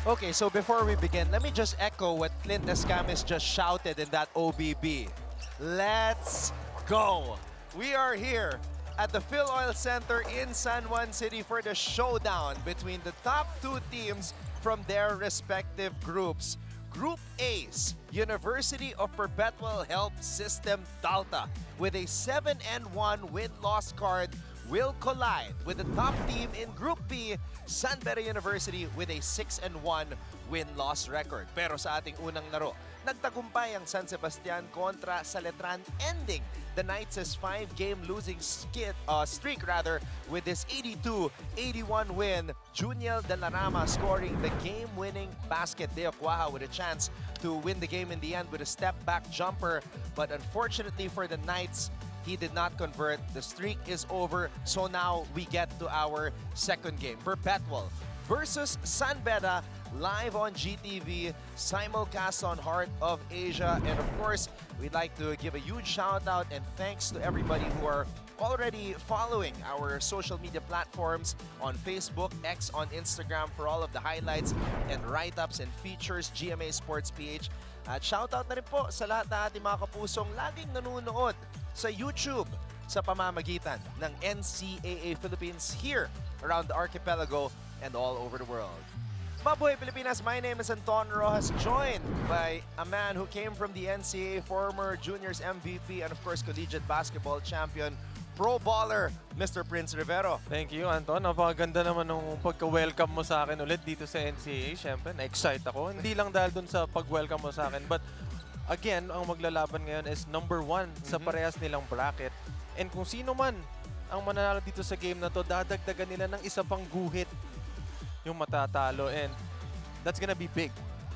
Okay, so before we begin, let me just echo what Clint Escamis just shouted in that OBB. Let's go! We are here at the Phil Oil Center in San Juan City for the showdown between the top two teams from their respective groups. Group A's, University of Perpetual Health System Delta, with a 7-1 win-loss card, will collide with the top team in Group B, Beda University, with a 6-1 win-loss record. Pero sa ating unang laro, nagtagumpay ang San Sebastian kontra sa Letran, ending the Knights' 5-game losing streak with this 82-81 win. Juniel De La Rama scoring the game-winning basket. Deo Cuaja with a chance to win the game in the end with a step-back jumper. But unfortunately for the Knights, he did not convert. The streak is over. So now we get to our second game. Perpetual versus Beda, live on GTV, simulcast on Heart of Asia. And of course, we'd like to give a huge shout out and thanks to everybody who are already following our social media platforms on Facebook, X, on Instagram for all of the highlights and write-ups and features, GMA Sports PH. At shout out na rin po sa lahat na ating mga kapusong laging nanonood sa YouTube sa pamamagitan ng NCAA Philippines here around the archipelago and all over the world. Mabuhay Pilipinas, my name is Anton Rojas, joined by a man who came from the NCAA, former juniors MVP, and of course collegiate basketball champion, pro baller, Mr. Prince Rivero. Thank you, Anton. Napakaganda naman nung pagka-welcome mo sa akin ulit dito sa NCAA. Siyempre, na-excite ako. Hindi lang dahil dun sa pag-welcome mo sa akin, but again, ang maglalaban ngayon is number 1 sa parehas nilang bracket. And kung sino man ang mananalo dito sa game na to, dadagdagan nila ng isa pang guhit yung matatalo, and that's gonna be big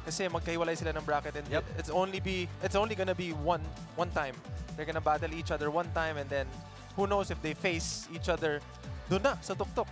kasi magkahiwalay sila ng bracket, and it's only gonna be one time. They're gonna battle each other one time, and then who knows if they face each other doon na sa tuktok.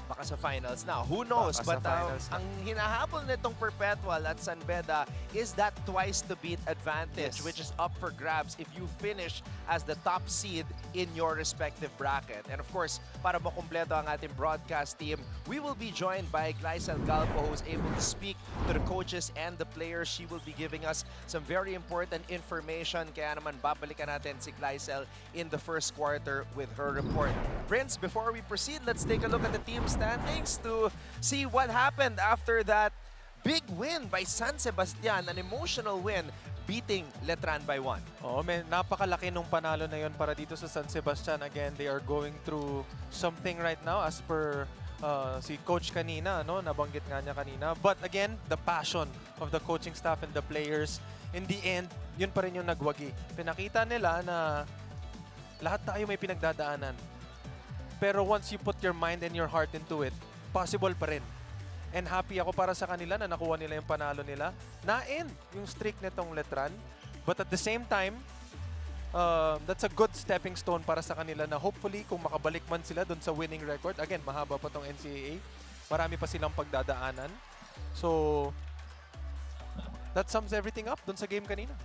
Baka sa finals na. Who knows? But ang hinahabol nitong Perpetual at Beda is that twice-to-beat advantage, which is up for grabs if you finish as the top seed in your respective bracket. And of course, para makumpleto ang ating broadcast team, we will be joined by Glycel Galpo, who is able to speak to the coaches and the players. She will be giving us some very important information. Kaya naman babalikan natin si Glycel in the first quarter with her report. Prince, before we proceed, let's take a look at the team standings to see what happened after that big win by San Sebastian, an emotional win beating Letran by 1. Oh, man, napakalaki nung panalo na yon para dito sa San Sebastian. Again, they are going through something right now as per si coach kanina, no? Nabanggit nga niya kanina. But again, the passion of the coaching staff and the players, in the end, yun pa rin yung nagwagi. Pinakita nila na lahat tayo may pinagdadaanan. Pero once you put your mind and your heart into it, possible pa rin. And happy ako para sa kanila na nakuha nila yung panalo nila. Na-end yung streak nitong Letran. But at the same time, that's a good stepping stone para sa kanila na hopefully kung makabalik man sila dun sa winning record. Again, mahaba pa tong NCAA. Marami pa silang pagdadaanan. So, that sums everything up dun sa game kanina.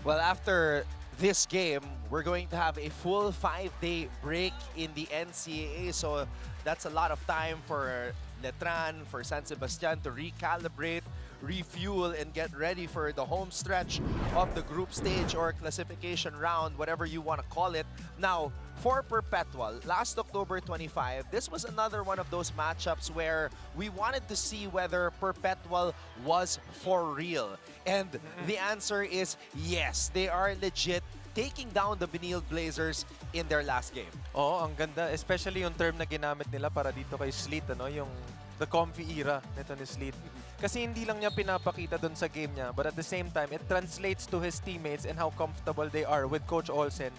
Well, after this game, we're going to have a full 5-day break in the NCAA. So that's a lot of time for Letran, for San Sebastian to recalibrate, refuel, and get ready for the home stretch of the group stage or classification round, whatever you want to call it. Now, for Perpetual, last October 25, this was another one of those matchups where we wanted to see whether Perpetual was for real. And the answer is yes, they are legit taking down the Benil Blazers in their last game. Oo, ang ganda. Especially yung term na ginamit nila para dito kay Sleet, ano? Yung the comfy era nito ni Sleet. Kasi hindi lang niya pinapakita doon sa game niya, but at the same time, it translates to his teammates and how comfortable they are with Coach Olsen,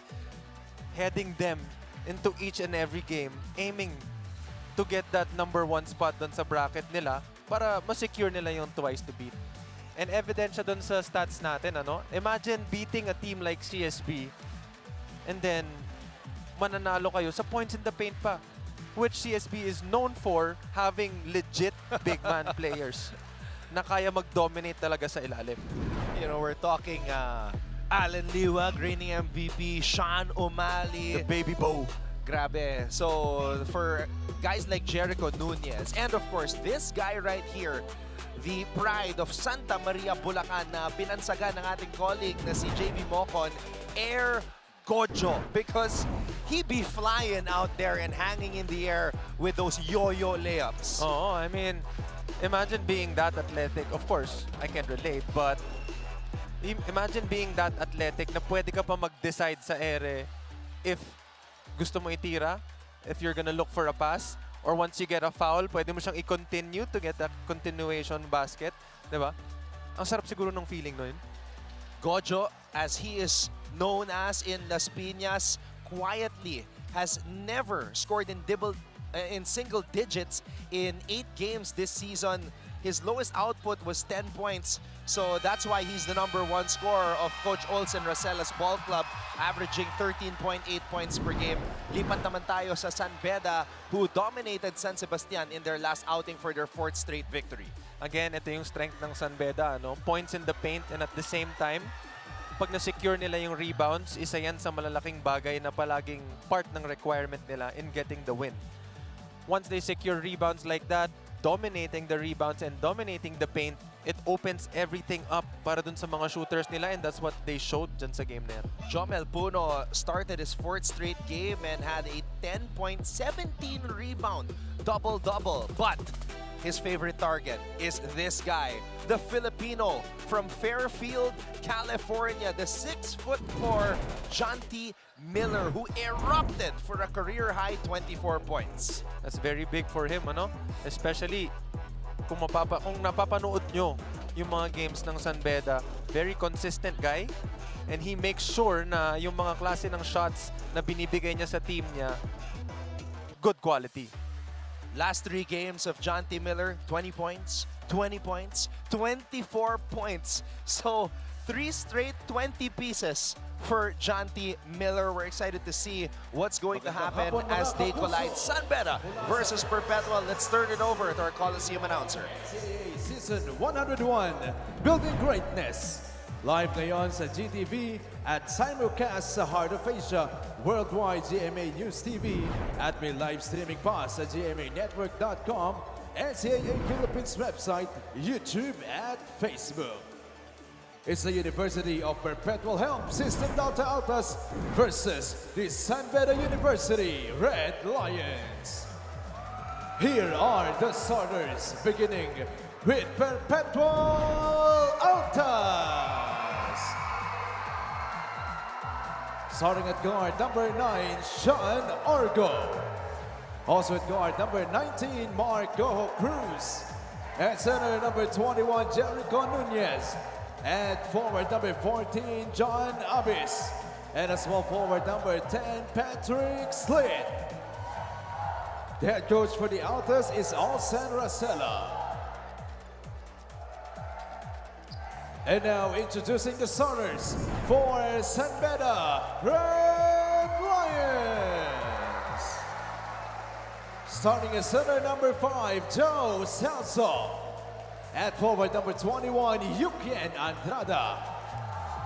heading them into each and every game, aiming to get that number 1 spot doon sa bracket nila para ma-secure nila yung twice to beat. And evidence siya doon sa stats natin, ano? Imagine beating a team like CSB and then mananalo kayo sa points in the paint pa, which CSB is known for having legit big man players na kaya mag-dominate talaga sa ilalim. You know, we're talking Alan Liwag, reigning MVP, Sean O'Malley, The Baby Bo, Grabe. So, for guys like Jericho Nunez, and of course, this guy right here, the pride of Santa Maria, Bulacan, na pinansaga ng ating colleague na si JB Mocon, Air Gojo, because he be flying out there and hanging in the air with those yo-yo layups. Oh, I mean, imagine being that athletic. Of course, I can relate, but imagine being that athletic na pwede ka pa mag-decide sa ere if gusto mo itira, if you're gonna look for a pass, or once you get a foul, pwede mo siyang i-continue to get a continuation basket. Diba? Ang sarap siguro ng feeling nun. Gojo, as he is known as in Las Piñas, quietly has never scored in single digits in 8 games this season. His lowest output was 10 points. So that's why he's the #1 scorer of Coach Olsen Racella's ball club, averaging 13.8 points per game. Lipat naman tayo sa San Beda, who dominated San Sebastian in their last outing for their 4th straight victory. Again, ito yung strength ng San Beda. No? Points in the paint, and at the same time, pag na-secure nila yung rebounds, isa yan sa malalaking bagay na palaging part ng requirement nila in getting the win. Once they secure rebounds like that, dominating the rebounds and dominating the paint, it opens everything up para dun sa mga shooters nila, and that's what they showed dyan sa game na yan. Jomel Puno started his 4th straight game and had a 10-point, 17 rebound double-double. But his favorite target is this guy, the Filipino from Fairfield, California, the 6'4" Jonty Miller, who erupted for a career-high 24 points. That's very big for him, ano? Especially kung napapanood nyo yung mga games ng San Beda, very consistent guy, and he makes sure na yung mga klase ng shots na binibigay niya sa team niya, good quality. Last 3 games of Jonty Miller, 20 points, 20 points, 24 points. So 3 straight 20 pieces for Jonty Miller. We're excited to see what's going to happen as they collide. San Beda versus Perpetual. Let's turn it over to our Coliseum announcer. NCAA Season 101, Building Greatness. Live ngayon sa GTV at simulcast sa Heart of Asia, Worldwide GMA News TV, at may live streaming pa sa gmanetwork.com, NCAA Philippines website, YouTube at Facebook. It's the University of Perpetual Helm System Delta Altas versus the San Beda University Red Lions. Here are the starters, beginning with Perpetual Altas. Starting at guard number 9, Sean Orgo. Also at guard number 19, Marco Cruz. At center number 21, Jericho Nunez. At forward number 14, John Abis. And as well forward number 10, Patrick Slit. The head coach for the Altas is Olsen Racella. And now introducing the starters for San Beda Red Lions. Starting at center number 5, Joe Celso. At forward number 21, Yukien Andrada.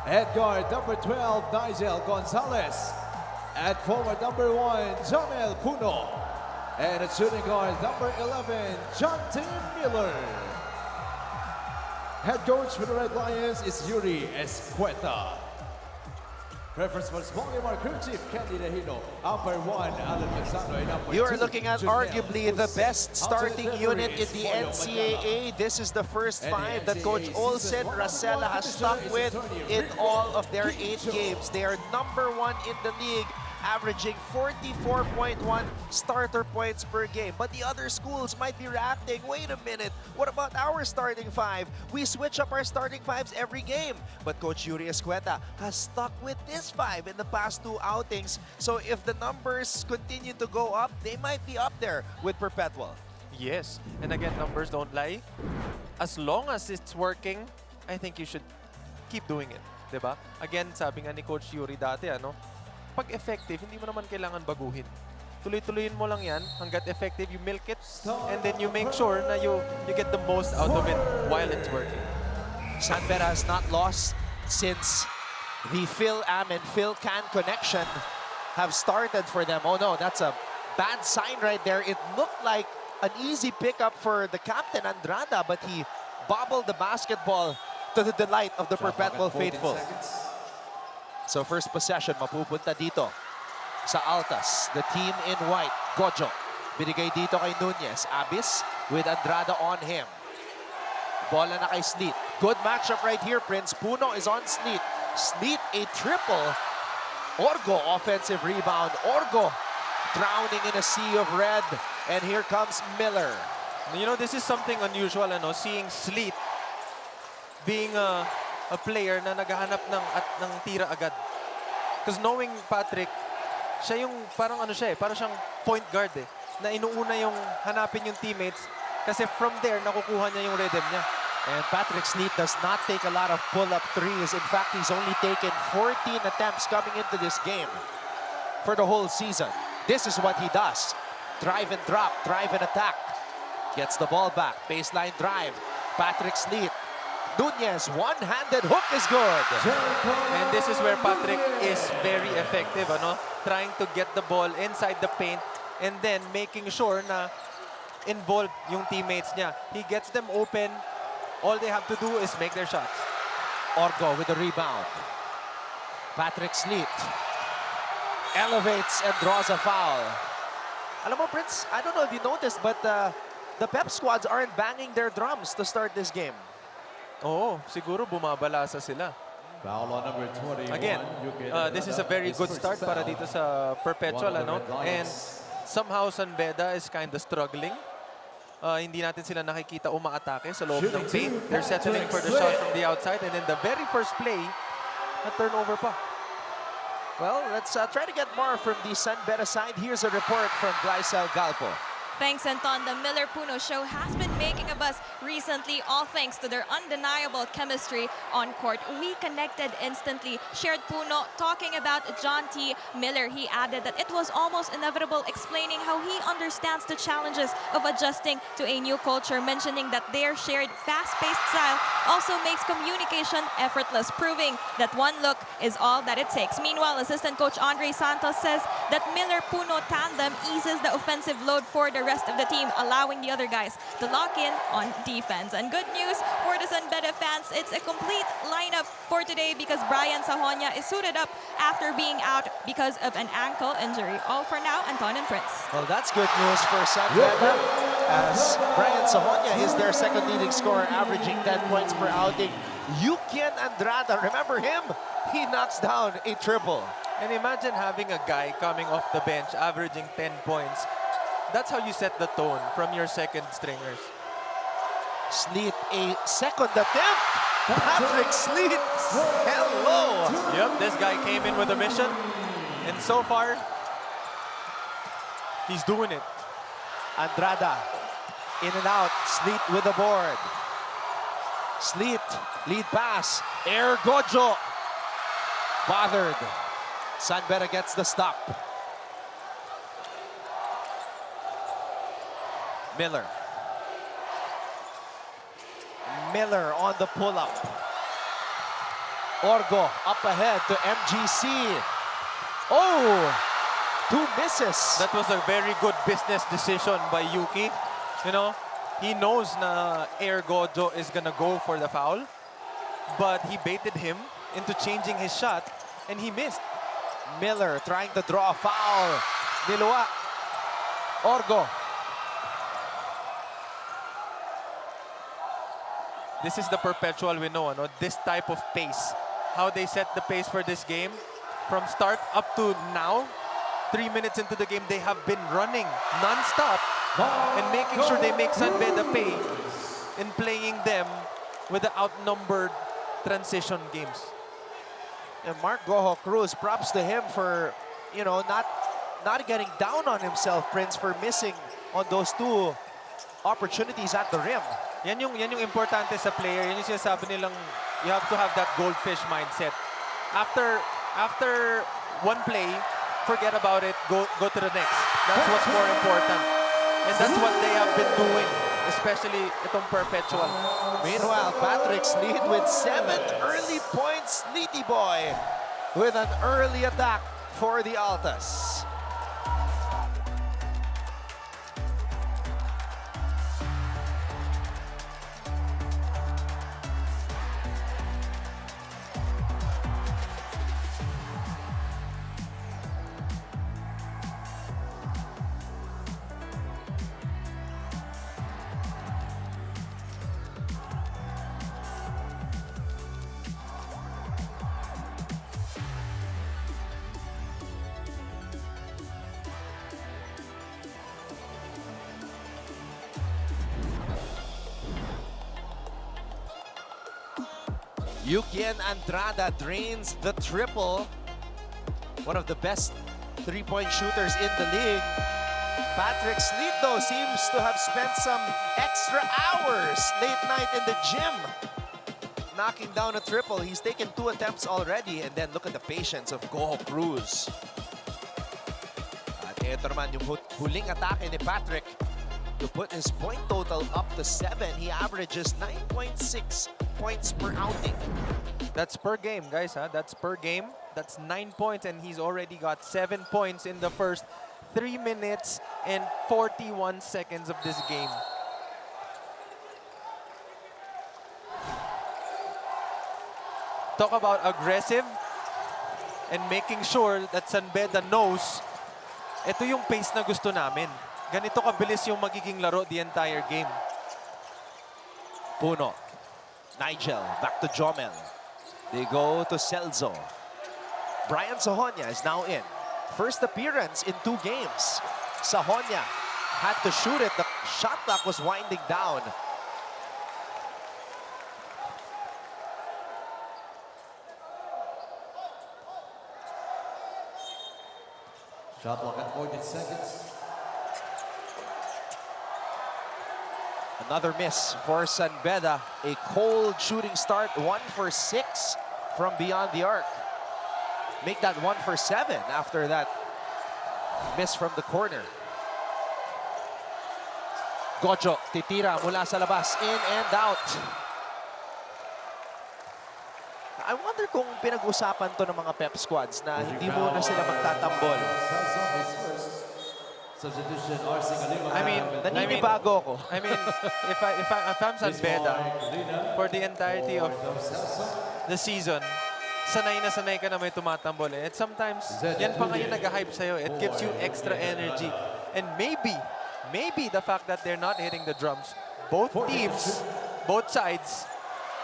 At guard number 12, Nigel Gonzalez. At forward number 1, Jomel Puno. And at shooting guard number 11, Jonty Miller. Head coach for the Red Lions is Yuri Escueta. Reference for small Mark Crew Chief Candy Dahino. Upper 1, Alan Manzano. And upper 2, You are looking at Junel arguably the Jose. best starting Outside unit in referee the is Boyo NCAA. This is the first And the 5 that Coach NCAA Olsen season Racella has stuck is with Antonio in Rico all of their 8 Quincho. games. They are #1 in the league, averaging 44.1 starter points per game. But the other schools might be reacting, wait a minute, what about our starting 5? We switch up our starting 5s every game. But Coach Yuri Escueta has stuck with this 5 in the past 2 outings. So if the numbers continue to go up, they might be up there with Perpetual. Yes, and again, numbers don't lie. As long as it's working, I think you should keep doing it, diba? Again, sabi nga ni Coach Yuri dati, pag effective, hindi mo naman kailangan baguhin. Tuloy-tuloyin mo lang yan hanggat effective, you milk it, and then you make sure na you get the most out of it while it's working. San Beda has not lost since the Phil Am and Phil Can connection have started for them. Oh no, that's a bad sign right there. It looked like an easy pickup for the captain, Andrada, but he bobbled the basketball to the delight of the Perpetual faithful. So first possession, mapupunta dito sa Altas. The team in white, Gojo. Binigay dito kay Nunez. Abis with Andrada on him. Bola na kay Sleet. Good matchup right here, Prince. Puno is on Sleet. Sleet a triple. Orgo offensive rebound. Orgo drowning in a sea of red. And here comes Miller. You know, this is something unusual, seeing Sleet being a player na naghahanap ng tira agad. Because knowing Patrick, siya yung parang parang siyang point guard na inuuna yung hanapin yung teammates kasi from there nakukuha niya yung rhythm niya. And Patrick Sleet does not take a lot of pull-up threes. In fact, he's only taken 14 attempts coming into this game for the whole season. This is what he does. Drive and drop, drive and attack. Gets the ball back, baseline drive. Patrick Sleet. Nunez, one-handed hook is good. And this is where Patrick is very effective, trying to get the ball inside the paint and then making sure na involved yung teammates niya. He gets them open. All they have to do is make their shots. Orgo with the rebound. Patrick Sleet elevates and draws a foul. Alam mo, Prince, I don't know if you noticed, but the Pep squads aren't banging their drums to start this game. Oo, siguro bumabalasa sila. Foul on number 21. Again, this is a very good start para dito sa Perpetual, And somehow Beda is kind of struggling. Hindi natin sila nakikita umaatake sa loob ng paint. They're settling for the shot from the outside, and then the very first play, na turnover pa. Well, let's try to get more from the Beda side. Here's a report from Glycel Galpo. Thanks, Anton. The Miller-Puno show has been making a buzz recently, all thanks to their undeniable chemistry on court. We connected instantly. Shared Puno talking about John T. Miller. He added that it was almost inevitable, explaining how he understands the challenges of adjusting to a new culture, mentioning that their shared fast-paced style also makes communication effortless, proving that one look is all that it takes. Meanwhile, assistant coach Andre Santos says that Miller-Puno tandem eases the offensive load for the rest of the team, allowing the other guys to lock in on defense. And good news for the Beda fans, it's a complete lineup for today because Brian Sahonia is suited up after being out because of an ankle injury. All for now, Anton and Prince. Well, that's good news for Beda, as Brian Sahonia is their second leading scorer, averaging 10 points per outing. Yukian Andrada, remember him? He knocks down a triple. And imagine having a guy coming off the bench averaging 10 points. That's how you set the tone from your second stringers. Sleet, a second attempt. Patrick Sleet, hello. Yep, this guy came in with a mission. And so far, he's doing it. Andrada, in and out. Sleet with the board. Sleet, lead pass. Air Gojo. Bothered. Beda gets the stop. Miller. Miller on the pull-up. Orgo up ahead to MGC. Oh, two misses. That was a very good business decision by Yuki. He knows na Air Gojo is gonna go for the foul, but he baited him into changing his shot, and he missed. Miller trying to draw a foul. Nilua. Orgo. This is the Perpetual we know, this type of pace. How they set the pace for this game. From start up to now, 3 minutes into the game, they have been running non-stop and making sure they make Beda pay in playing them with the outnumbered transition games. And Mark Gojo Cruz, props to him for, not getting down on himself, Prince, for missing on those two opportunities at the rim. Yan yung importante sa player. Yan yung sinasabi nilang you have to have that goldfish mindset. After one play, forget about it, go to the next. That's what's more important. And that's what they have been doing, especially itong Perpetual. Meanwhile, Patrick Sleet with 7 early points. Sleety boy with an early attack for the Altas. Yukien Andrada drains the triple. One of the best three-point shooters in the league. Patrick Sleet, though, seems to have spent some extra hours late night in the gym knocking down a triple. He's taken 2 attempts already, and then look at the patience of Goho Cruz. At ito naman yung huling atake ni Patrick to put his point total up to 7. He averages 9.6 points per outing. That's per game, guys. That's per game. That's 9 points, and he's already got 7 points in the first 3 minutes and 41 seconds of this game. Talk about aggressive and making sure that Beda knows ito yung pace na gusto namin. Ganito kabilis yung magiging laro the entire game. Puno. Nigel, back to Jomel. They go to Celso. Brian Sahonia is now in. First appearance in 2 games. Sahonia had to shoot it. The shot clock was winding down. Shot clock at 40 seconds. Another miss for Beda. A cold shooting start, 1 for 6 from beyond the arc. Make that 1 for 7 after that miss from the corner. Gojo, titira mula sa labas, in and out. I wonder kung pinag-usapan to ng mga pep squads na hindi muna sila magtatambol. Substitution, RC Kalima. Naninibago ako. I mean, if I'm Beda, for the entirety of the season, sanay na sanay ka na may tumatambol. And sometimes, yan pa ngayon nag-hype sa'yo. It gives you extra energy. And maybe the fact that they're not hitting the drums, both teams, both sides,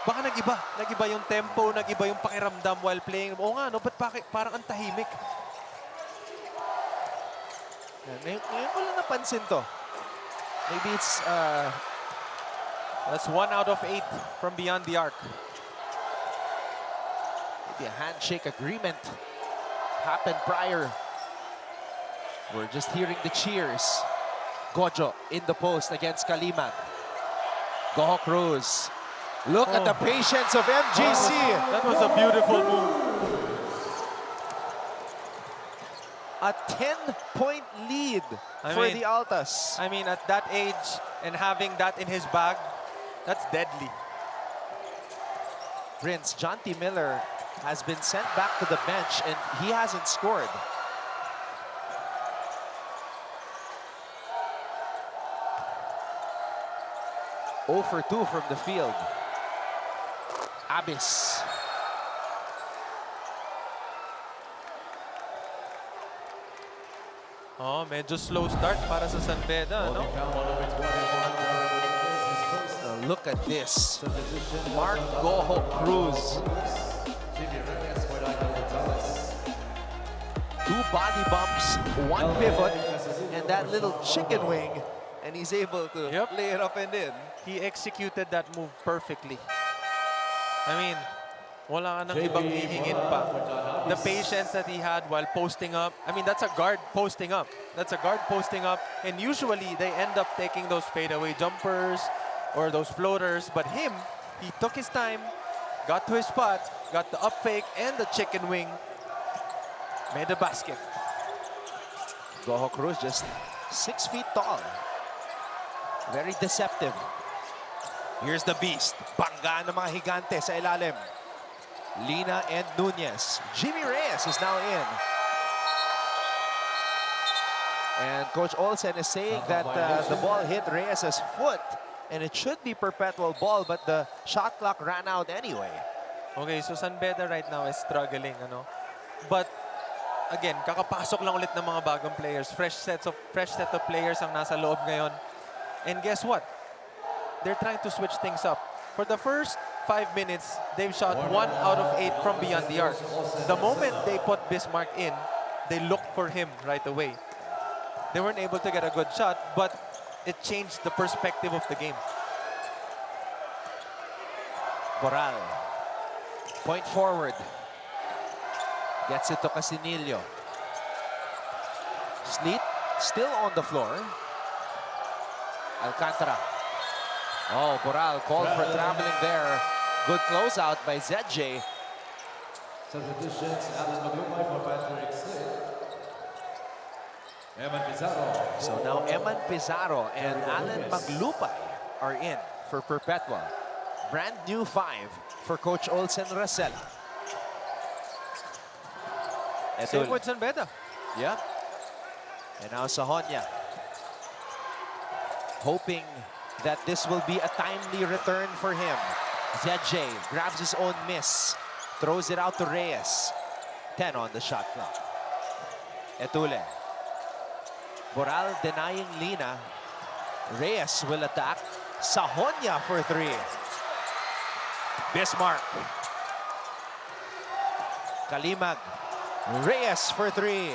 baka nag-iba yung tempo, nag-iba yung pakiramdam while playing. Oo nga, no? Ba't parang ang tahimik? Ngayon ko lang napansin to. Maybe it's... That's 1 out of 8 from beyond the arc. maybe a handshake agreement happened prior. We're just hearing the cheers. Gojo in the post against Kaliman. Goho Cruz. Look at the patience of MGC. That was a beautiful move. A 10-point lead for the Altas. I mean, at that age and having that in his bag, that's deadly. Prince, John T. Miller has been sent back to the bench and he hasn't scored. Oh for 2 from the field. Abyss. Oh, medyo slow start para sa Beda, no? Look at this. Mark Goho Cruz. 2 body bumps, 1 pivot, and that little chicken wing. And he's able to lay it up and in. He executed that move perfectly. I mean, wala ka nang ibang hihingin pa. The patience that he had while posting up. I mean, that's a guard posting up. That's a guard posting up. And usually, they end up taking those fadeaway jumpers or those floaters. But him, he took his time, got to his spot, got the up fake and the chicken wing. Made the basket. Goho Cruz just 6 feet tall. Very deceptive. Here's the beast. Bangga ng mga higante sa ilalim. Lina and Nunez. Jimmy Reyes is now in. And Coach Olsen is saying that the ball hit Reyes' foot and it should be perpetual ball, but the shot clock ran out anyway. Okay, so San Beda right now is struggling, ano? But again, kakapasok lang ulit ng mga bagong players. Fresh set of players ang nasa loob ngayon. And guess what? They're trying to switch things up. For the first 5 minutes, they've shot 1 out of 8 from beyond the arc. The moment they put Bismarck in, they looked for him right away. They weren't able to get a good shot, but it changed the perspective of the game. Boral. Point forward. Gets it to Casinillo. Sleet still on the floor. Alcantara. Oh, Boral called for traveling there. Good closeout by ZJ. Substitutions, Alan Maglumay for Patrick Sleet. Eman Pizarro. So now Eman Pizarro and Alan Maglupay are in for Perpetual. Brand new 5 for Coach Olsen Racela. Same with San Beda. Yeah. And now Sahonia. Hoping that this will be a timely return for him. ZJ grabs his own miss. Throws it out to Reyes. 10 on the shot clock. Etule. Boral denying Lina. Reyes will attack. Sahonia for 3. Bismarck. Kalimag. Reyes for 3.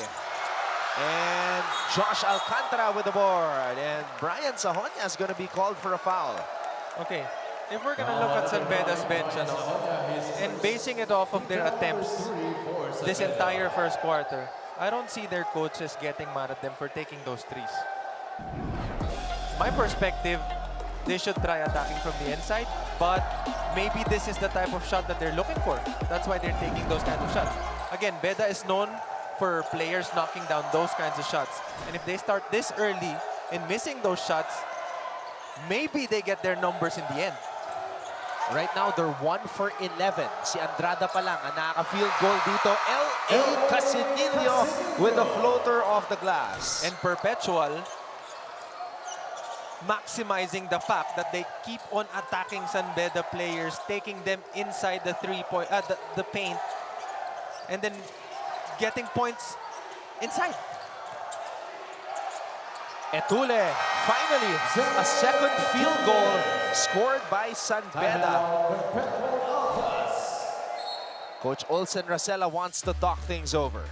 And Josh Alcantara with the board. And Brian Sahonia is going to be called for a foul. Okay, if we're gonna look at San Beda's bench, ano, and basing it off of their attempts this entire first quarter, I don't see their coaches getting mad at them for taking those threes. My perspective, they should try attacking from the inside, but maybe this is the type of shot that they're looking for. That's why they're taking those kinds of shots. Again, Beda is known for players knocking down those kinds of shots. And if they start this early in missing those shots, maybe they get their numbers in the end. Right now, they're 1 for 11. Si Andrada pa lang ang nakaka-field goal dito. L.A. Casinillo with a floater off the glass. And Perpetual maximizing the fact that they keep on attacking San Beda players, taking them inside the the paint, and then getting points inside. Etule, finally, a second field goal scored by San Beda. Coach Olsen Racela wants to talk things over.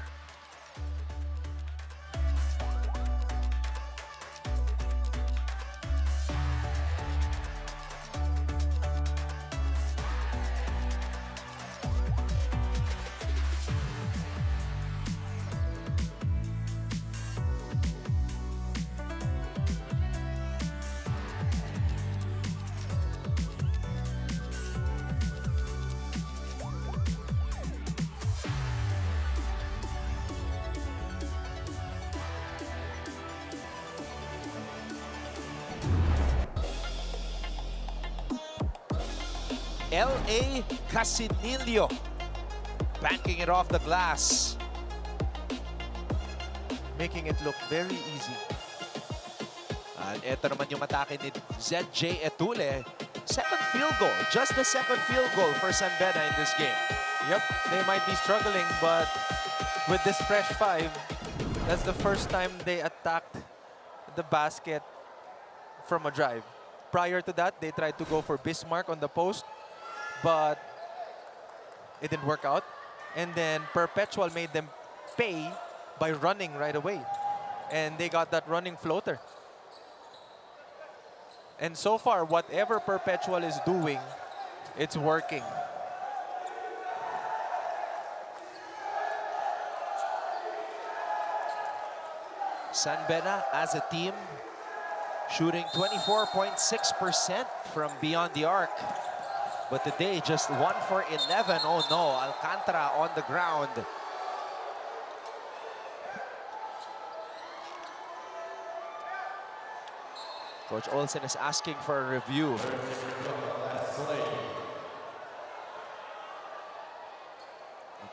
L.A. Casinillo banking it off the glass. Making it look very easy. And ito naman yung atake ni ZJ Etule. Second field goal, just the second field goal for San Beda in this game. Yep, they might be struggling, but with this fresh 5, that's the first time they attacked the basket from a drive. Prior to that, they tried to go for Bismarck on the post, but it didn't work out. And then Perpetual made them pay by running right away. And they got that running floater. And so far, whatever Perpetual is doing, it's working. San Beda as a team shooting 24.6% from beyond the arc. But today, just 1 for 11. Oh no, Alcantara on the ground. Coach Olsen is asking for a review.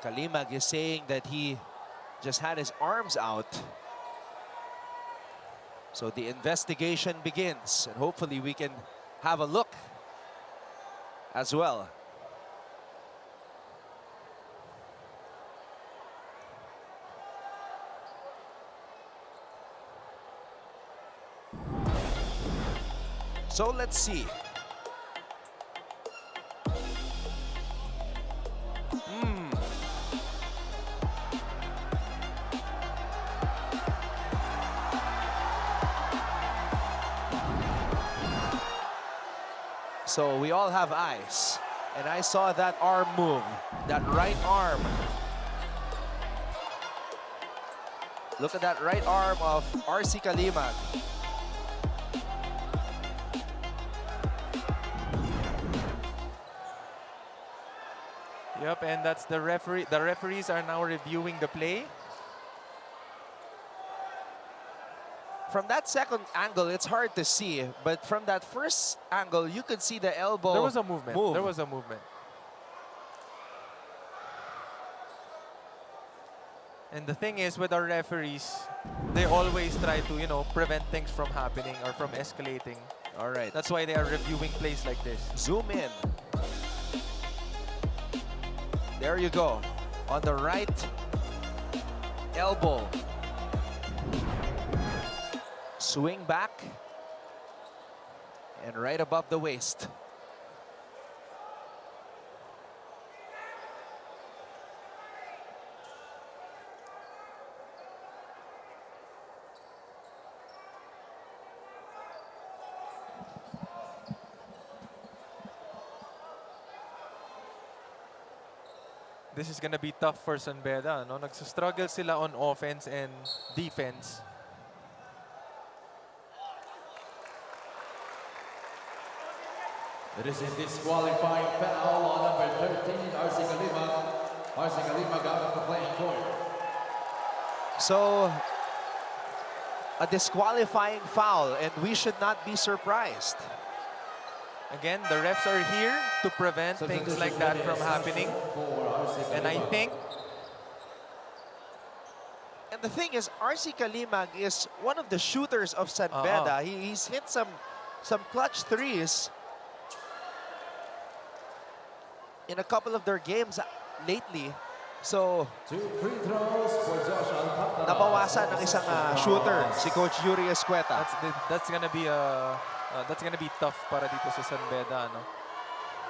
Kalimag is saying that he just had his arms out. So the investigation begins, and hopefully we can have a look as well. So let's see. So we all have eyes, and I saw that arm move, that right arm. Look at that right arm of RC Kalimag. Yep, and that's the referee. The referees are now reviewing the play. From that second angle, it's hard to see, but from that first angle, you could see the elbow. There was a movement. There was a movement. And the thing is, with our referees, they always try to, you know, prevent things from happening or from escalating. All right. That's why they are reviewing plays like this. Zoom in. There you go. On the right elbow. Swing back. And right above the waist. This is gonna be tough for San Beda, no? Nagsastruggle sila on offense and defense. It is a disqualifying foul on number 13, RC Kalimag. RC Kalimag out of the playing court. So, a disqualifying foul, and we should not be surprised. Again, the refs are here to prevent things like that from happening. And I think... And the thing is, RC Kalimag is one of the shooters of San Beda. He's hit some clutch threes in a couple of their games lately. So, 2 free throws for Josh Alcantara. nabawasan ng isang shooter, si Coach Yuri Escueta. That's gonna be tough para dito sa San Beda, no?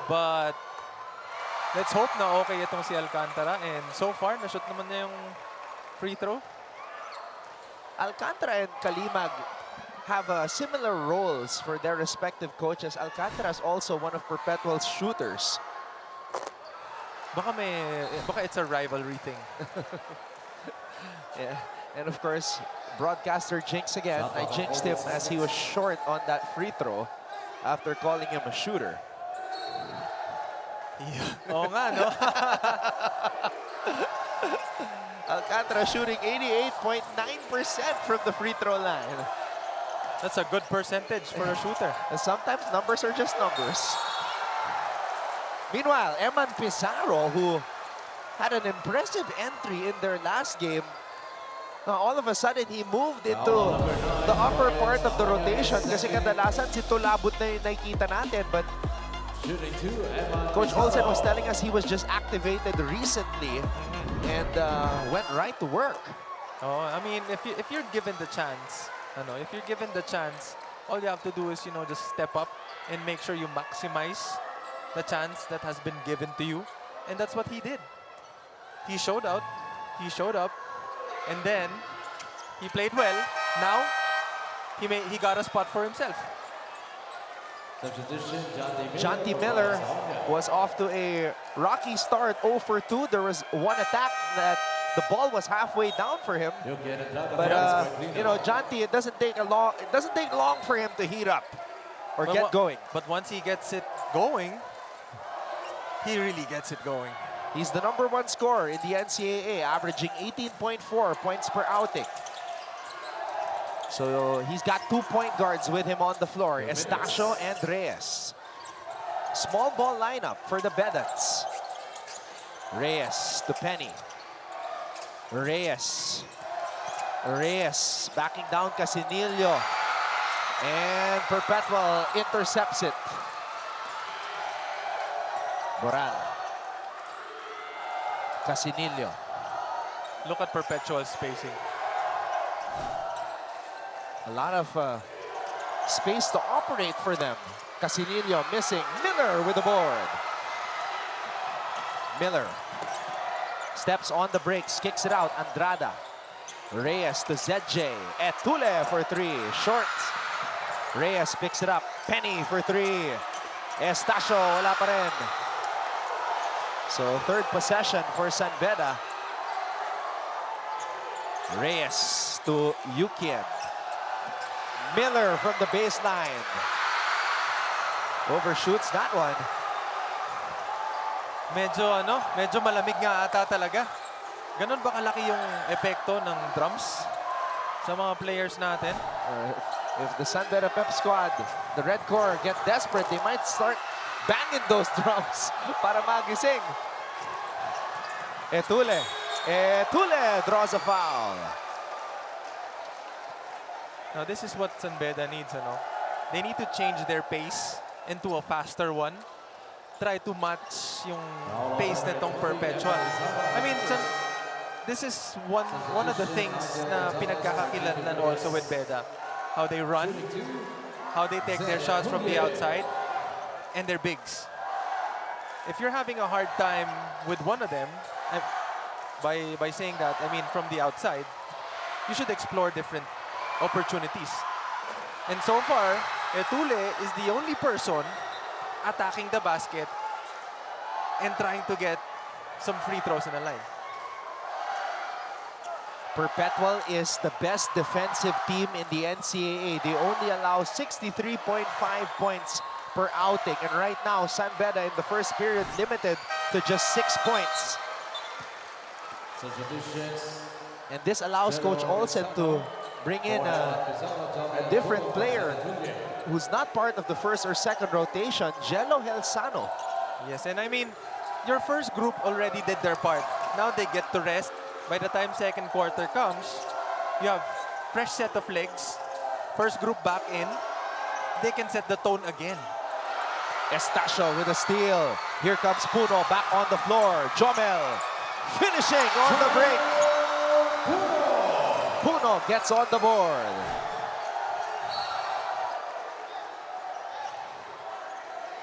But let's hope na okay itong si Alcantara, and so far na-shoot naman niya yung free throw. Alcantara and Kalimag have similar roles for their respective coaches. Alcantara is also one of Perpetual's shooters. Baka it's a rivalry thing. Yeah. And of course, broadcaster jinx again. I jinxed him as he was short on that free throw after calling him a shooter. Yeah. Oo nga, no? Alcantara shooting 88.9% from the free throw line. That's a good percentage for a shooter. And sometimes numbers are just numbers. Meanwhile, Eman Pizarro, who had an impressive entry in their last game, all of a sudden he moved into the upper part of the rotation kasi kadalasan si Tulabut na yung nakikita natin. But Coach Olsen was telling us he was just activated recently and went right to work. Oh, I mean, if you're given the chance, all you have to do is, you know, just step up and make sure you maximize the chance that has been given to you. And that's what he did. He showed out, and then he played well. Now, he got a spot for himself. Substitution, Jonty Miller was off to a rocky start, 0 for 2. There was one attack that the ball was halfway down for him. But you know, Jonty, it doesn't take long for him to heat up or get going. But once he gets it going, he really gets it going. He's the #1 scorer in the NCAA, averaging 18.4 points per outing. So he's got 2 point guards with him on the floor, Estacio and Reyes. Small ball lineup for the Bedans. Reyes to Penny. Reyes Reyes backing down Casinillo. And Perpetual intercepts it. Boral. Casinillo. Look at Perpetual spacing. A lot of space to operate for them. Casinillo missing. Miller with the board. Miller steps on the brakes, kicks it out. Andrada. Reyes to ZJ. Etule for three. Short. Reyes picks it up. Penny for three. Estacio, wala pa rin. So third possession for San Beda. Reyes to Yukien. Miller from the baseline. Overshoots that one. Medyo malamig nga ata talaga. Ganon ba kalaki yung epekto ng drums sa mga players natin? If the San Beda Pep squad, the Red Corps, get desperate, they might start banging those drums para magising. Etule draws a foul. Now this is what San Beda needs, They need to change their pace into a faster one. Try to match yung pace nitong Perpetual. I mean, this is one of the things na pinagkakakilanlan also with Beda. How they run, how they take their shots from the outside, and their bigs. If you're having a hard time with one of them, by saying that, I mean from the outside, you should explore different opportunities. And so far, Etule is the only person attacking the basket and trying to get some free throws in the line. Perpetual is the best defensive team in the NCAA. They only allow 63.5 points per outing. And right now, San Beda in the first period limited to just 6 points. And this allows Coach Olsen to bring in a different player who's not part of the first or second rotation, Jello Helsano. Yes, and I mean, your first group already did their part. Now they get to rest. By the time second quarter comes, you have fresh set of legs. First group back in. They can set the tone again. Estacio with a steal. Here comes Puno back on the floor. Jomel finishing on the break. Puno gets on the board.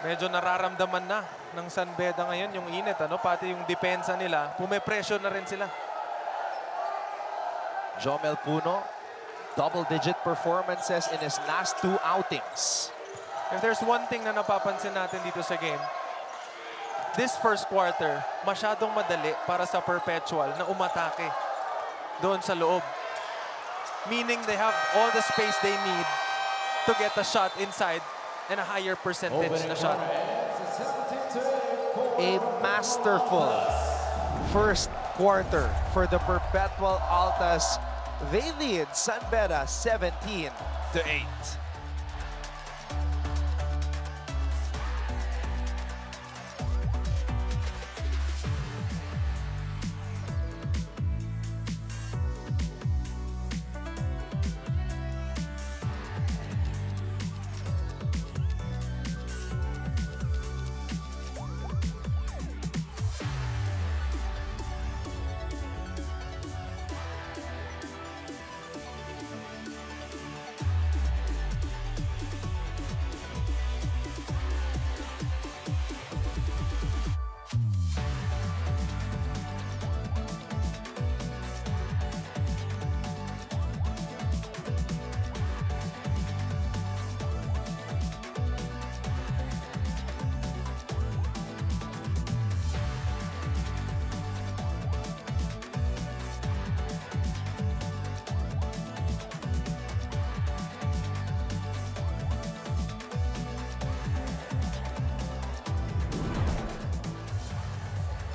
Medyo nararamdaman na ng San Beda ngayon yung init, pati yung depensa nila, pume-pressure na rin sila. Jomel Puno, double-digit performances in his last 2 outings. If there's one thing na napapansin natin dito sa game, this first quarter, masyadong madali para sa Perpetual na umatake doon sa loob. Meaning they have all the space they need to get a shot inside and a higher percentage na shot. A masterful first quarter for the Perpetual Altas. They lead San Beda 17-8.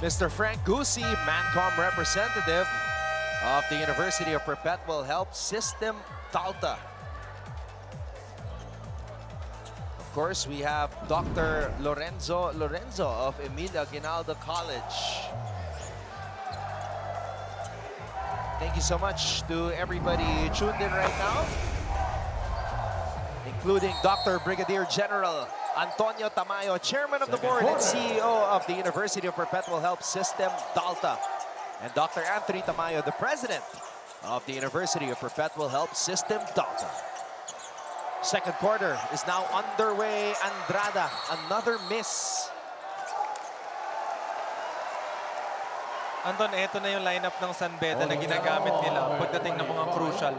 Mr. Frank Gusi, Mancom representative of the University of Perpetual Health System, Talta. Of course, we have Dr. Lorenzo of Emilia Aguinaldo College. Thank you you so much to everybody tuned in right now, including Dr. Brigadier General Antonio Tamayo, Chairman of the Board and CEO of the University of Perpetual Health System, DALTA, and Dr. Anthony Tamayo, the President of the University of Perpetual Health System, DALTA. Second quarter is now underway. Andrada, another miss. Anton, eto na yung lineup ng San Beda na ginagamit nila pagdating ng mga crucial.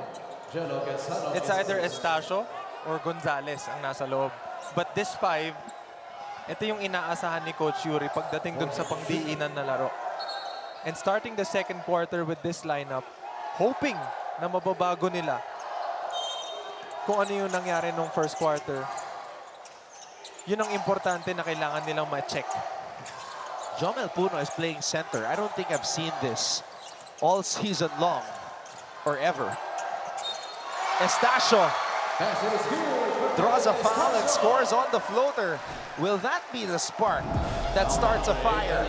It's either Estacio or Gonzales ang nasa loob. But this 5, ito yung inaasahan ni Coach Yuri pagdating dun sa pangdiinan na laro. And starting the second quarter with this lineup, hoping na mababago nila kung ano yung nangyari nung first quarter. Yun ang importante na kailangan nilang ma-check. Jomel Puno is playing center. I don't think I've seen this all season long or ever. Estacio draws a foul and scores on the floater. Will that be the spark that starts a fire?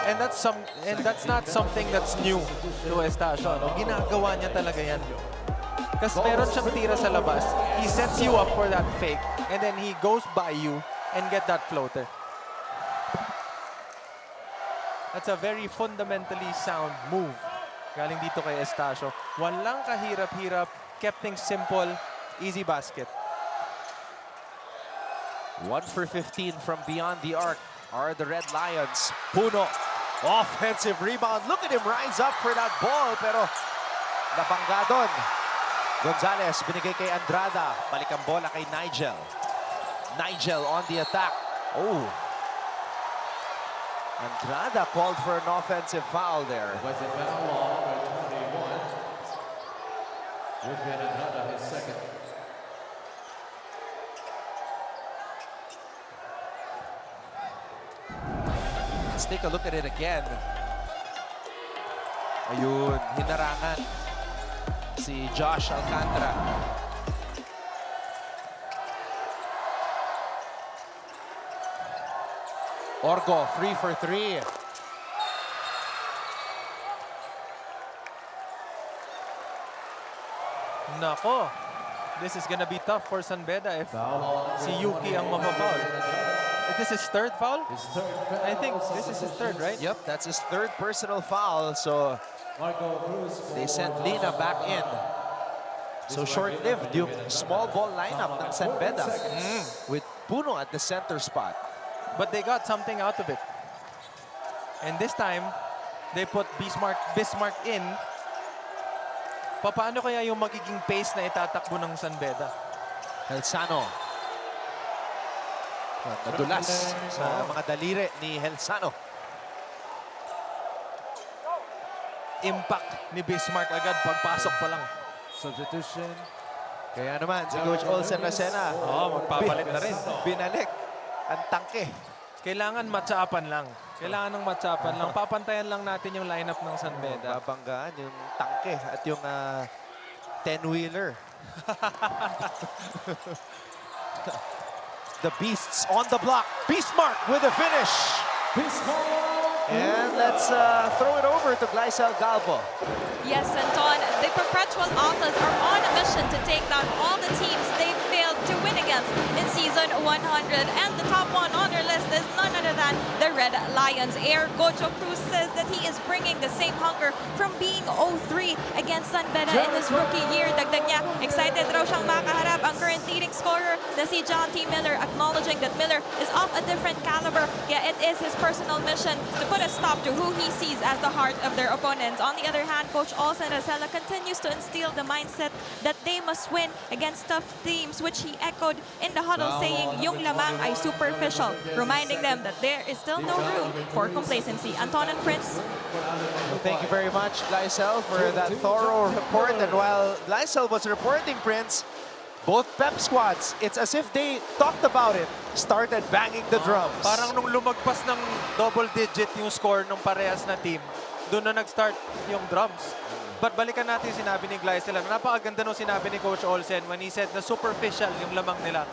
And that's not something that's new to Estacio. No? Ginagawa niya talaga yan. Kasi meron siyang tira sa labas. He sets you up for that fake and then he goes by you and get that floater. That's a very fundamentally sound move. Galing dito kay Estacio. Walang kahirap-hirap, kept things simple, easy basket. 1 for 15 from beyond the arc are the Red Lions. Puno, offensive rebound. Look at him rise up for that ball, pero nabangga doon. Gonzales, binigay kay Andrada. Balik ang bola kay Nigel. Nigel on the attack. Oh. Andrada called for an offensive foul there. Was a foul on number 21. Would be Andrada, his second. Let's take a look at it again. Ayun, hinarangan si Josh Alcantara. Orgo, 3 for 3. Nako, this is gonna be tough for San Beda if si Yuki ang mapafoul. This is his third foul? His third foul. I think this is his third, right? Yep, that's his third personal foul. So they sent Lina back in. So short-lived yung small ball lineup ng San Beda with Puno at the center spot. But they got something out of it. And this time, they put Bismarck in. Paano kaya yung magiging pace na itatakbo ng San Beda? Helsano. Nadulas sa mga daliri ni Helsano. Impact ni Bismarck agad pagpasok pa lang. Substitution. Kaya naman, si Coach Olsen Racena. Magpapalit na rin. Binalik ang tangke. Kailangan matsapan lang. Kailangan ng matsapan lang. Papantayan lang natin yung lineup ng San Beda. Babanggaan yung tangke at yung 10-wheeler. The Beasts on the block. Bismarck with a finish. And let's throw it over to Glycel Galpo. Yes, Anton, the Perpetual Altas are on a mission to take down all the teams they failed to win against in Season 100. And the top one on their list is none other than the Red Lions. Air Gocho Cruz says that he is bringing the same hunger from being 0-3 against San Beda in his rookie year. Dagdag niya, excited raw siyang makaharap ang current leading scorer na si John T. Miller, acknowledging that Miller is of a different caliber. Yeah, it is his personal mission to put a stop to who he sees as the heart of their opponents. On the other hand, Coach Olsen Racela continues to instill the mindset that they must win against tough teams, which he echoed in the huddle, saying yung lamang ay superficial, reminding them that there is still no room for complacency. Anton and Prince. Well, thank you very much, Glycel, for that thorough report. And while Glycel was reporting, Prince, both pep squads, it's as if they talked about it, started banging the drums. Parang nung lumagpas ng double digit yung score ng parehas na team, doon na nag-start yung drums. But balikan natin yung sinabi ni Glycel. Napakaganda nung sinabi ni Coach Olsen when he said na superficial yung lamang nila.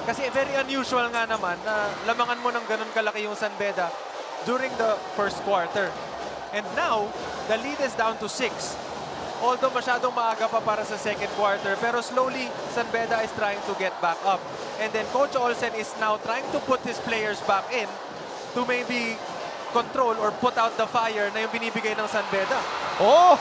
Kasi very unusual nga naman na lamangan mo ng ganun kalaki yung San Beda during the first quarter. And now, the lead is down to 6. Although masyadong maaga pa para sa second quarter, pero slowly, San Beda is trying to get back up. And then Coach Olsen is now trying to put his players back in to maybe control or put out the fire na yung binibigay ng San Beda. Oh,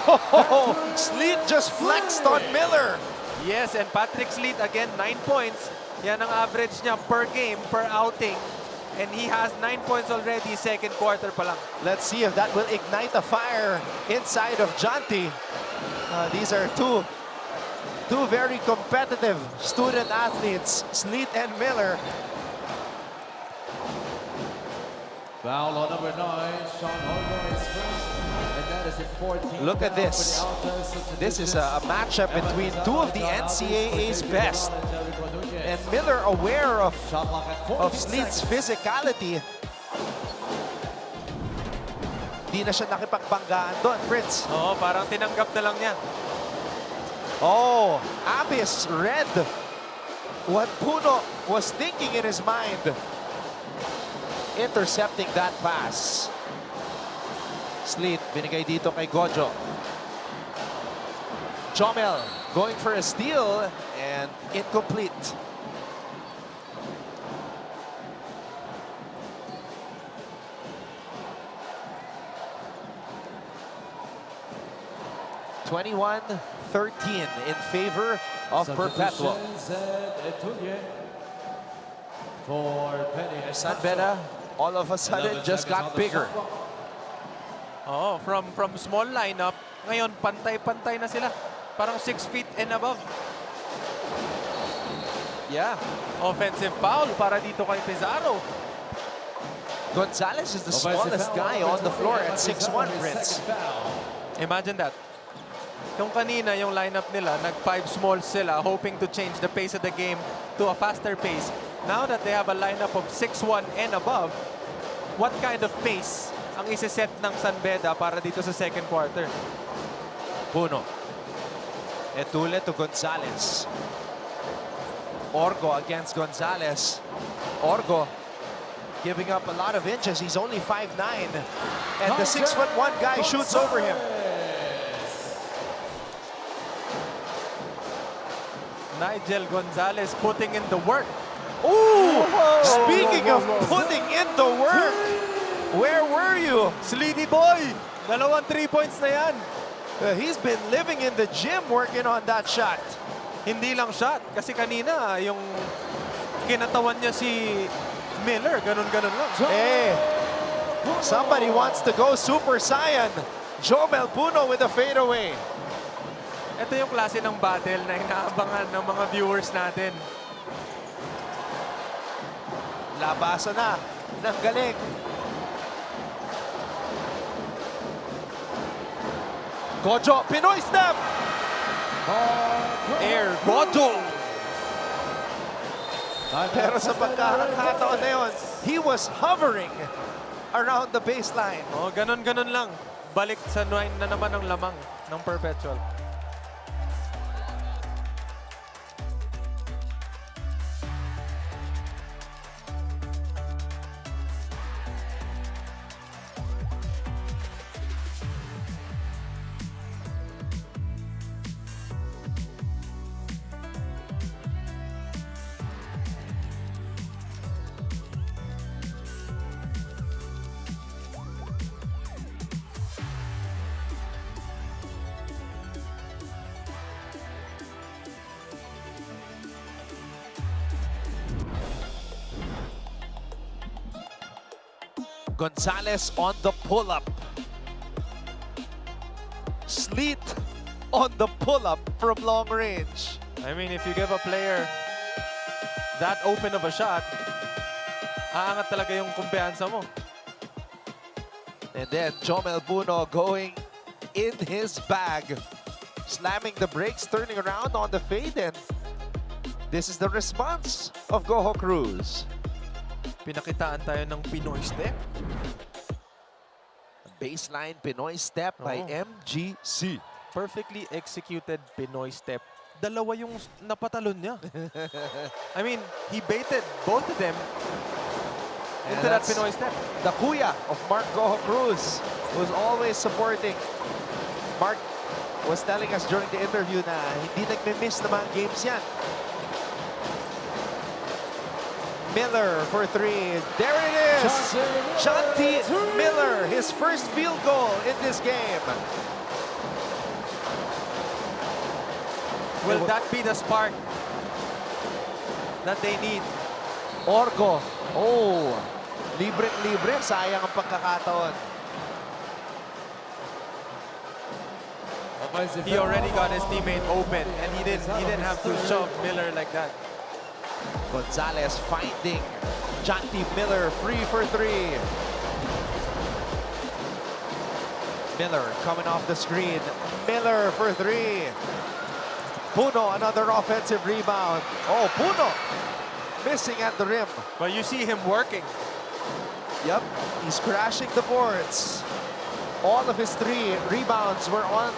Sleet just flexed on Miller. Yes, and Patrick Sleet again, 9 points. Yan ang average niya per game, per outing. And he has 9 points already, second quarter pa lang. Let's see if that will ignite a fire inside of Jonty. These are two very competitive student athletes, Sleet and Miller. Foul on number 9, Sean Holder is first, and that is a 14. Look at this. This is a matchup between two of the NCAA's best. And Miller, aware of Sleet's physicality, di na siya nakipagbanggaan doon, Prince. Oo, parang tinanggap na lang niya. Oh, Abyss read what Puno was thinking in his mind. Intercepting that pass. Sleet, binigay dito kay Gojo. Jomel going for a steal and incomplete. (21-13) in favor of Perpetual. San Beda, all of a sudden, just got bigger. Oh, from small lineup, ngayon pantay-pantay na sila. Parang 6 feet and above. Yeah. Offensive foul para dito kay Pizarro. Gonzalez is the smallest guy on the floor at 6'1", Prince. Imagine that. Kung kanina yung lineup nila, nag-5 smalls sila, hoping to change the pace of the game to a faster pace. Now that they have a lineup of 6'1" and above, what kind of pace ang isi-set ng San Beda para dito sa second quarter? Puno. Etule to Gonzalez. Orgo against Gonzalez. Orgo giving up a lot of inches. He's only 5'9". And the 6'1" guy shoots over him. Nigel Gonzalez putting in the work. Ooh! Speaking of putting in the work, where were you? Sleety boy! Dalawang 3 points na yan. He's been living in the gym working on that shot. Hindi lang shot. Kasi kanina, yung kinatawan niya si Miller, ganun-ganun lang. Hey, somebody wants to go Super Saiyan. Jomel Puno with a fadeaway. Ito yung klase ng battle na inaabangan ng mga viewers natin. Labasa na ng galing. Gojo, Pinoy step! Air Gojo! Pero sa pagkakataon na yun, he was hovering around the baseline. Oh, ganun-ganun lang. Balik sa 9 na naman ang lamang ng Perpetual. Gonzalez on the pull-up. Sleet on the pull-up from long range. I mean, if you give a player that open of a shot, aangat talaga yung kumpiyansa mo. And then Jomel Puno going in his bag, slamming the brakes, turning around on the fade, and this is the response of Goho Cruz. Pinakitaan tayo ng Pinoy step. Baseline Pinoy step by MGC. Perfectly executed Pinoy step. Dalawa yung napatalon niya. I mean, he baited both of them And into that that's Pinoy step. the kuya of Mark Goho Cruz, who's always supporting. Mark was telling us during the interview na hindi nagme-miss na mga games yan. Miller for three. There it is! John T. Miller, his first field goal in this game. Will that be the spark that they need? Orgo. Oh, libre-libre. Sayang ang pagkakataon. He already got his teammate open, and he didn't have to shove Miller like that. Gonzalez finding John T. Miller free for three. Miller coming off the screen. Miller for three. Puno, another offensive rebound. Oh, Puno missing at the rim. But you see him working. Yep, he's crashing the boards. All of his three rebounds were on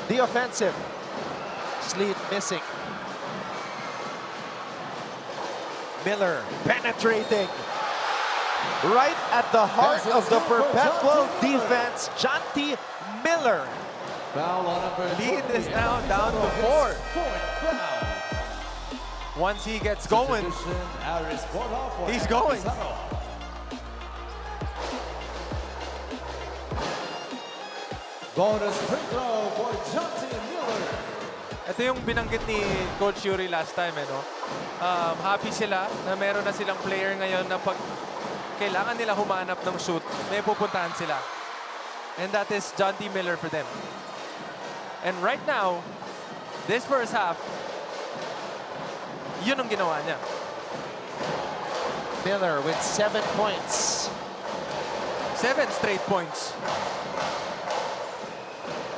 the offensive. Sleet missing. Miller penetrating. Right at the heart of the Perpetual defense, John T. Miller. Lead is now down to 4. Once he gets going, he's going. Bonus free throw for John T. Miller. Ito yung binanggit ni Coach Yuri last time, no? Happy sila na meron na silang player ngayon na pag kailangan nila humanap ng shoot, may pupuntahan sila. And that is John T. Miller for them. And right now, this first half, yun ang ginawa niya. Miller with 7 points. 7 straight points.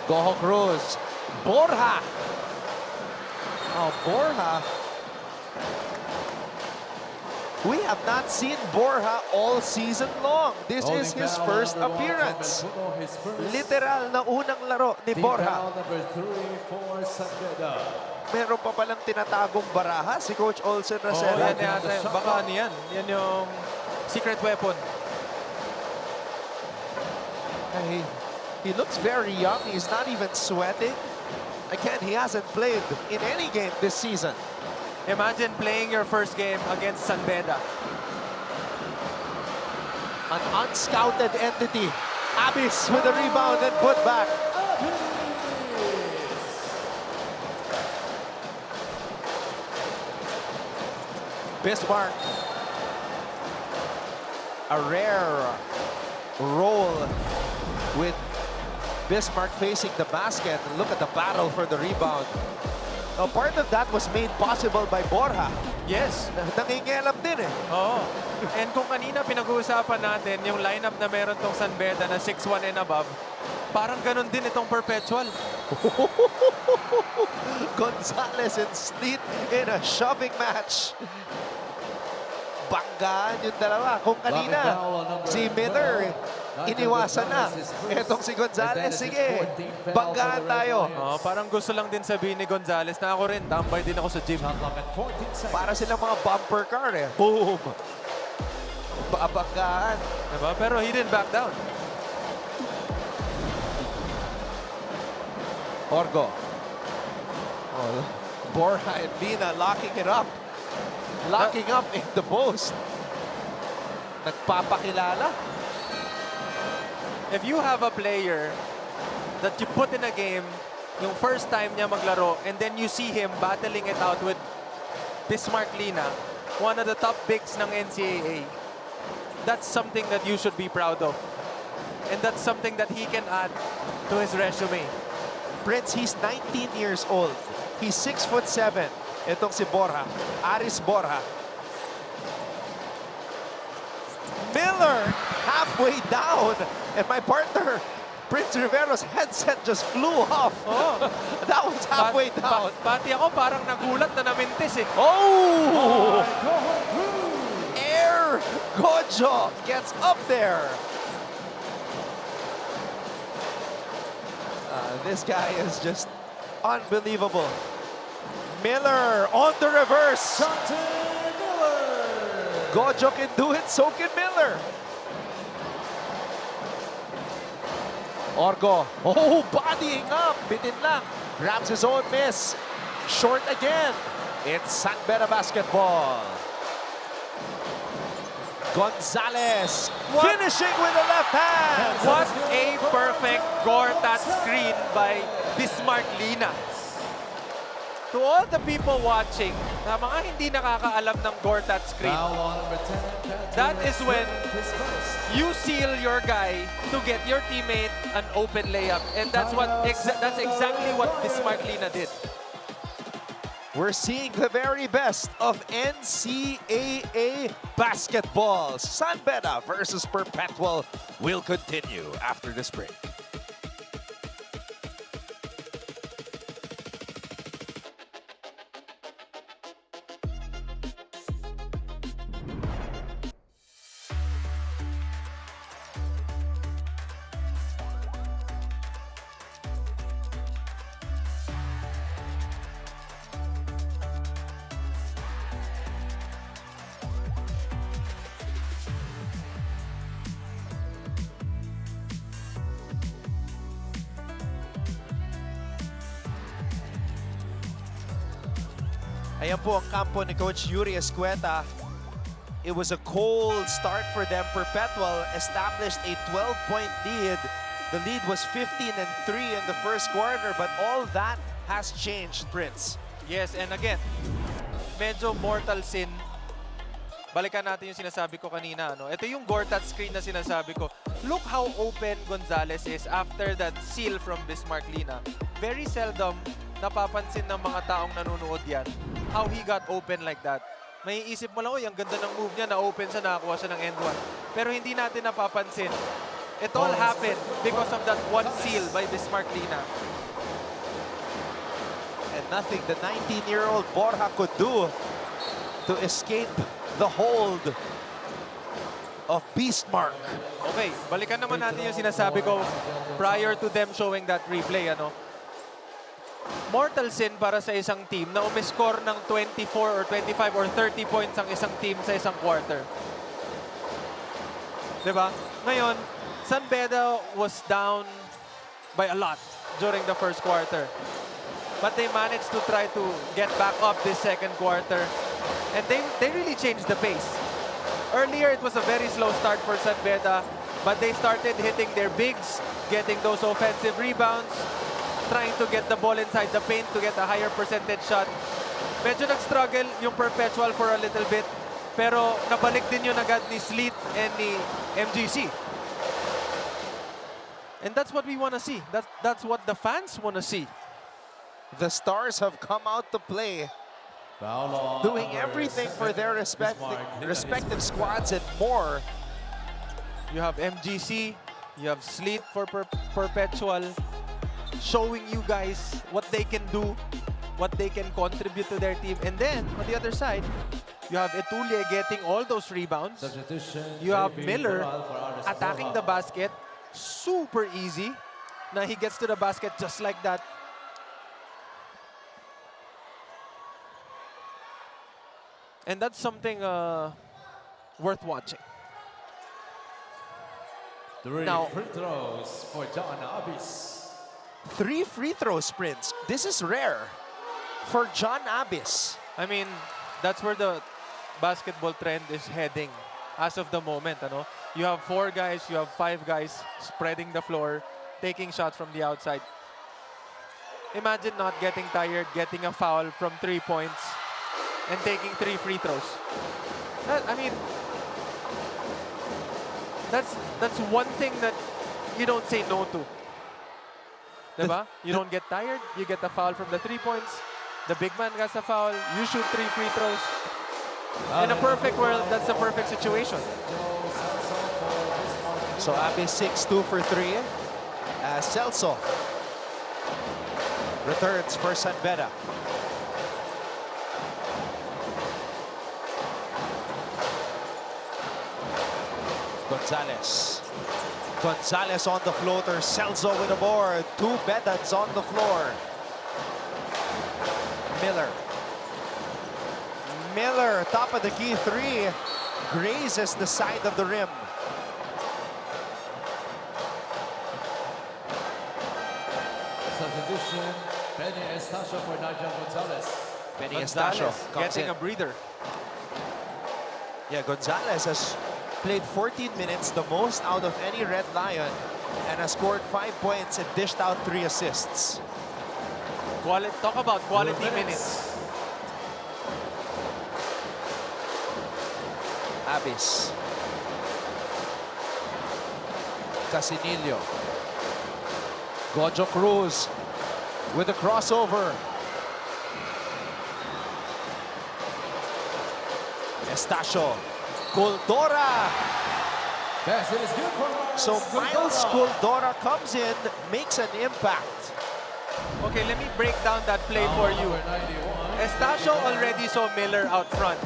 Goho Cruz. Borja. Oh, Borja. We have not seen Borja all season long. This is his first appearance. Literal na unang laro ni Borja. Meron pa palang tinatagong baraha si Coach Olsen Racela. Yan yata, baka ano yan. Yan yung secret weapon. He looks very young. He's not even sweating. Again, he hasn't played in any game this season. Imagine playing your first game against Beda. An unscouted entity. Abyss with a rebound and put back. Bismarck. A rare roll with Bismarck facing the basket. And look at the battle for the rebound. Now, part of that was made possible by Borja. Yes. Nangingialam din eh. Oo. And kung kanina pinag-uusapan natin yung lineup na meron tong Beda na 6'1 and above, parang ganun din itong Perpetual. Gonzalez and Sleet in a shoving match. Banggaan yung dalawa. Kung kanina, si Miller, iniwasan na. Etong si Gonzalez, sige, banggaan tayo. Oh, parang gusto lang din sabihin ni Gonzalez na ako rin, tambay din ako sa gym. Para silang mga bumper car eh. Boom! Banggaan. Diba? Pero he didn't back down. Orgo. Oh, Borja and Beda locking it up. Locking up in the post. Nagpapakilala. If you have a player that you put in a game, yung first time niya maglaro, and then you see him battling it out with Bismarck Lina, one of the top bigs ng NCAA, that's something that you should be proud of. And that's something that he can add to his resume. Prince, he's 19 years old. He's 6'7". Itong si Borja, Aris Borja. Miller halfway down, and my partner, Prince Rivero's headset just flew off. Oh. That was halfway down. Pati ako parang nagulat na namintis eh. Oh! Air Gojo gets up there. This guy is just unbelievable. Miller on the reverse. John T. Miller. Gojo can do it, so can Miller. Orgo, oh, bodying up, bitin lang. Grabs his own miss. Short again. It's San Beda basketball. Gonzalez finishing with the left hand. What a perfect Gortat screen by Bismarck Lina. To all the people watching, na mga hindi nakakaalam ng Gortat screen, that is when you seal your guy to get your teammate an open layup. And that's exactly what Bismarck Lina did. We're seeing the very best of NCAA basketball. San Beda versus Perpetual will continue after this break. Ayan po ang kampo ni Coach Yuri Escueta. It was a cold start for them. Perpetual established a 12-point lead. The lead was 15-3 in the first quarter, but all that has changed, Prince. Yes, and again, medyo mortal sin. Balikan natin yung sinasabi ko kanina. No? Ito yung Gortat screen na sinasabi ko. Look how open Gonzalez is after that seal from Bismarck Lina. Very seldom napapansin ng mga taong nanonood yan how he got open like that. May isip mo lang, ang ganda ng move niya, na-open siya, nakakuha siya ng end one. Pero hindi natin napapansin. It all happened because of that one seal by Bismarck Lina. And nothing the 19-year-old Borja could do to escape the hold of Bismarck. Okay, balikan naman natin yung sinasabi ko prior to them showing that replay. Mortal sin para sa isang team na umiscore ng 24 or 25 or 30 points ang isang team sa isang quarter. Diba? Ngayon, San Beda was down by a lot during the first quarter. But they managed to try to get back up this second quarter. And they really changed the pace. Earlier, it was a very slow start for San Beda, but they started hitting their bigs, getting those offensive rebounds, trying to get the ball inside the paint to get a higher percentage shot. Medyo nag-struggle yung Perpetual for a little bit, pero nabalik din yun agad ni Sleet and ni MGC. And that's what we want to see. That's what the fans want to see. The Stars have come out to play, doing everything for their respective squads and more. You have MGC, you have Sleet for Perpetual, showing you guys what they can do, what they can contribute to their team. And then, on the other side, you have Etulie getting all those rebounds. You have Miller attacking the basket. Super easy. Now he gets to the basket just like that. And that's something worth watching. Now, free throws for John Abis. 3 free throw sprints. This is rare for John Abis. I mean, that's where the basketball trend is heading as of the moment. You have 4 guys, you have 5 guys spreading the floor, taking shots from the outside. Imagine not getting tired, getting a foul from 3 points, and taking 3 free throws. I mean, that's one thing that you don't say no to. Diba? You don't get tired, you get a foul from the 3 points, the big man gets a foul, you shoot 3 free throws. In a perfect world, that's the perfect situation. So Abis 6-2 for 3. Celso returns for San Beda. Gonzalez on the floater. Celso with a board. 2 Bedans on the floor. Miller, top of the key three, grazes the side of the rim. Substitution, Benny Estacio for Nigel Gonzalez. Benny Estacio comes getting in. a breather. Yeah, Gonzalez has played 14 minutes, the most out of any Red Lion, and has scored 5 points and dished out 3 assists. Talk about quality minutes. Abis. Casinillo. Gojo Cruz with a crossover. Estacio. Kuldora. Yes, it is good for So Miles Kuldora comes in, makes an impact. Okay, let me break down that play for you. Estacio already saw Miller out front,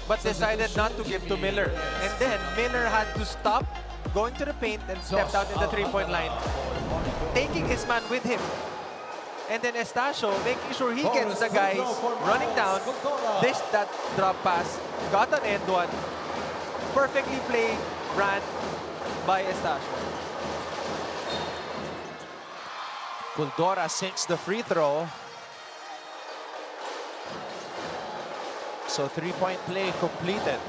but decided not to give to Miller. And then Miller had to stop, going to the paint and stepped out in the three-point line, taking his man with him. And then Estacio making sure he gets the guys running down, dished that drop pass, got an end one. Perfectly played, ran by Estacio. Kuldora sinks the free throw. So 3-point play completed.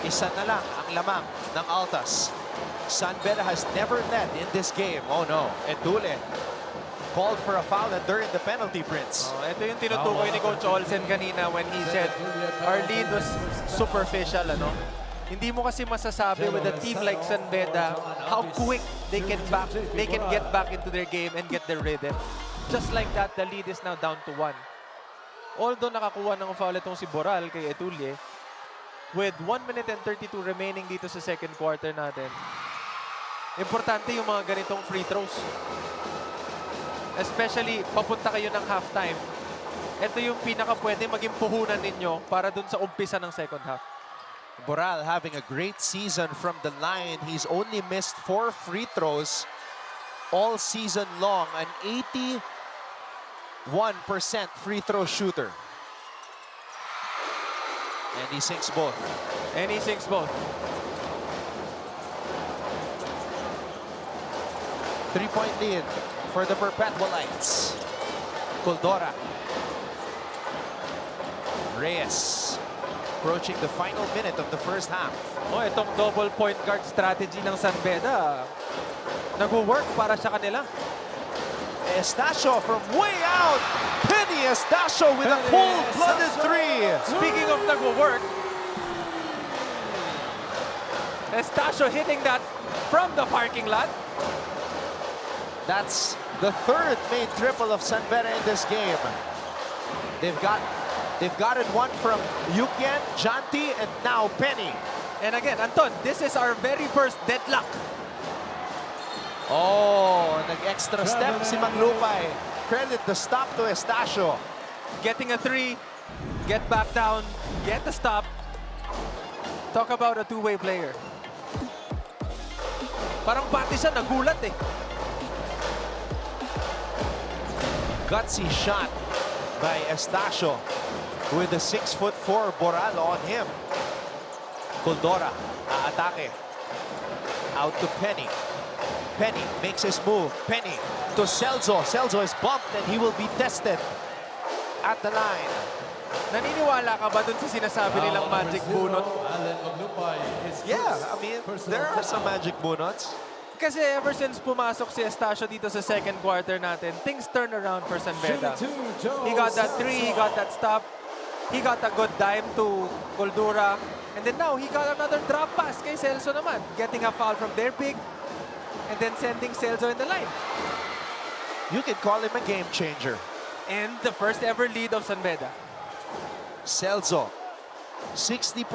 Isa na lang ang lamang ng Altas. San Beda has never led in this game. Oh no, Edule called for a foul and during the penalty, Prince. Ito yung tinutukoy ni Coach Olsen kanina when he said our lead was superficial, ano? Hindi mo kasi masasabi with a team like San Beda how quick they can get back into their game and get their rhythm. Just like that, the lead is now down to 1. Although nakakuha ng foul itong si Boral kay Etulye, with 1 minute and 32 remaining dito sa second quarter natin, importante yung mga ganitong free throws. Especially, papunta kayo ng halftime. Ito yung pinaka pwede maging puhunan ninyo para dun sa umpisa ng second half. Boral having a great season from the line. He's only missed 4 free throws all season long. An 81% free throw shooter. And he sinks both. And he sinks both. 3-point lead for the Perpetualites. Kuldora. Reyes approaching the final minute of the first half. Oh, itong double point guard strategy ng San Beda, nag-work para sa kanila. Estacio from way out. Penny Estacio with a cold-blooded 3. Speaking of nag-work, Estacio hitting that from the parking lot. That's the 3rd main triple of San Beda in this game. They've gotten one from Yukien, Janti, and now Penny. And again, Anton, this is our very first deadlock. Oh, nag-extra step si Manglupay. Credit the stop to Estacio. Getting a 3, get back down, get the stop. Talk about a two-way player. Parang pati siya nagulat eh. Gutsy shot by Estacio with the 6'4" Boral on him. Kuldora, aatake. Out to Penny. Penny makes his move. Penny to Celso. Celso is bumped and he will be tested at the line. Naniniwala ka ba dun sa sinasabi nilang magic bunot? Yeah, I mean, there are some magic bunots. Kasi ever since pumasok si Estacio dito sa second quarter natin, things turn around for San Beda. He got that 3, he got that stop, he got a good dime to Kuldura, and then now he got another drop pass kay Celso naman, getting a foul from their big, and then sending Celso in the line. You can call him a game changer. And the first ever lead of San Beda. Celso, 60%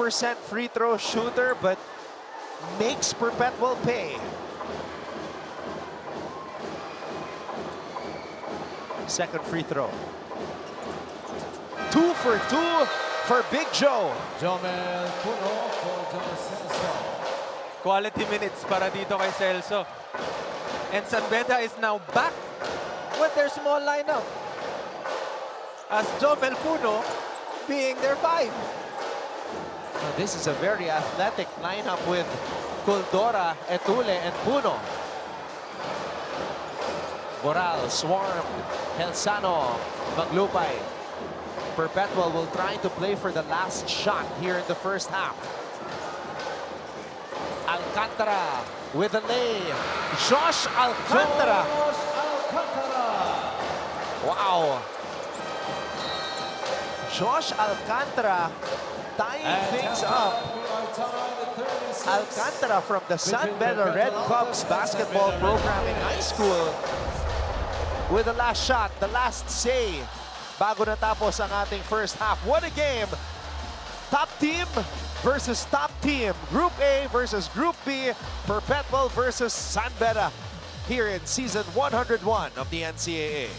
free throw shooter, but makes Perpetual pay. Second free throw. 2 for 2 for Big Joe. Jomel Puno for Jomel Celso. Quality minutes para dito kay Celso. And San Beda is now back with their small lineup. as Jomel Puno being their 5. Now, this is a very athletic lineup with Kuldora, Etule, and Puno. Moral, swarmed. Helsano, Maglupay. Perpetual will try to play for the last shot here in the first half. Alcantara with a lay. Josh Alcantara. Josh Alcantara. Wow. Josh Alcantara tying things up. Alcantara from the San Beda Red Cubs basketball program in high school with the last shot, the last say bago natapos ang ating first half. What a game! Top team versus top team. Group A versus Group B. Perpetual versus San Beda here in season 101 of the NCAA.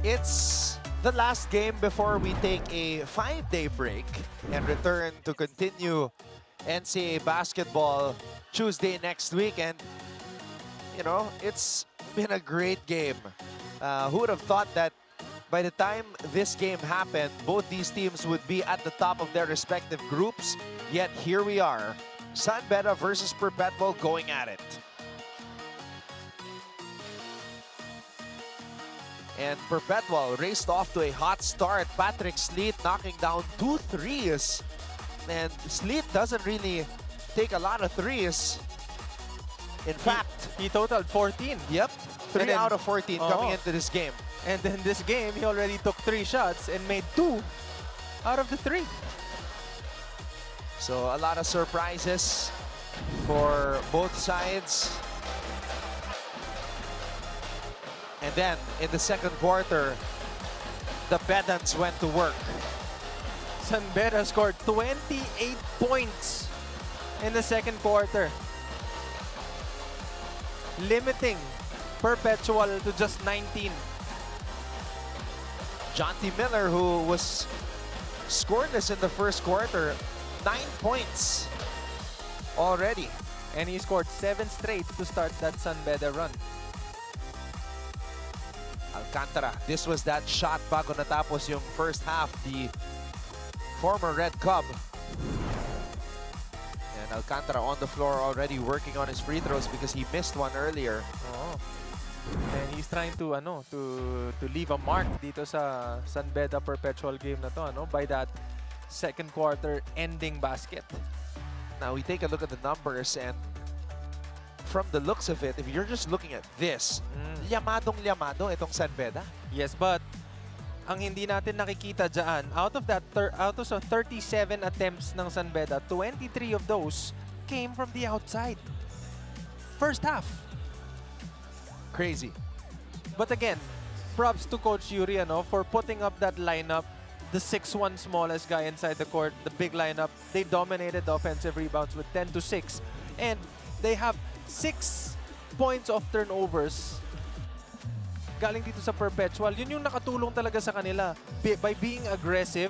It's the last game before we take a 5-day break and return to continue NCAA basketball Tuesday next week. And, you know, it's been a great game. Who would have thought that by the time this game happened, both these teams would be at the top of their respective groups? Yet here we are, Beda versus Perpetual going at it. And Perpetual raced off to a hot start. Patrick Sleet knocking down 2 threes. And Sleet doesn't really take a lot of threes. In fact, he totaled 14. Yep, 3 then- out of 14 coming into this game. And then this game, he already took 3 shots and made 2 out of the 3. So a lot of surprises for both sides. And then in the second quarter, the Bedans went to work. Beda scored 28 points in the second quarter, limiting Perpetual to just 19. John T. Miller, who was scoreless in the first quarter, 9 points already. And he scored 7 straight to start that Beda run. Alcantara, this was that shot bago natapos yung first half, the former Red Cub. And Alcantara on the floor already working on his free throws because he missed one earlier. Oh. And he's trying to to leave a mark dito sa Beda Perpetual game na to, by that second quarter ending basket. Now we take a look at the numbers, and from the looks of it, if you're just looking at this, liamado itong Beda. Yes, but ang hindi natin nakikita dyan, out of 37 attempts ng Beda, 23 of those came from the outside. First half. Crazy. But again, props to Coach Yuri for putting up that lineup. The 6'1" smallest guy inside the court, the big lineup. They dominated the offensive rebounds with 10-6. And they have 6 points of turnovers galing dito sa Perpetual. Yun yung nakatulong talaga sa kanila by being aggressive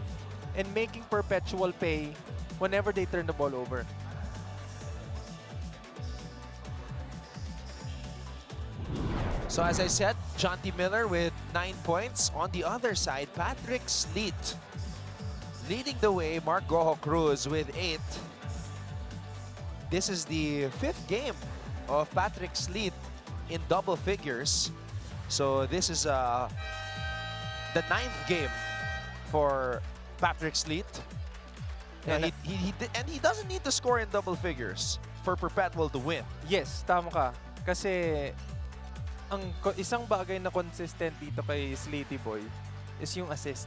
and making Perpetual pay whenever they turn the ball over. So as I said, John T. Miller with 9 points. On the other side, Patrick Sleet leading the way. Mark Goho Cruz with 8. This is the 5th game of Patrick Sleet in double figures. So this is the 9th game for Patrick Sleet. And he doesn't need to score in double figures for Perpetual to win. Yes, tama ka. Kasi ang isang bagay na consistent dito kay Sleety Boy is yung assist.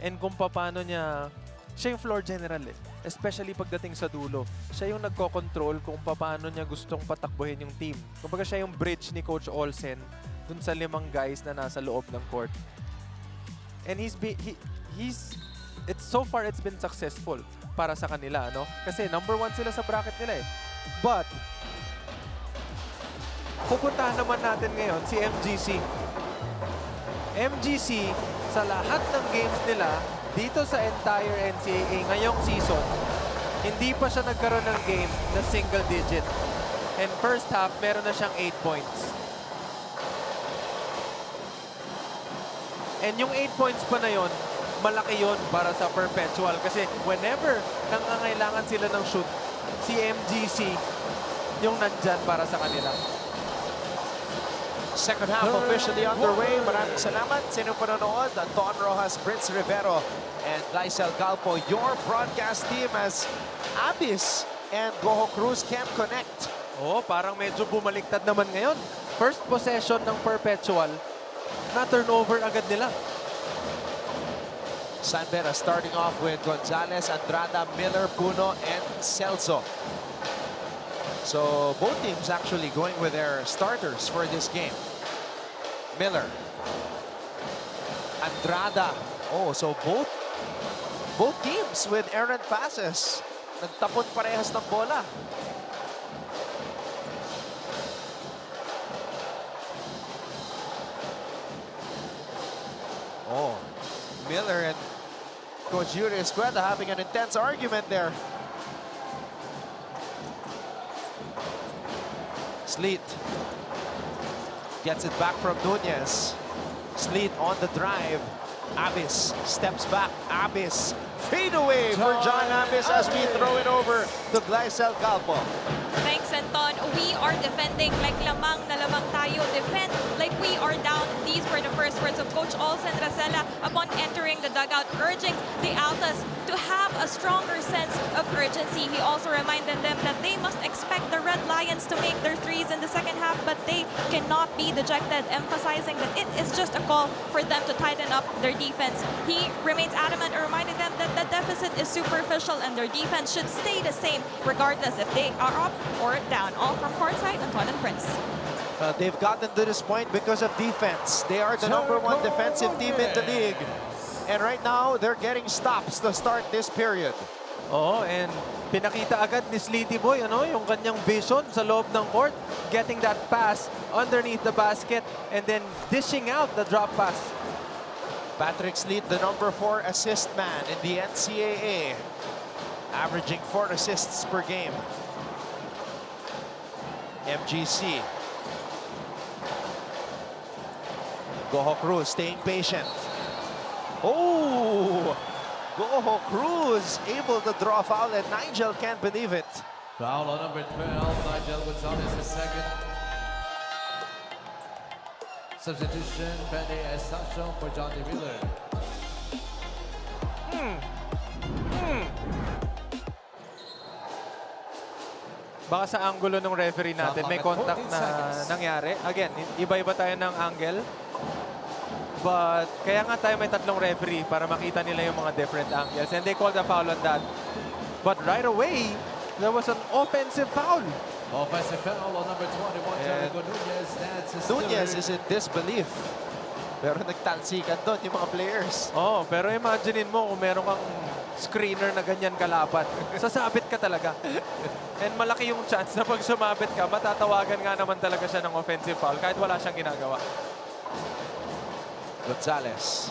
And kung paano niya, siya yung floor general especially pagdating sa dulo. Siya yung nagko-control kung paano niya gustong patakbuhin yung team. Kumbaga siya yung bridge ni Coach Olsen dun sa 5 guys na nasa loob ng court. And so far it's been successful para sa kanila, Kasi number 1 sila sa bracket nila But pupuntahan naman natin ngayon si MGC. MGC, sa lahat ng games nila dito sa entire NCAA ngayong season, hindi pa siya nagkaroon ng game na single digit. And first half, meron na siyang 8 points. And yung 8 points pa na yon, malaki yon para sa Perpetual. Kasi whenever nangangailangan sila ng shoot, si MGC yung nandyan para sa kanila. Second half officially underway. Maraming salamat sa inyong panonood. Anton Rojas, Prince Rivero, and Glycel Calpo, your broadcast team as Abis and Goho Cruz can't connect. Parang medyo bumaliktad naman ngayon. First possession ng Perpetual, na turnover agad nila. Beda starting off with Gonzalez, Andrada, Miller, Puno, and Celso. So both teams actually going with their starters for this game. Miller, Andrada. So both teams with errant passes. Nagtapon parehas ng bola. Miller and Coach Yuri Escueta having an intense argument there. Sleet gets it back from Nunez. Sleet on the drive. Abis steps back. Abis fade away for John Abis as we throw it over to Glycel Calpo. Thanks, Anton. We are defending like lamang na lamang tayo. Defend like we are down. These were the first words of Coach Olsen Racela upon entering the dugout, urging the Altas to have a stronger sense of urgency. He also reminded them that they must expect the Red Lions to make their threes in the second half, but they cannot be dejected, emphasizing that it is just a call for them to tighten up their defense. He remains adamant, reminding them that the deficit is superficial and their defense should stay the same regardless if they are up or down. All from courtside, Anton and Prince. They've gotten to this point because of defense. They are the #1 defensive team in the league. And right now, they're getting stops to start this period. Oh, and pinakita agad ni Sleety Boy, yung kanyang vision sa loob ng court, getting that pass underneath the basket and then dishing out the drop pass. Patrick Sleet, the #4 assist man in the NCAA, averaging 4 assists per game. MGC. Goho Cruz staying patient. Oh! Goho Cruz able to draw a foul and Nigel can't believe it. Foul on number 12, Nigel Gonzalez is second. Substitution, Beda Estacio for Johnny Miller. Baka sa angulo ng referee natin, may contact na nangyari. Again, iba-iba tayo ng angle. But kaya nga tayo may tatlong referee para makita nila yung mga different angles. And they called a foul on that. But right away, there was an offensive foul. Offensive foul on number 21, Jericho Nunez. Nunez is in disbelief. Pero nagtalsikan doon yung mga players. Oh, pero imaginein mo kung meron kang screener na ganyan kalapat. Sasabit ka talaga. And malaki yung chance na pag sumabit ka, matatawagan nga naman talaga siya ng offensive foul kahit wala siyang ginagawa. Gonzalez.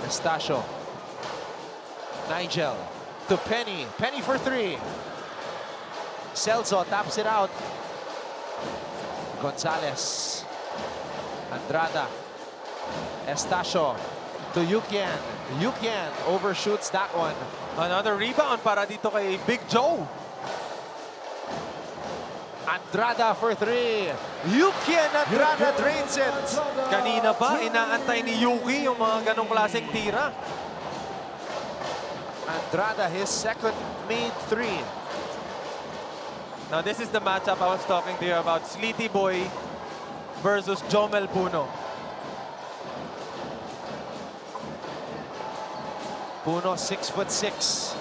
Estacio. Nigel to Penny. Penny for 3. Celso taps it out. Gonzalez. Andrada. Estacio to Yukian. Yukian overshoots that one. Another rebound para dito kay Big Joe. Andrada for 3. Yukian Andrada drains it. Kanina pa, inaantay ni Yuki yung mga ganong klaseng tira. Andrada, his second made 3. Now this is the matchup I was talking to you about. Sleety Boy versus Jomel Puno. Puno, 6'6".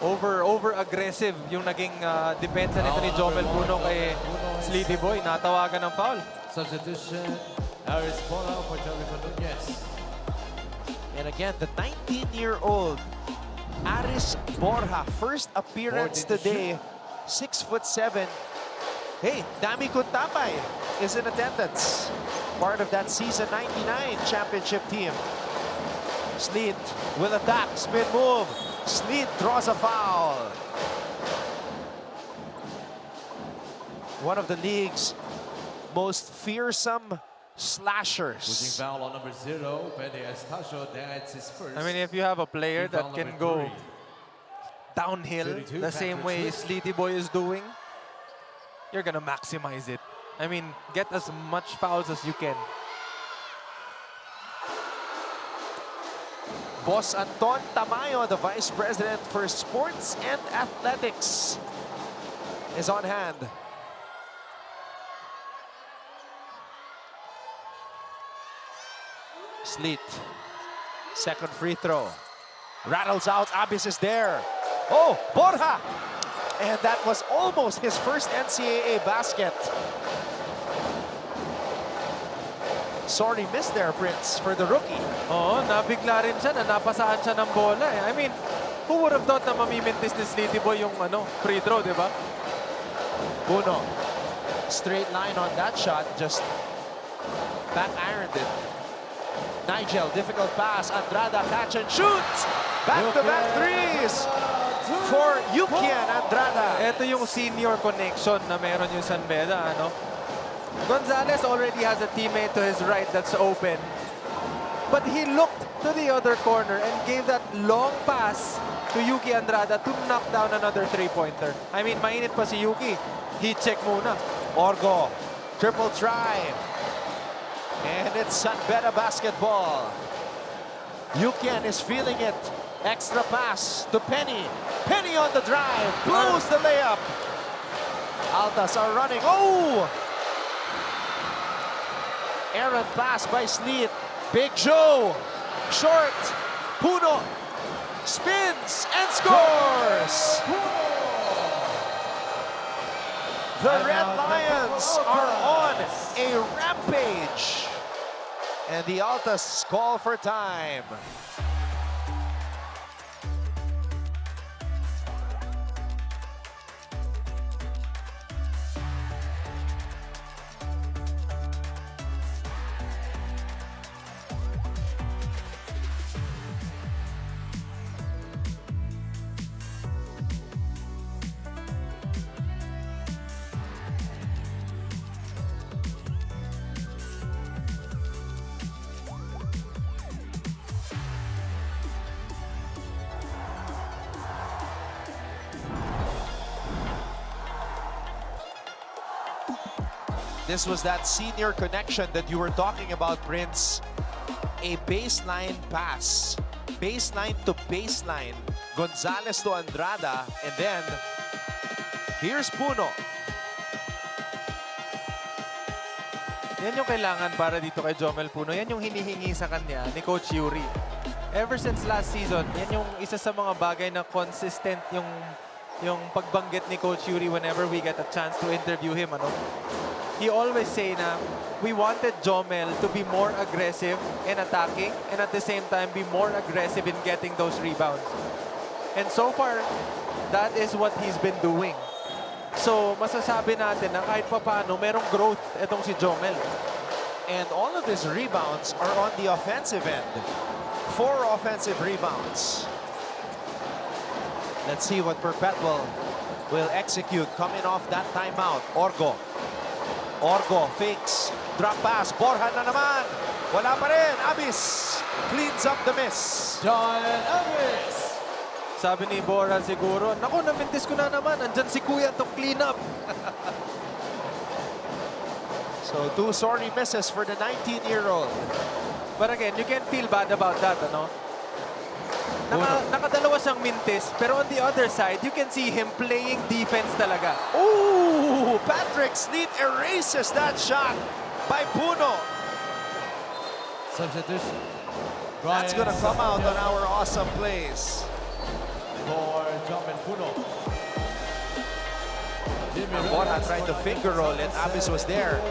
Over-aggressive yung naging depensa nito ni Jomel Puno kay Sleety Boy. Natawagan ng foul. Substitution, Aris Bola for Jericho Nunez. And again, the 19-year-old Aris Borja, first appearance today, 6'7". Hey, Dami Kuntapay is in attendance. Part of that season 99 championship team. Sleet will attack, spin move. Sleet draws a foul. One of the league's most fearsome slashers. Pushing foul on number 0, Beda Estacio. That's his first. I mean, if you have a player that Foul can number go 3. downhill 32, the same Patrick way Smith. Sleety Boy is doing, you're gonna maximize it. I mean, get as much fouls as you can. Boss Anton Tamayo, the Vice President for Sports and Athletics, is on hand. Sleet, second free throw. Rattles out, Abis is there. Oh, Borja! And that was almost his first NCAA basket. Sorry, missed there, Prince, for the rookie. Oo, nabigla rin siya na napasaan siya ng bola. I mean, who would have thought na mamimintis ni Sleety Boy yung free throw, di ba? Puno, straight line on that shot, just Back ironed it. Nigel, difficult pass. Andrada, catch and shoot! Back-to-back threes for Yuki and Andrada. Ito yung senior connection na meron yung San Beda, ano? Gonzalez already has a teammate to his right that's open. But he looked to the other corner and gave that long pass to Yuki Andrada to knock down another three-pointer. I mean, mainit pa si Yuki. He check muna. Orgo, triple try. And it's San Beda basketball. Yukian is feeling it. Extra pass to Penny. Penny on the drive. Blows the layup. Altas are running. Oh! Errant pass by Sleet. Big Joe. Short. Puno. Spins and scores. The Red Lions are on a rampage. And the Altas call for time. This was that senior connection that you were talking about, Prince. A baseline pass. Baseline to baseline. Gonzalez to Andrada. And then, here's Puno. Yan yung kailangan para dito kay Jomel Puno. Yan yung hinihingi sa kanya ni Coach Yuri. Ever since last season, yan yung isa sa mga bagay na consistent yung pagbanggit ni Coach Yuri whenever we get a chance to interview him. Ano? He always say na we wanted Jomel to be more aggressive in attacking and at the same time be more aggressive in getting those rebounds. And so far, that is what he's been doing. So, masasabi natin na kahit pa paano, merong growth itong si Jomel. And all of his rebounds are on the offensive end. 4 offensive rebounds. Let's see what Perpetual will execute coming off that timeout. Orgo. Orgo fakes. Drop pass. Borja na naman. Wala pa rin. Abis cleans up the miss. John Abis. Sabi ni Borja siguro, naku, namintis ko na naman. Andyan si Kuya to clean up. So 2 sorry misses for the 19-year-old. But again, you can't feel bad about that, ano? Nakadalawa siyang mintis, pero on the other side, you can see him playing defense talaga. Ooh, Patrick Sleet erases that shot by Puno. Substitution. That's gonna come out on our awesome plays. For Jomel Puno. Borja tried to finger roll it. Abis was there.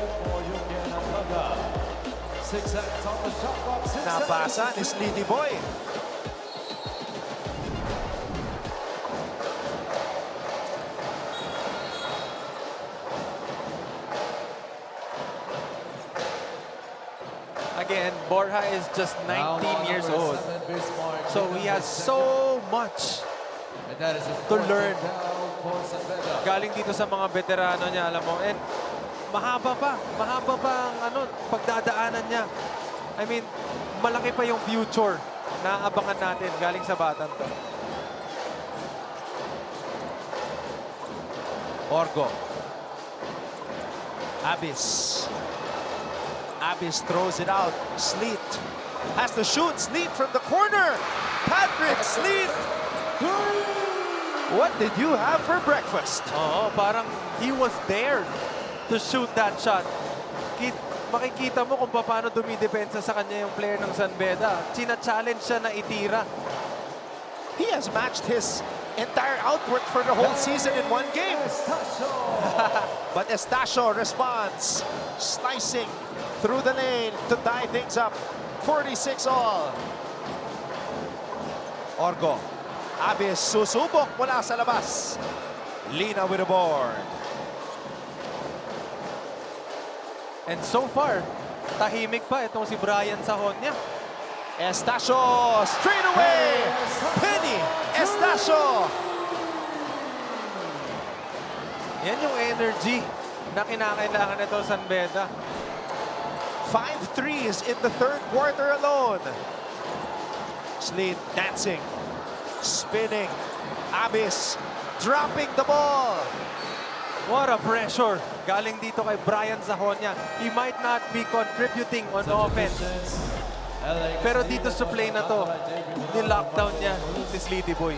Napasa ni Sleety Boy. Again, Borja is just 19 years old. So he has so much to learn. Galing dito sa mga veterano niya, alam mo. And mahaba pa ang pagdadaanan niya. I mean, malaki pa yung future na abangan natin galing sa batang to. Orgo. Abis. Abis throws it out. Sleet has to shoot. Sleet from the corner. Patrick Sleet. What did you have for breakfast? Oo, parang he was there to shoot that shot. Makikita mo kung paano dumidepensa sa kanya yung player ng San Beda. China-challenge siya na itira. He has matched his entire output for the whole season in 1 game. But Estacio responds, slicing through the lane to tie things up. 46 all. Orgo. Abis susubok mula sa labas. Lina with a board. And so far, Tahimik pa itong si Brian Sahonia. Estacio straight away. Penny Estacio. Yan yung energy na kinakailangan nito sa Beda. 5 threes in the third quarter alone. Sleet dancing, spinning. Abis dropping the ball. What a pressure. Galing dito kay Brian Sahonia. He might not be contributing on offense. Pero dito sa play na to, ni-lockdown niya si Sleety Boy.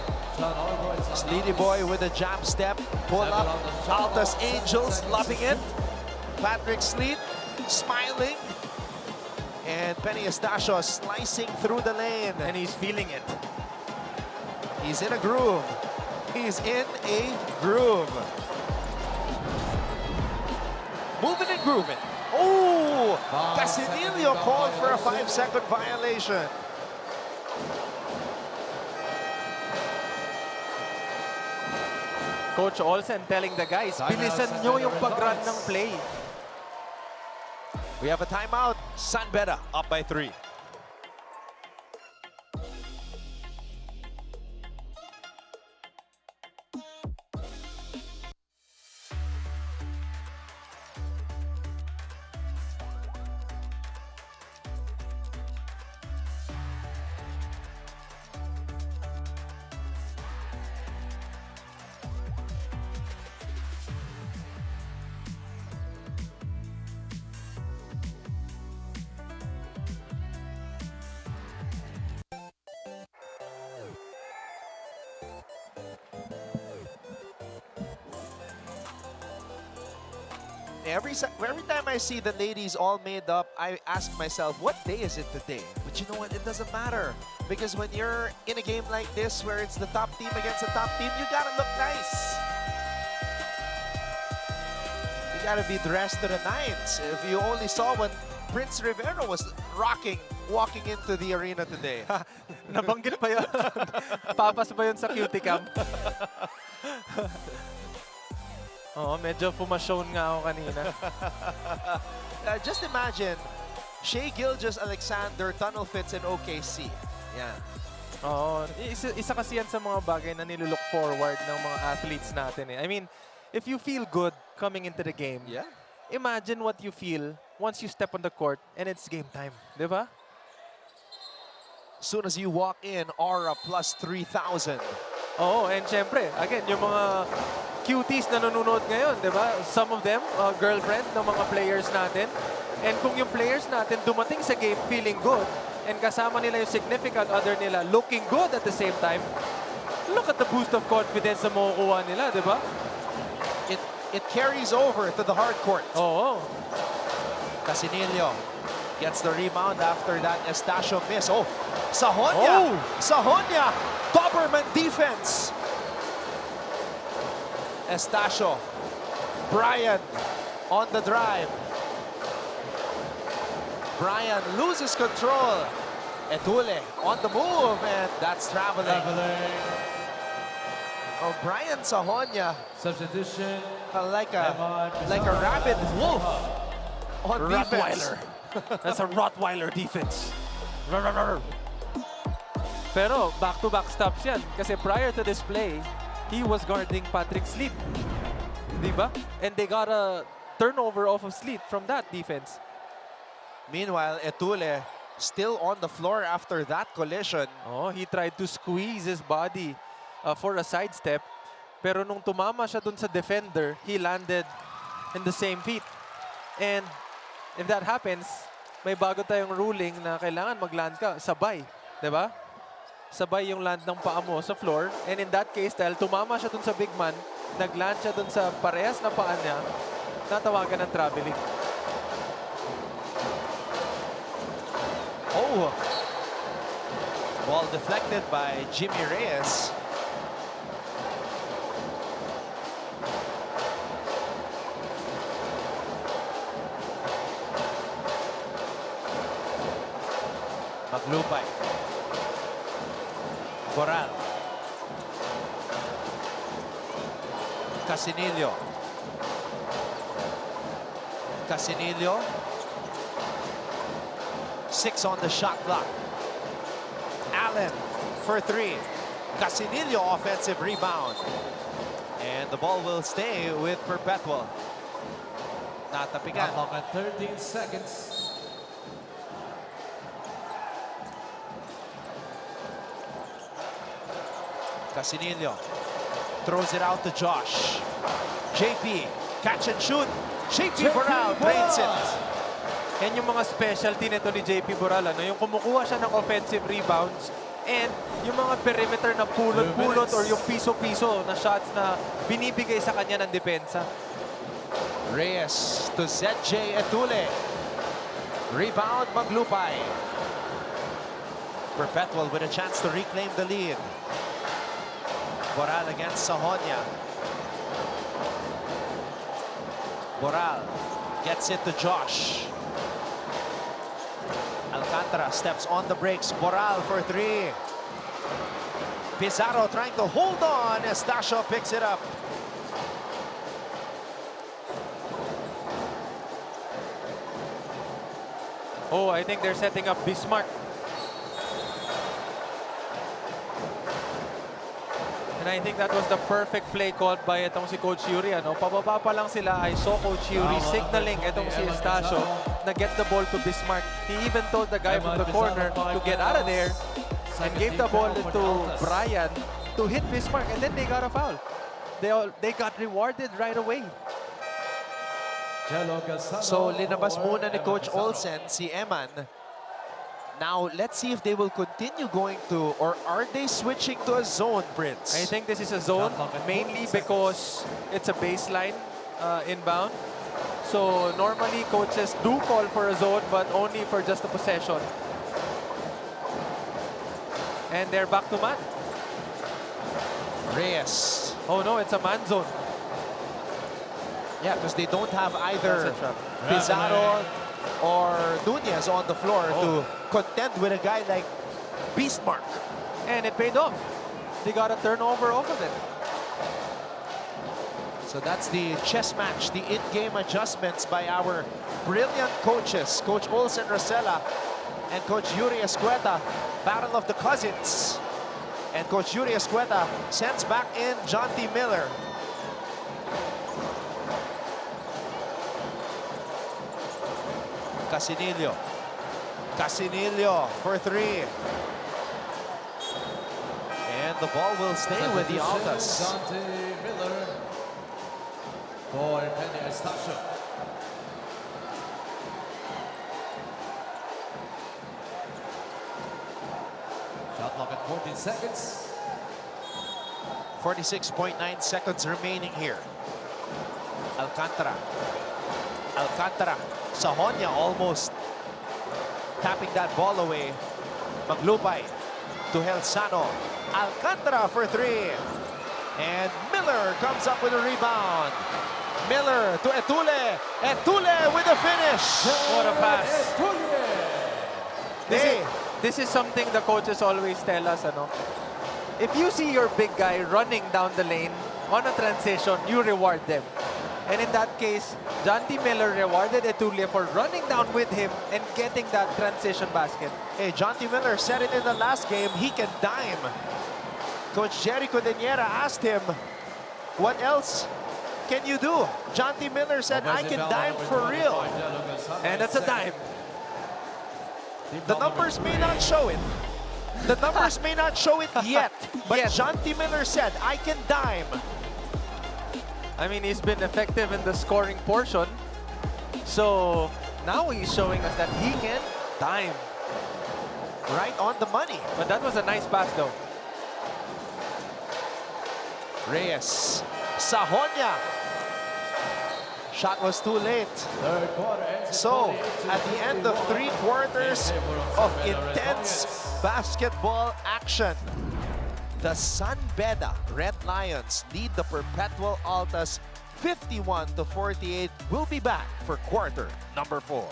Sleety Boy with a jab step, pull up, Altas Angels loving it. Patrick Sleet smiling. And Penny Estacio slicing through the lane. And he's feeling it. He's in a groove. He's in a groove. Moving and grooving. Oh! Casinillo called for a 5-second violation. Coach Olsen telling the guys, bilisan nyo yung pag-run ng play. We have a timeout. San Beda up by 3. Every time I see the ladies all made up, I ask myself, what day is it today? But you know what? It doesn't matter. Because when you're in a game like this, where it's the top team against the top team, you gotta look nice. You gotta be dressed to the nines. If you only saw what Prince Rivera was walking into the arena today. Nabanggit pa yun. Papas ba yun sa cutie cam? Oo, medyo pumasyon nga ako kanina. Just imagine, Shea Gilgeous-Alexander tunnel fits in OKC. Yeah. Oo, isa kasi yan sa mga bagay na nilulook forward ng mga athletes natin eh. I mean, if you feel good coming into the game, Yeah. imagine what you feel once you step on the court and it's game time. Di ba? Soon as you walk in, aura plus 3,000. Oo, and syempre, again, yung mga cuties na nanonood ngayon, di ba? Some of them, girlfriend ng mga players natin. And kung yung players natin dumating sa game feeling good, and kasama nila yung significant other nila looking good at the same time, look at the boost of confidence na makukuha nila, di ba? It carries over to the hard court. Oo. Casinillo gets the rebound after that Estacio miss. Oh, Sahonia! Oh! Sahonia! Doberman defense. Estacio. Brian on the drive. Brian loses control. Etule on the move, and that's traveling. Oh, Brian Sahonia, Substitution. like a rabid wolf on defense. Rottweiler. That's a Rottweiler defense. Pero back-to-back stops yan. Kasi prior to this play, he was guarding Patrick Sleet. Diba? And they got a turnover off of Sleet from that defense. Meanwhile, Etule still on the floor after that collision. Oh, he tried to squeeze his body for a sidestep. Pero nung tumama siya dun sa defender, he landed in the same feet. And if that happens, may bago tayong ruling na kailangan mag-land ka sabay. Diba? Sabay yung land ng paa mo sa floor. And in that case, dahil tumama siya dun sa big man, nag-land siya dun sa parehas na paa niya, natawagan ng traveling. Oh! Ball deflected by Jimmy Reyes. Maglupay. Coral. Casinillo. Casinillo. 6 on the shot clock. Allen for 3. Casinillo offensive rebound. And the ball will stay with Perpetual. Natapigan. Shot clock at 13 seconds. Casinillo throws it out to Josh. JP, catch and shoot. JP Boral drains it. Yan yung mga specialty nito ni JP Boral. Yung kumukuha siya ng offensive rebounds and yung mga perimeter na pulot-pulot or yung piso-piso na shots na binibigay sa kanya ng depensa. Reyes to ZJ Etule. Rebound Maglupay. Perpetual with a chance to reclaim the lead. Boral against Sahonia. Boral gets it to Josh. Alcantara steps on the brakes. Boral for 3. Pizarro trying to hold on. Estacio picks it up. Oh, I think they're setting up Bismarck. And I think that was the perfect play called by itong si Coach Yuri. Pababa pa lang sila, I saw Coach Yuri signaling itong si Estacio na get the ball to Bismarck. He even told the guy from the corner to get out of there and gave the ball to Brian to hit Bismarck, and then they got a foul. They got rewarded right away. So linabas muna ni Coach Olsen si Eman. Now, let's see if they will continue going to, or are they switching to a zone, Prince? I think this is a zone, mainly because it's a baseline inbound. So normally coaches do call for a zone, but only for just a possession. And they're back to man. Reyes. Oh no, it's a man zone. Yeah, because they don't have either Pizarro or Nunez on the floor to contend with a guy like Bismarck. And it paid off. They got a turnover off of it. So that's the chess match, the in-game adjustments by our brilliant coaches, Coach Olsen Rosella and Coach Yuri Escueta, battle of the cousins. And Coach Yuri Escueta sends back in John T. Miller. Casinillo. Casinillo for 3. And the ball will stay with the Altas. Dante Miller for Penny Estacio. Shot clock at 14 seconds. 46.9 seconds remaining here. Alcantara. Alcantara. Sahonia almost tapping that ball away. Maglupay to Helsano. Alcantara for 3. And Miller comes up with a rebound. Miller to Etule. Etule with a finish. What a pass. This is something the coaches always tell us. If you see your big guy running down the lane on a transition, you reward them. And in that case, John T. Miller rewarded Etule for running down with him and getting that transition basket. Hey, John T. Miller said it in the last game, he can dime. Coach Jericho Deniera asked him, what else can you do? John T. Miller said, I can dime for real. And that's a dime. The numbers may not show it. The numbers may not show it yet. But John T. Miller said, I can dime. I mean, he's been effective in the scoring portion. So now he's showing us that he can dime. Right on the money. But that was a nice pass though. Reyes. Sahonia. Shot was too late. Third quarter. So, at the end of 3 quarters of intense basketball action, the San Beda Red Lions lead the Perpetual Altas 51-48. We'll be back for quarter number 4.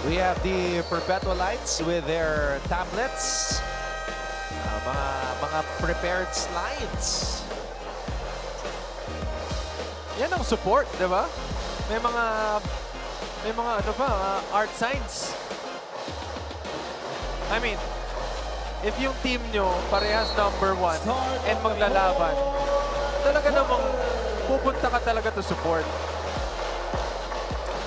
We have the Perpetual lights with their tablets. Mga prepared slides. Yan ang support, di ba? May mga ano pa, art signs. I mean, if yung team nyo parehas number 1 and maglalaban, talaga namang pupunta ka talaga to support.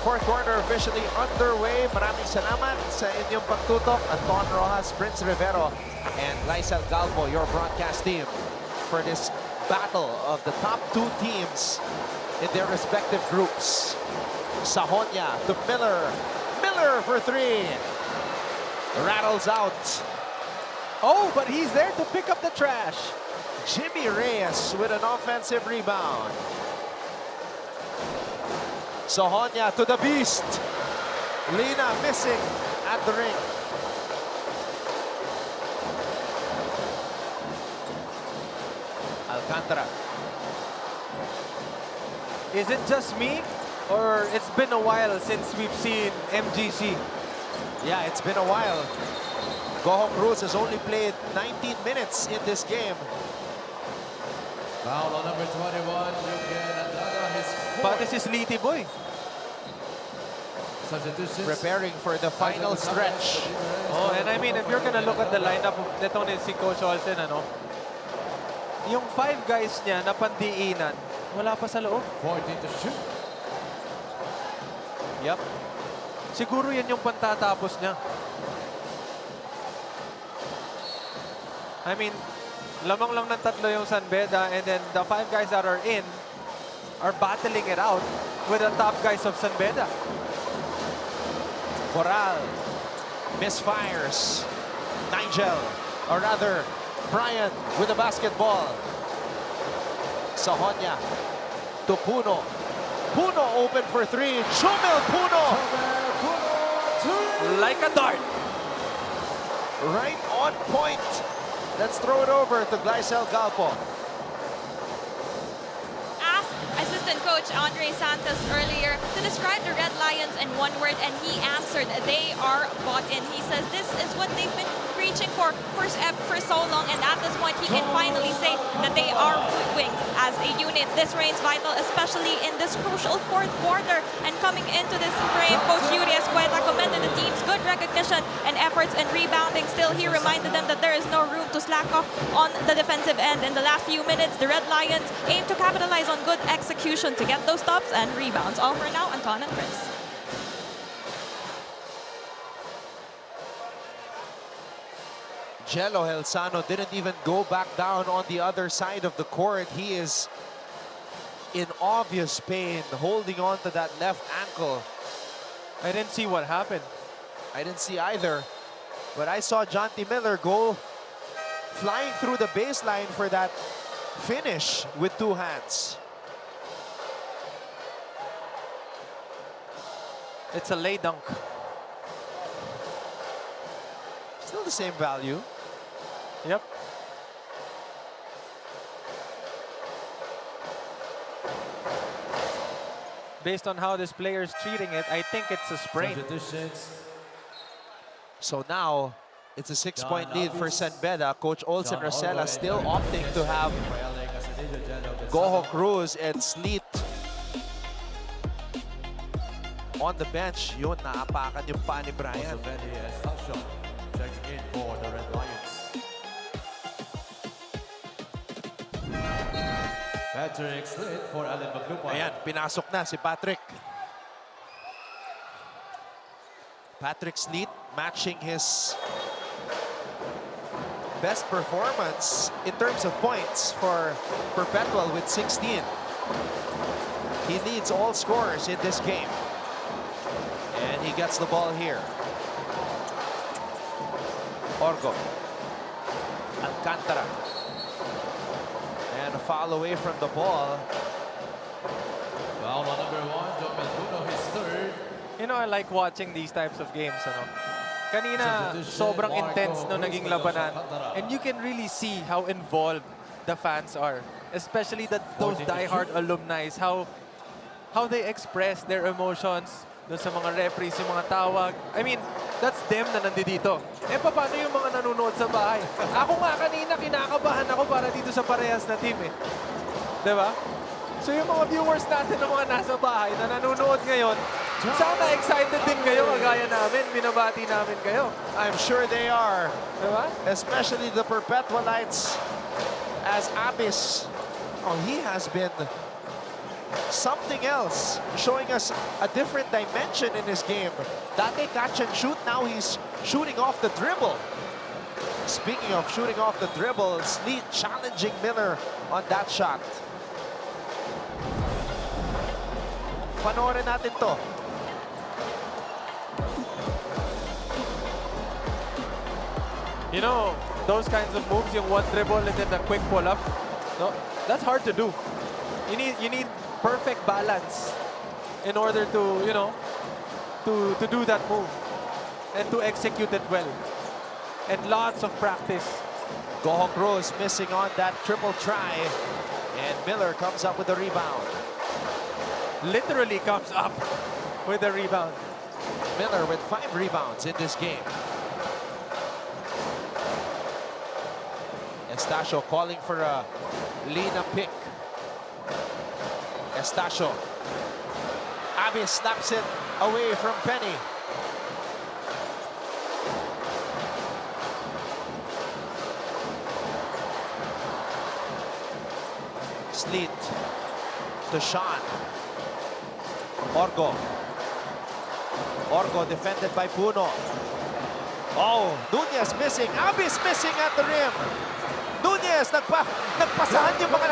Fourth quarter officially underway. Maraming salamat sa inyong pagtutok. Anton Rojas, Prince Rivero, and Lysel Galvo, your broadcast team, for this battle of the top 2 teams in their respective groups. Sahonia to Miller. Miller for 3. Rattles out. Oh, but he's there to pick up the trash. Jimmy Reyes with an offensive rebound. Sahonia to the beast. Lina missing at the ring. Alcantara. Is it just me? Or it's been a while since we've seen MGC? Yeah, it's been a while. Goho Cruz has only played 19 minutes in this game. Foul on number 21, Yugen Andaga, his Pati si Slity Boy. substitutions. Preparing for the final stretch. Oh, and I mean, if you're gonna look at the lineup of netong si Coach Olsen, ano, yung 5 guys niya na pandiinan, wala pa sa loob. 14 to shoot. Yep. Siguro yan yung pantatapos niya. I mean, lamang lang ng 3 yung San Beda, and then the 5 guys that are in are battling it out with the top guys of San Beda. Coral misfires. Nigel, or rather, Brian with the basketball. Sahonia to Puno. Puno open for 3. Chumel Puno. Like a dart. Right on point. Let's throw it over to Glycel Galpo. Asked assistant coach Andre Santos earlier to describe the Red Lions in one word, and he answered, they are bought in. He says this is what they've been preaching for so long, and at this point he can finally say that they are moving as a unit. This reigns vital, especially in this crucial 4th quarter. And coming into this frame, Coach Yuri Escueta commended the team's good recognition and efforts and rebounding. Still, he reminded them that there is no room to slack off on the defensive end. In the last few minutes, the Red Lions aim to capitalize on good execution to get those stops and rebounds. All for now, Anton and Chris. Jello Helsano didn't even go back down on the other side of the court. He is in obvious pain, holding on to that left ankle. I didn't see what happened. I didn't see either, but I saw Jonty Miller go flying through the baseline for that finish with 2 hands. It's a lay dunk. Still the same value. Yep. Based on how this player is treating it, I think it's a sprain. Substitutions. So now, it's a 6-point lead for San Beda. Coach Olsen Rosella still opting to have Goho Cruz and Sleet on the bench. Yun, naapakan yung pa ni Brian. Checking in for the Red Lions. Patrick Slit for Allen Maglupan. Ayan, pinasok na si Patrick. Patrick Sleet matching his best performance in terms of points for Perpetual with 16. He leads all scorers in this game. And he gets the ball here. Orgo. Alcantara. And a foul away from the ball. Foul on number 1, John Melpuno, his 3rd. You know, I like watching these types of games. Ano? Kanina, sobrang intense no naging labanan. And you can really see how involved the fans are. Especially those diehard alumni, how they express their emotions. doon sa mga referees, yung mga tawag. I mean, that's them na nandito. Eh, paano yung mga nanonood sa bahay? Ako nga kanina, kinakabahan ako para dito sa parehas na team eh. Diba? So yung mga viewers natin ng mga nasa bahay na nanonood ngayon, sana excited din kayo kagaya namin. Binabati namin kayo. I'm sure they are. Diba? Especially the Perpetualites as Abyss. Oh, he has been something else, showing us a different dimension in his game. Dati catch and shoot, now he's shooting off the dribble. Speaking of shooting off the dribble, Sleet challenging Miller on that shot. Panoorin natin to. You know, those kinds of moves, yung one dribble and then the quick pull-up, no, that's hard to do. You need perfect balance in order to, you know, to do that move and to execute it well. And lots of practice. Gohok Rose missing on that triple try, and Miller comes up with the rebound. Literally comes up with a rebound. Miller with 5 rebounds in this game. Estacio calling for a Lina pick. Estacio. Abyss snaps it away from Penny. Sleet to Sean. Orgo. Orgo defended by Puno. Oh, Nunez missing. Abyss missing at the rim. Nunez, nagpasahan yung mga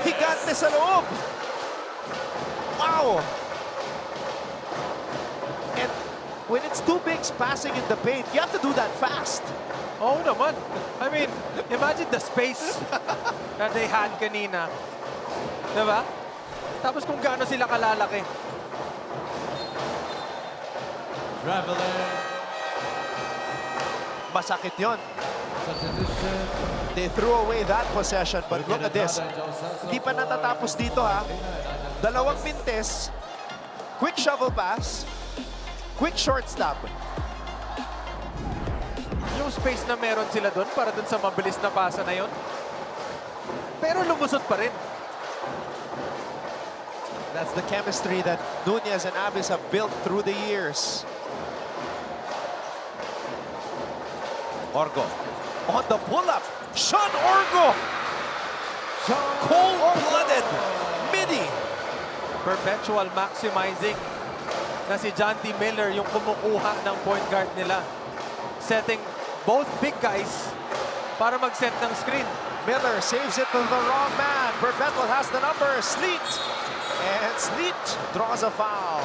higante sa loob. Wow! And when it's two bigs passing in the paint, you have to do that fast. Oh naman. I mean, imagine the space that they had kanina. Diba? Tapos kung gaano sila kalalaki. Traveling. Masakit yun. Substitution. They threw away that possession, but look at this. Hindi pa natatapos dito ha. Dalawang mintes, quick shovel pass, quick short stop. Yung space na meron sila doon para doon sa mabilis na pasa na yun. Pero lumusot pa rin. That's the chemistry that Nunez and Abyss have built through the years. Orgo on the pull-up. Sean Orgo! Cold-blooded midi. Perpetual maximizing na si John T. Miller yung kumukuha ng point guard nila. Setting both big guys para mag-set ng screen. Miller saves it to the wrong man. Perpetual has the number. Sleet. And Sleet draws a foul.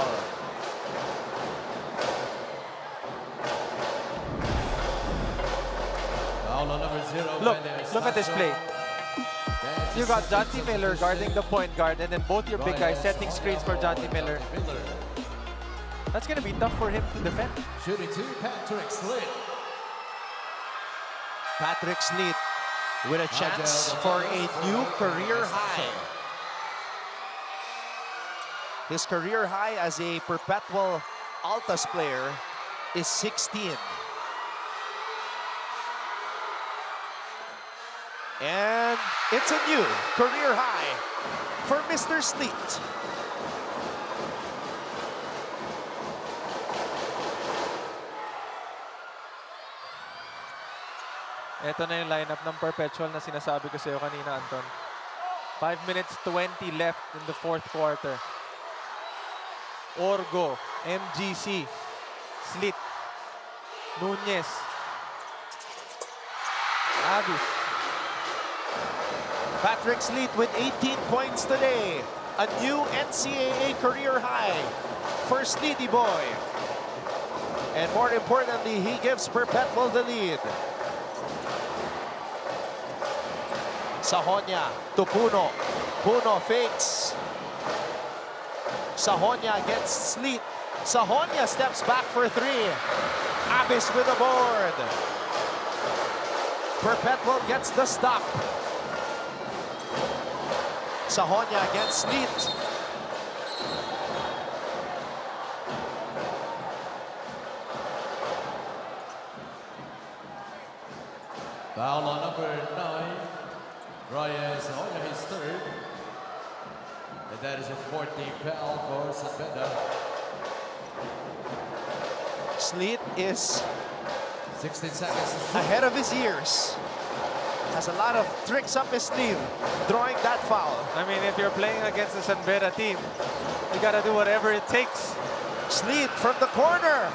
Look at this play. You got John T. Miller guarding the point guard, and then both your big guys setting screens for John T. Miller. That's going to be tough for him to defend. Shooting 2, Patrick Sleet. Patrick Sleet with a chance for a new career high. His career high as a Perpetual Altas player is 16. And it's a new career high for Mr. Sleet. Ito na yung lineup ng Perpetual na sinasabi ko sa iyo kanina, Anton. 5 minutes 20 left in the fourth quarter. Orgo, MGC, Sleet, Nunez, Abyss. Patrick Sleet with 18 points today. A new NCAA career high for Sleety Boy. And more importantly, he gives Perpetual the lead. Sahonia to Puno. Puno fakes. Sahonia gets Sleet. Sahonia steps back for 3. Abyss with a board. Perpetual gets the stop. Sahonia against Sleet. Foul on number 9. Brian Sahonia, his third. And that is a 14th foul for Beda. Sleet is 16 seconds. ahead of his years. Has a lot of tricks up his sleeve, drawing that foul. I mean, if you're playing against the San Beda team, you gotta do whatever it takes. Sleet from the corner.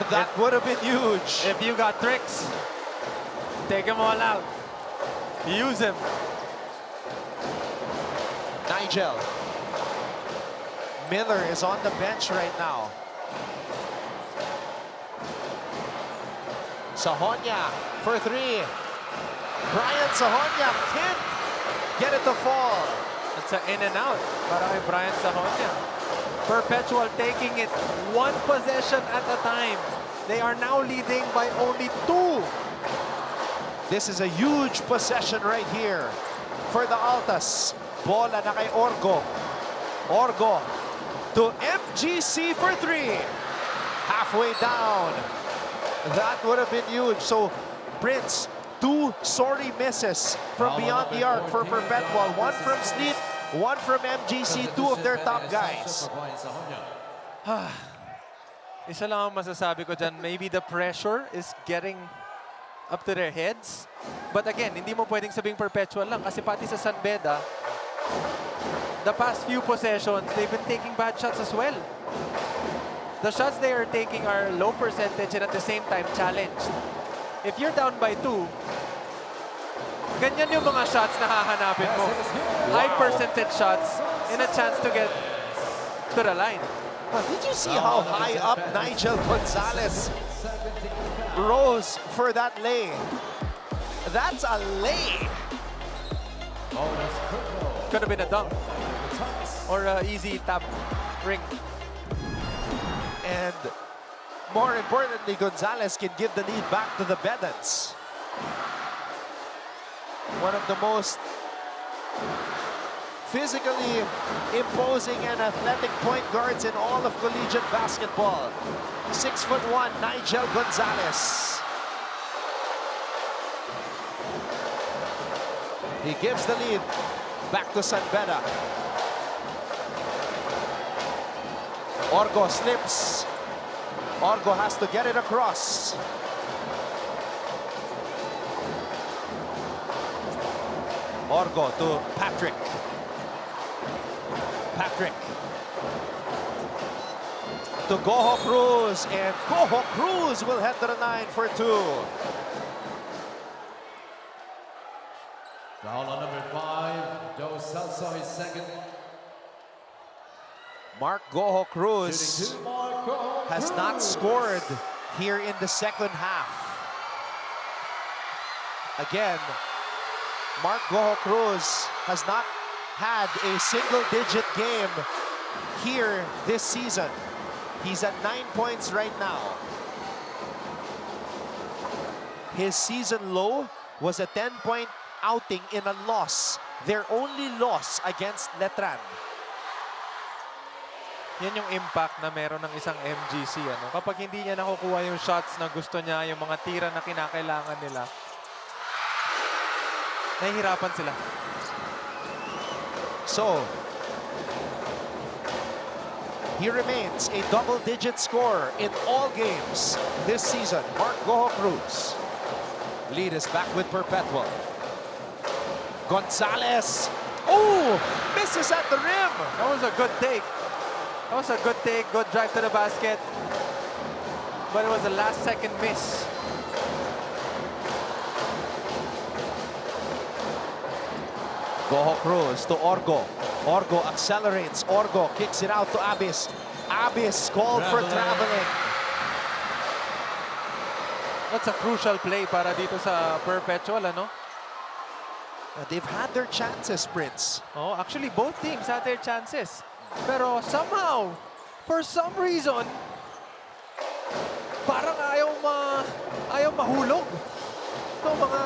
That would have been huge. If you got tricks, take them all out. Use them. Nigel. Miller is on the bench right now. Sahonia for three. Brian Sahonia can't get it to fall. It's an in and out para kay Brian Sahonia. Perpetual taking it one possession at a time. They are now leading by only 2. This is a huge possession right here for the Altas. Bola na kay Orgo. Orgo to MGC for 3. Halfway down. That would have been huge. So Prince, 2 sorry misses from beyond the arc for Perpetual. 1 from Sleep, 1 from MGC, 2 of their top guys. Isa lang ang masasabi ko dyan, maybe the pressure is getting up to their heads. But again, hindi mo pwedeng sabing Perpetual lang kasi pati sa San Beda, the past few possessions, they've been taking bad shots as well. The shots they are taking are low percentage and at the same time challenged. If you're down by 2, ganyan yung mga shots na hahanapin mo. High percentage shots and a chance to get to the line. Did you see how high up Nigel Gonzalez rose for that lay? That's a lay. Could have been a dunk or an easy tap ring. And more importantly, Gonzalez can give the lead back to the Bedans. One of the most physically imposing and athletic point guards in all of collegiate basketball. 6'1", Nigel Gonzalez. He gives the lead back to San Beda. Orgo slips. Orgo has to get it across. Orgo to Patrick. Patrick. To Goho Cruz. And Goho Cruz will head to the line for 2. Foul on number 5. Joe Celso is second. Mark Goho Cruz has not scored here in the second half. Again, Mark Goho Cruz has not had a single-digit game here this season. He's at 9 points right now. His season low was a 10-point outing in a loss. Their only loss against Letran. Yan yung impact na meron ng isang MGC. Ano? Kapag hindi niya nakukuha yung shots na gusto niya, yung mga tira na kinakailangan nila, nahihirapan sila. So, he remains a double-digit scorer in all games this season. Mark Goho Cruz. Lead is back with Perpetual. Gonzalez. Oh, misses at the rim. That was a good take. That was a good take, good drive to the basket. But it was a last-second miss. Goho Cruz to Orgo. Orgo accelerates. Orgo kicks it out to Abis. Abis called for traveling. That's a crucial play para dito sa Perpetual, ano? They've had their chances, Prince. Oh, actually, both teams had their chances. Pero somehow, for some reason, parang ayaw mahulog. Ito mga,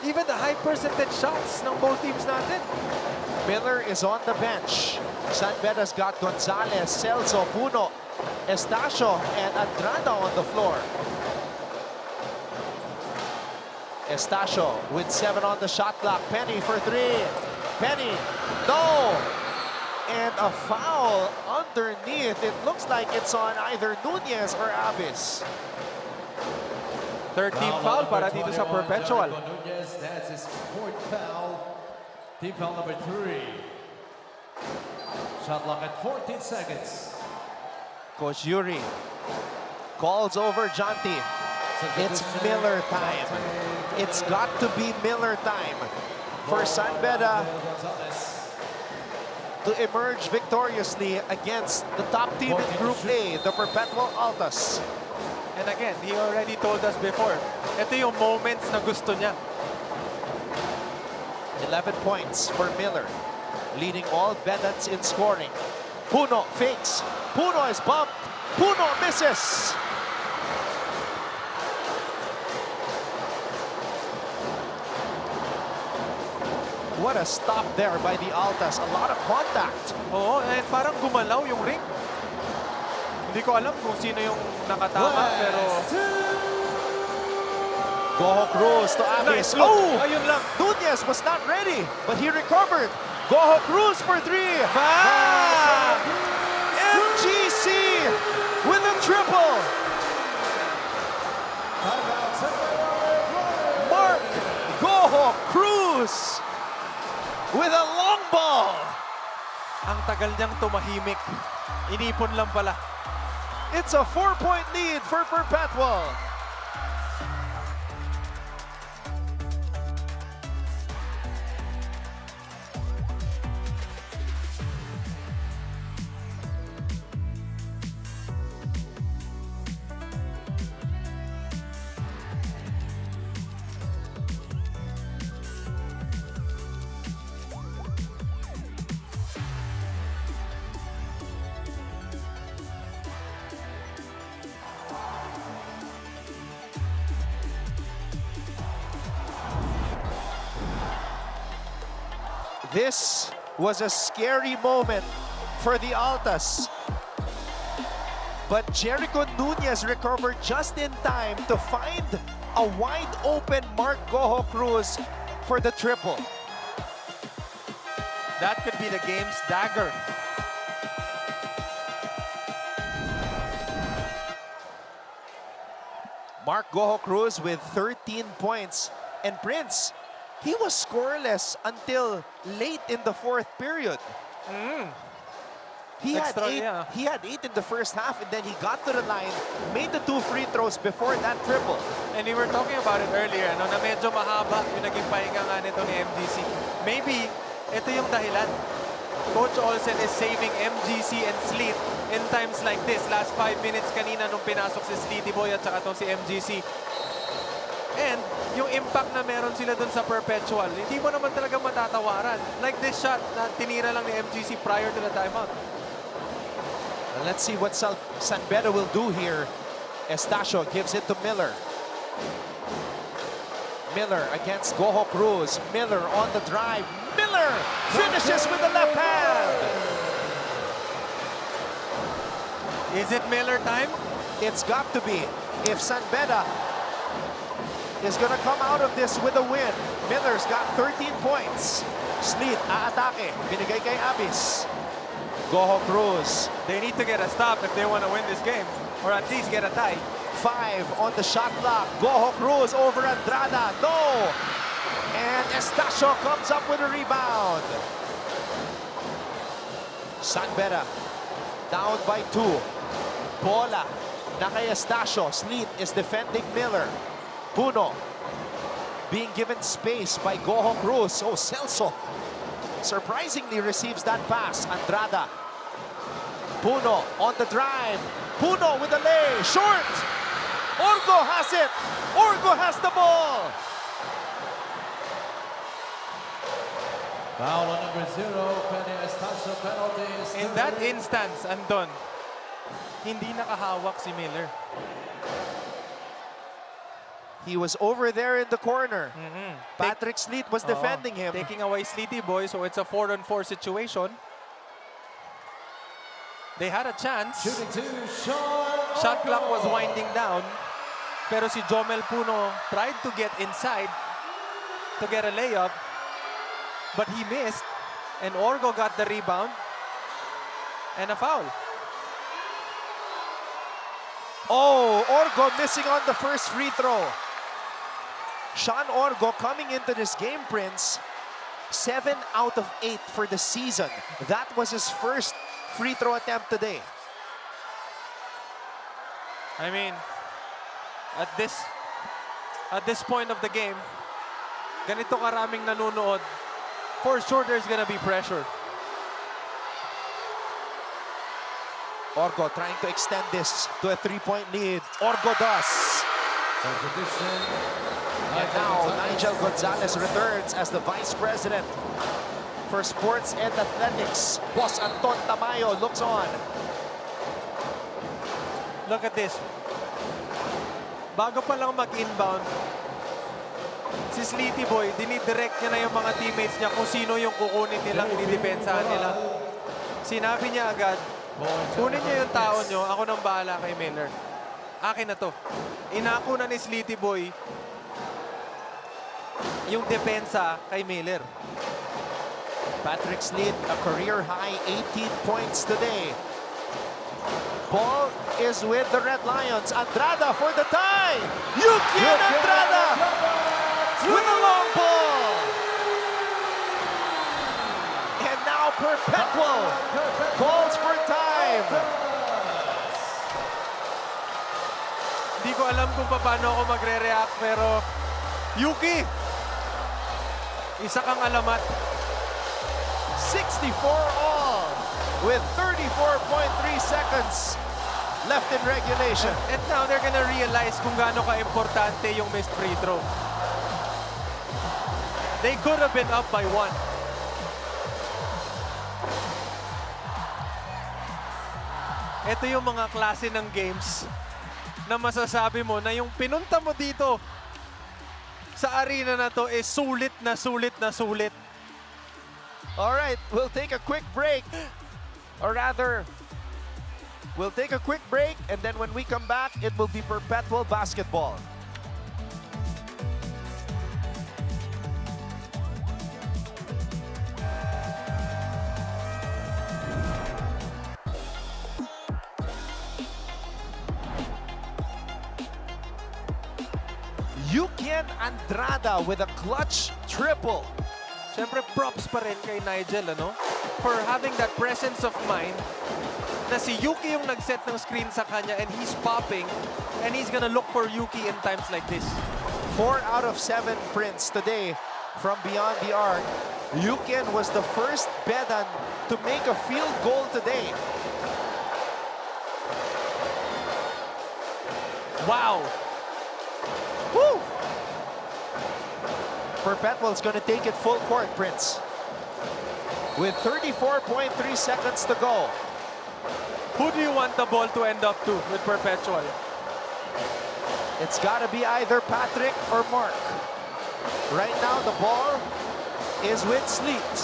even the high percentage shots ng both teams natin. Miller is on the bench. San Beda's got Gonzalez, Celso, Puno, Estacio, and Andrada on the floor. Estacio with 7 on the shot clock. Penny for 3. Penny, no! And a foul underneath. It looks like it's on either Nunez or Abis. 13th foul para dito sa Perpetual. Nunez, that's his 4th foul. Team foul number 3. Shot clock at 14 seconds. Coach Yuri calls over Jonty. It's Miller time. It's got to be Miller time for San Beda to emerge victoriously against the top team in Group A, the Perpetual Altas. And again, he already told us before, ito yung moments na gusto niya. 11 points for Miller, leading all Bedans in scoring. Puno fakes. Puno is bumped. Puno misses. What a stop there by the Altas. A lot of contact. Oo, and parang gumalaw yung ring. Hindi ko alam kung sino yung nakatama, pero... Goho Cruz to Abis. Nice look. Oh! Ayun lang. Nunez was not ready, but he recovered. Goho Cruz for 3. Bang! MGC with a triple. Mark Goho Cruz with a long ball. Ang tagal niyang tumahimik. Inipon lang pala. It's a 4-point lead for Perpetual. This was a scary moment for the Altas. But Jericho Nunez recovered just in time to find a wide-open Mark Goho Cruz for the triple. That could be the game's dagger. Mark Goho Cruz with 13 points. And Prince, he was scoreless until late in the 4th period. He had Extra, 8. yeah. He had 8 in the first half, and then he got to the line, made the 2 free throws before that triple. And we were talking about it earlier, no, na medyo mahaba yung naging pahinga nga nito ni MGC. Maybe, ito yung dahilan. Coach Olsen is saving MGC and Sleet in times like this. Last 5 minutes kanina nung pinasok si Sleety Boy at saka itong si MGC. And yung impact na meron sila dun sa Perpetual, hindi mo naman talaga matatawaran. Like this shot na tinira lang ni MGC prior to the timeout. And let's see what San Beda will do here. Estacio gives it to Miller. Miller against Goho Cruz. Miller on the drive. Miller finishes with the left hand. Is it Miller time? It's got to be. If San Beda is going to come out of this with a win. Miller's got 13 points. Sleet, aatake. Binigay kay Abis. Goho Cruz. They need to get a stop if they want to win this game. Or at least get a tie. 5 on the shot clock. Goho Cruz over Andrada. No! And Estacio comes up with a rebound. San Beda down by 2. Bola na kay Estacio. Sleet is defending Miller. Puno being given space by Goho Cruz. Oh, Celso surprisingly receives that pass. Andrada. Puno on the drive. Puno with the lay. Short. Orgo has it. Orgo has the ball. Foul on number 0, Penny Estacio penalty. In that instance, Anton, hindi nakahawak si Miller. He was over there in the corner. Patrick Sleet was defending him. Taking away Sleety Boy, so it's a 4-on-4 situation. They had a chance. Shooting 2, Sean Shot clock was Orgo. winding down. Pero si Jomel Puno tried to get inside to get a layup, but he missed. And Orgo got the rebound. And a foul. Oh, Orgo missing on the first free throw. Sean Orgo coming into this game, Prince, 7 out of 8 for the season. That was his first free throw attempt today. I mean, at this point of the game, ganito karaming nanonood, for sure there's gonna be pressure. Orgo trying to extend this to a 3-point lead. Orgo does. Substitution. And now Nigel Gonzalez returns as the Vice President for Sports and Athletics. Boss Anton Tamayo looks on. Look at this. Bago pa lang mag-inbound, si Sleety Boy, dinidirect niya na yung mga teammates niya kung sino yung kukunin nilang didepensahan nila. Sinabi niya agad, kunin niyo yung tao niyo, ako nang bahala kay Miller. Akin na to. Inako na ni Sleety Boy yung depensa kay Miller. Patrick Sleet, a career-high 18 points today. Ball is with the Red Lions. Andrada for the tie. Yuki Andrada with a long ball. And now Perpetual calls for time. Hindi ko alam kung paano ako magre-react, pero Yuki, isa kang alamat. 64 all with 34.3 seconds left in regulation. And now they're gonna realize kung gaano ka-importante yung missed free throw. They could have been up by 1. Ito yung mga klase ng games na masasabi mo na yung pinunta mo dito sa arena na to is sulit na sulit na sulit. All right, we'll take a quick break. Or rather, we'll take a quick break, and then when we come back, it will be Perpetual basketball. Yukian Andrada with a clutch triple. Siyempre, props pa rin kay Nigel, ano? For having that presence of mind na si Yuki yung nag-set ng screen sa kanya and he's popping and he's gonna look for Yuki in times like this. 4 out of 7 prints today from beyond the arc. Yukian was the first Bedan to make a field goal today. Wow! Woo! Perpetual's going to take it full court, Prince. With 34.3 seconds to go. Who do you want the ball to end up to with Perpetual? It's got to be either Patrick or Mark. Right now, the ball is with Sleet.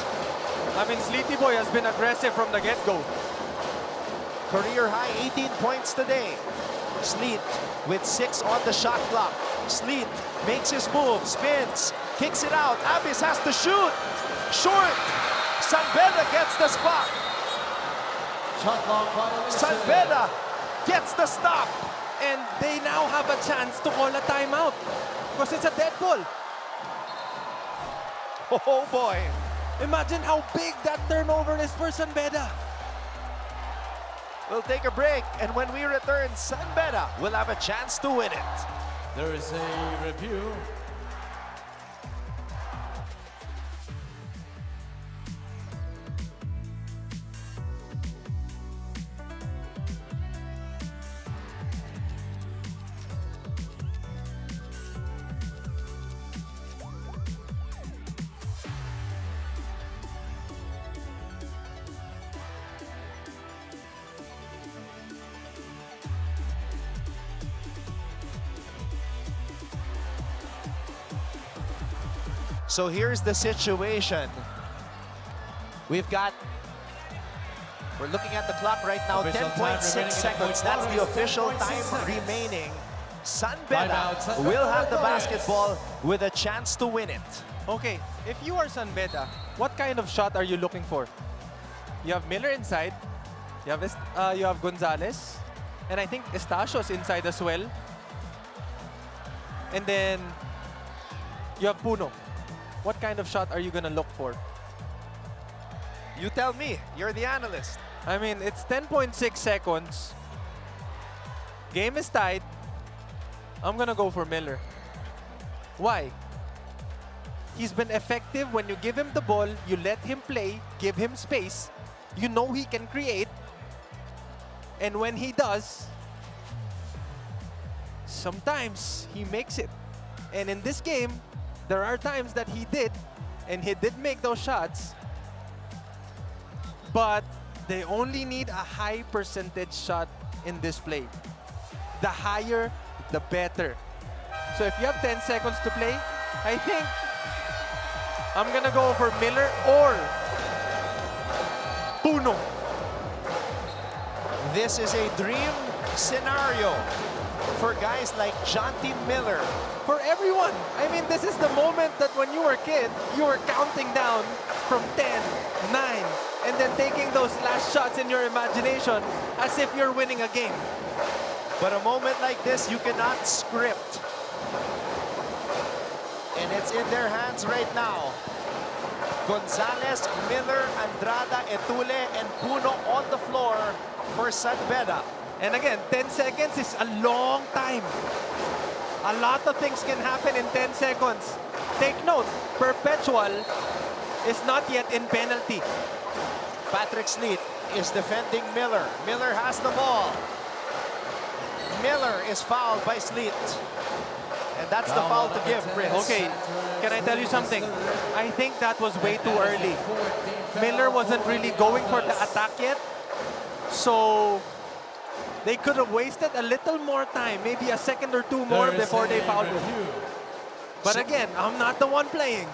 I mean, Sleety Boy has been aggressive from the get-go. Career high 18 points today. Sleet with 6 on the shot clock. Sleet makes his move, spins, kicks it out. Abis has to shoot. Short. Beda gets the spot. Shot clock violation. Beda gets the stop. And they now have a chance to call a timeout because it's a dead ball. Oh boy. Imagine how big that turnover is for Beda. We'll take a break, and when we return, Beda will have a chance to win it. There is a review. So here's the situation. We're looking at the clock right now, Official 10.6 time remaining in the seconds. fourth That's quarter the is official 10.6 time seconds. remaining San Beda Timeout, San will Beda have the Red Lions. basketball with a chance to win it. Okay, if you are San Beda, what kind of shot are you looking for? You have Miller inside, you have Gonzalez, and I think Estacio's inside as well. And then you have Puno. What kind of shot are you gonna look for? You tell me, you're the analyst. I mean, it's 10.6 seconds. Game is tied. I'm gonna go for Miller. Why? He's been effective when you give him the ball, you let him play, give him space. You know he can create. And when he does, sometimes he makes it. And in this game, there are times that he did, and he did make those shots. But they only need a high percentage shot in this play. The higher, the better. So if you have 10 seconds to play, I think I'm gonna go for Miller or Puno. This is a dream scenario for guys like Jonty Miller. For everyone. I mean, this is the moment that when you were a kid, you were counting down from 10, 9, and then taking those last shots in your imagination as if you're winning a game. But a moment like this, you cannot script. And it's in their hands right now. Gonzalez, Miller, Andrada, Etule, and Puno on the floor for San Beda. And again, 10 seconds is a long time. A lot of things can happen in 10 seconds. Take note, Perpetual is not yet in penalty. Patrick Sleet is defending Miller. Miller has the ball. Miller is fouled by Sleet. And that's the foul to give, Prince. Okay, can I tell you something? I think that was way too early. Miller wasn't really going for the attack yet. So they could have wasted a little more time, maybe a second or two more before they fouled him. But again, I'm not the one playing.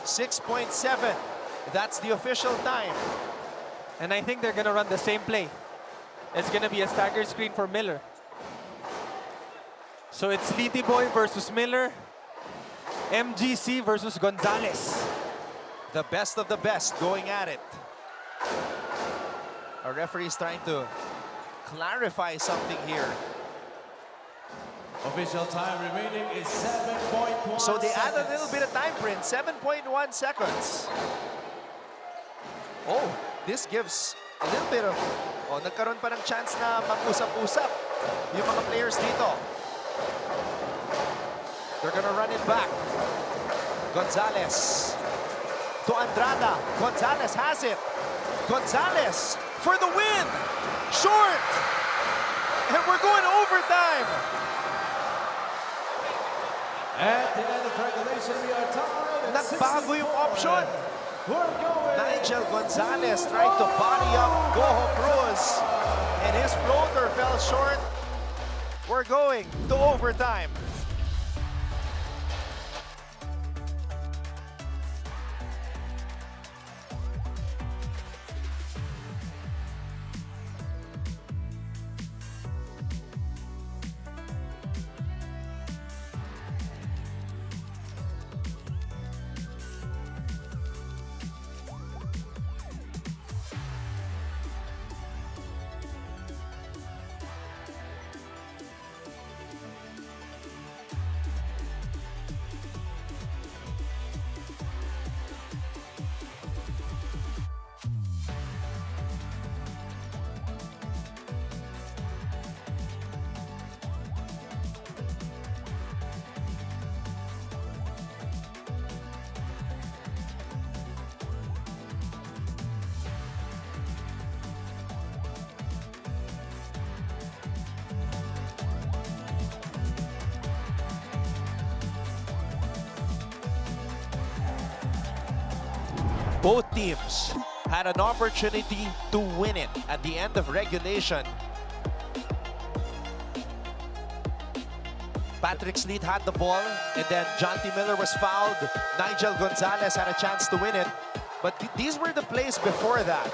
6.7. That's the official time. And I think they're gonna run the same play. It's gonna be a staggered screen for Miller. So it's Sleety Boy versus Miller. MGC versus Gonzalez. The best of the best going at it. Our referee is trying to clarify something here. Official time remaining is 7.1 So they add a seconds. little bit of time, Prince. 7.1 seconds. Oh, this gives a little bit of... Oh, nagkaroon pa ng chance na mag-usap-usap yung mga players dito. They're gonna run it back. Gonzalez to Andrada. Gonzalez has it. Gonzalez for the win. Short. And we're going overtime. At the end of regulation, we are tied at Nagbago yung option. We're going. Nigel Gonzalez tried to body up Goho Cruz. And his floater fell short. We're going to overtime. Both teams had an opportunity to win it at the end of regulation. Patrick Sleet had the ball, and then Jonty Miller was fouled. Nigel Gonzalez had a chance to win it. But these were the plays before that.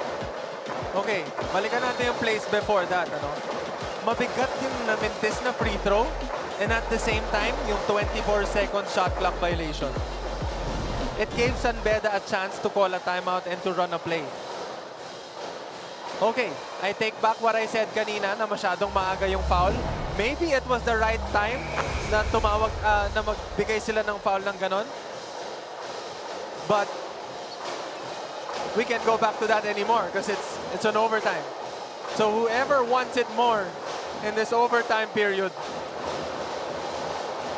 Okay, balikan natin yung plays before that. mabigat yung namintis na free throw and at the same time, yung 24-second shot clock violation. It gave San Beda a chance to call a timeout and to run a play. Okay, I take back what I said kanina na masyadong maaga yung foul. Maybe it was the right time na tumawag, na magbigay sila ng foul ng ganon. But we can't go back to that anymore because it's an overtime. So whoever wants it more in this overtime period.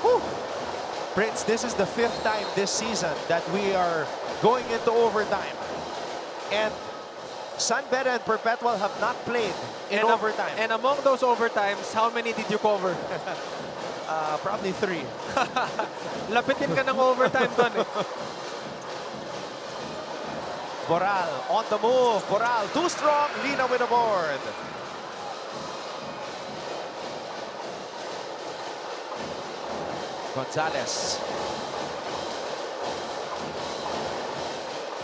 Whew. Prince, this is the 5th time this season that we are going into overtime. And San Beda and Perpetual have not played in overtime. And among those overtimes, how many did you cover? Probably 3. Lapitin ka ng overtime doon eh. Boral on the move. Boral too strong. Lina with a board. Gonzalez.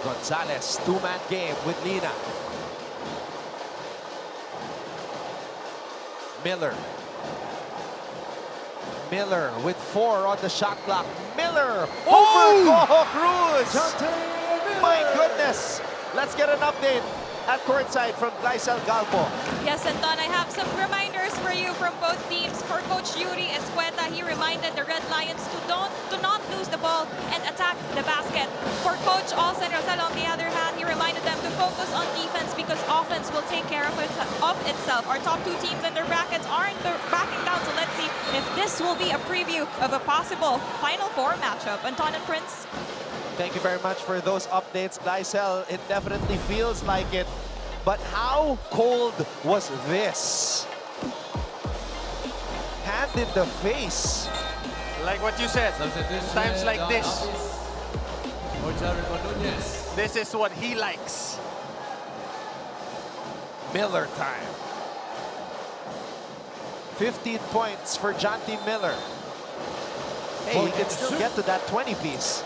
Gonzalez, 2-man game with Lina. Miller. Miller with 4 on the shot clock. Miller over Goho Cruz. My goodness. Let's get an update at courtside from Glycel Galpo. Yes, Anton, I have some reminders for you from both teams. For Coach Yuri Escueta, he reminded the Red Lions to not lose the ball and attack the basket. For Coach Olsen Rosell, on the other hand, he reminded them to focus on defense because offense will take care of itself. Our top 2 teams in their brackets aren't backing down, so let's see if this will be a preview of a possible Final Four matchup. Anton and Prince. Thank you very much for those updates, Glycel. It definitely feels like it. But how cold was this? Hand in the face. Like what you said, times like this. This is what he likes. Miller time. 15 points for Jonty Miller. Hey, he can still get to that 20-piece.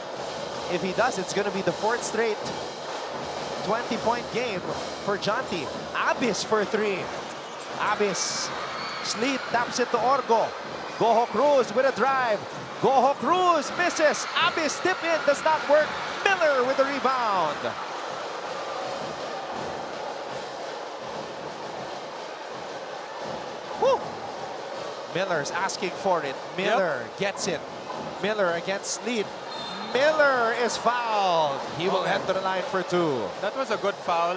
If he does, it's going to be the 4th straight 20-point game for Jonty. Abis for 3. Abis. Sleet taps it to Orgo. Goho Cruz with a drive. Goho Cruz misses. Abis tip in, does not work. Miller with the rebound. Woo! Miller's asking for it. Miller gets it. Miller against Sleet. Miller is fouled. He will head to the line for 2. That was a good foul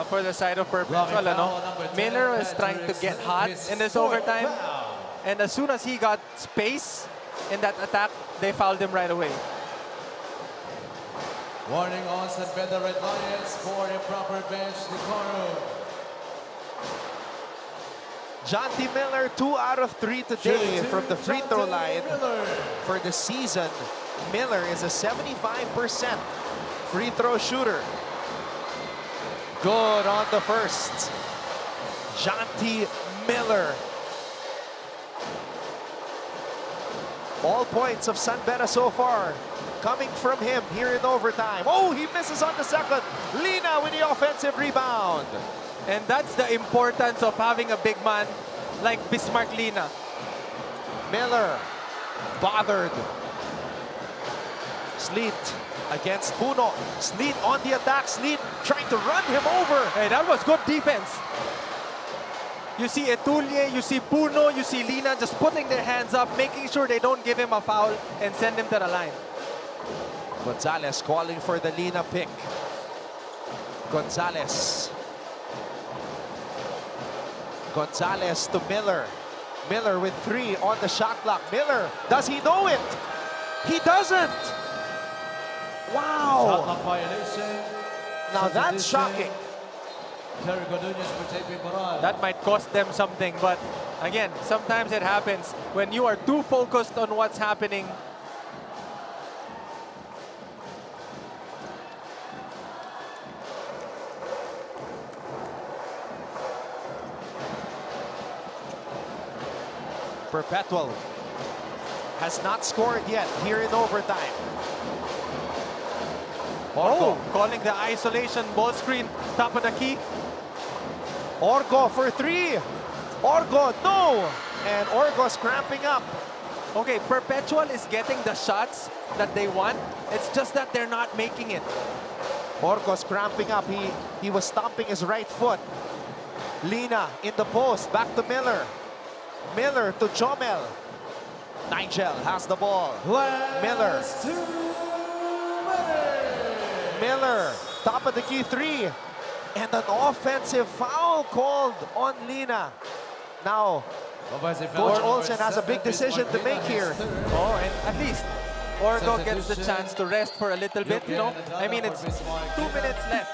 for the side of Perpetual. Miller was trying to get hot in this overtime. And as soon as he got space in that attack, they fouled him right away. Warning on San Beda Red Lions for improper bench decorum. Jonty Miller, 2 out of 3 today from the free throw line. For the season, Miller is a 75% free throw shooter. Good on the first. Jonty Miller. All points of San Beda so far coming from him here in overtime. Oh, he misses on the second. Lina with the offensive rebound. And that's the importance of having a big man like Bismarck Lina. Miller bothered. Sleet against Puno. Sleet on the attack. Sleet trying to run him over. Hey, that was good defense. You see Etulie, you see Puno, you see Lina just putting their hands up, making sure they don't give him a foul and send him to the line. Gonzalez calling for the Lina pick. Gonzalez. Gonzalez to Miller. Miller with 3 on the shot clock. Miller, does he know it? He doesn't. Wow. Shot clock violation. Now that's shocking. That might cost them something, but again, sometimes it happens when you are too focused on what's happening. Perpetual has not scored yet here in overtime. Oh, calling the isolation ball screen, top of the key. Orgo for 3. Orgo, no! And Orgo's cramping up. Okay, Perpetual is getting the shots that they want. It's just that they're not making it. Orgo's cramping up. He was stomping his right foot. Lina in the post. Back to Miller. Miller to Jomel. Nigel has the ball. Miller. Miller. Top of the key three. And an offensive foul called on Lina. Now, Coach Olsen has a big decision to make here. Oh, and at least Orgo gets the chance to rest for a little bit, you know. I mean, it's 2 minutes left.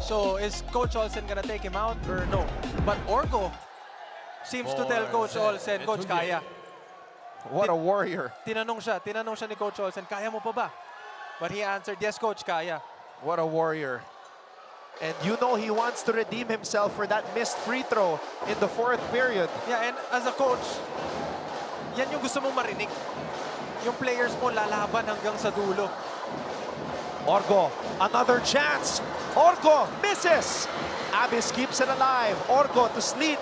So is Coach Olsen gonna take him out or no? But Orgo seems to tell Coach Olsen, Coach, kaya. What a warrior. Tinanong siya ni Coach Olsen, kaya mo pa ba? But he answered, yes, Coach, kaya. What a warrior. And you know he wants to redeem himself for that missed free throw in the fourth period. Yeah, and as a coach, yan yung gusto mong marinig. Yung players mo lalaban hanggang sa dulo. Orgo, another chance. Orgo misses. Abyss keeps it alive. Orgo to Sleet.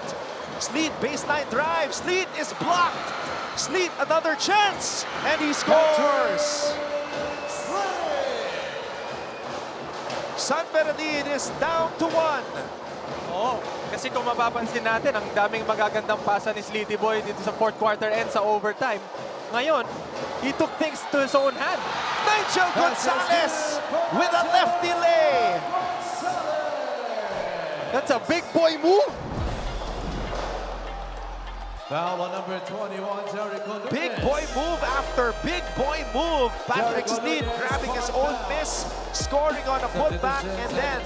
Sleet, baseline drive. Sleet is blocked. Sleet, another chance. And he scores. San Bernardino is down to 1. Oo, kasi kung mapapansin natin, ang daming magagandang pasa ni Sleety Boy dito sa fourth quarter and sa overtime. Ngayon, he took things to his own hand. Nigel Gonzalez with a lefty lay. That's a big boy move. Foul on number 21, Jericho Nunez. Big boy move after big boy move. Patrick Sleet grabbing his own miss, scoring on a putback, and then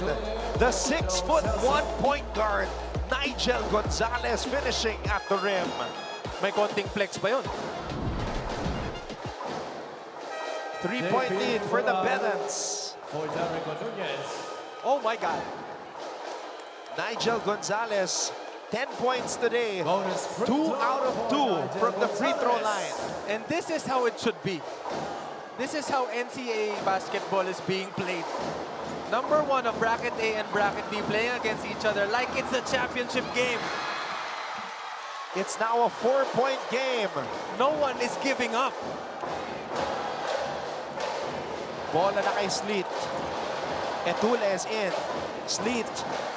the 6'1" point guard, Nigel Gonzalez, finishing at the rim. May konting flex pa yun. 3-point lead for the Bedans. For Jericho Nunez. Oh my God. Nigel Gonzalez, 10 points today. Bonus 2 out of 2 from the free throw line. And this is how it should be. This is how NCAA basketball is being played. Number 1 of bracket A and bracket B playing against each other like it's a championship game. It's now a 4-point game. No one is giving up. Bola na kay Sleet. Etule is in. Sleet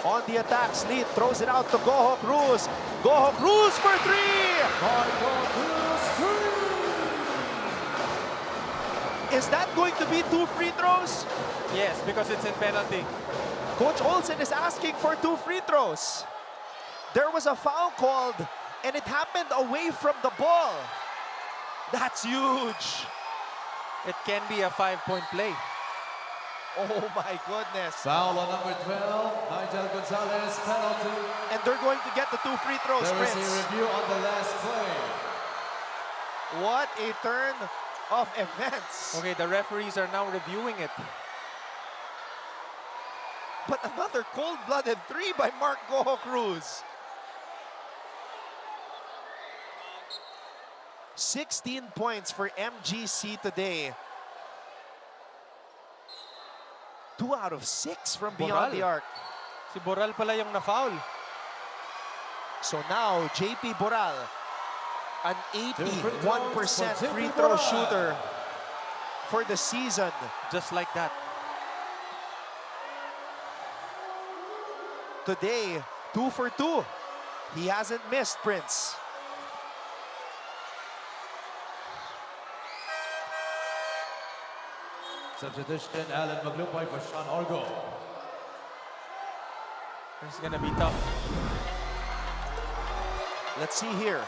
on the attack. Sleet throws it out to Goho Cruz. Goho Cruz for 3! Is that going to be 2 free throws? Yes, because it's in penalty. Coach Olsen is asking for 2 free throws. There was a foul called, and it happened away from the ball. That's huge. It can be a 5-point play. Oh my goodness. Foul on number 12, Nigel Gonzalez, penalty. And they're going to get the 2 free throws, There is a Prince. review on the last play. What a turn of events. Okay, the referees are now reviewing it. But another cold-blooded 3 by Mark Goho Cruz. 16 points for MGC today. 2 out of 6 from beyond the arc. Si Boral pala yung na-foul. So now, JP Boral, an 81% free throw shooter for the season. Just like that. Today, 2 for 2. He hasn't missed, Prince. Substitution, Alan Maglupay for Sean Orgo. It's gonna be tough. Let's see here.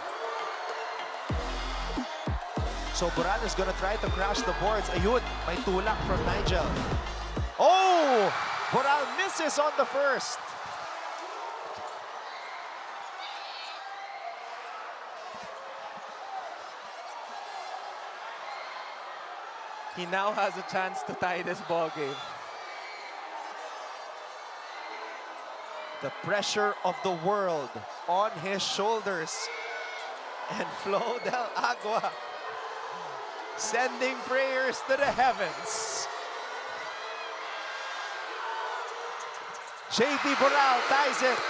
So Boral is gonna try to crash the boards. Ayun, may tulak from Nigel. Oh! Boral misses on the first. He now has a chance to tie this ball game. The pressure of the world on his shoulders. And Flo Del Agua sending prayers to the heavens. JP Boral ties it.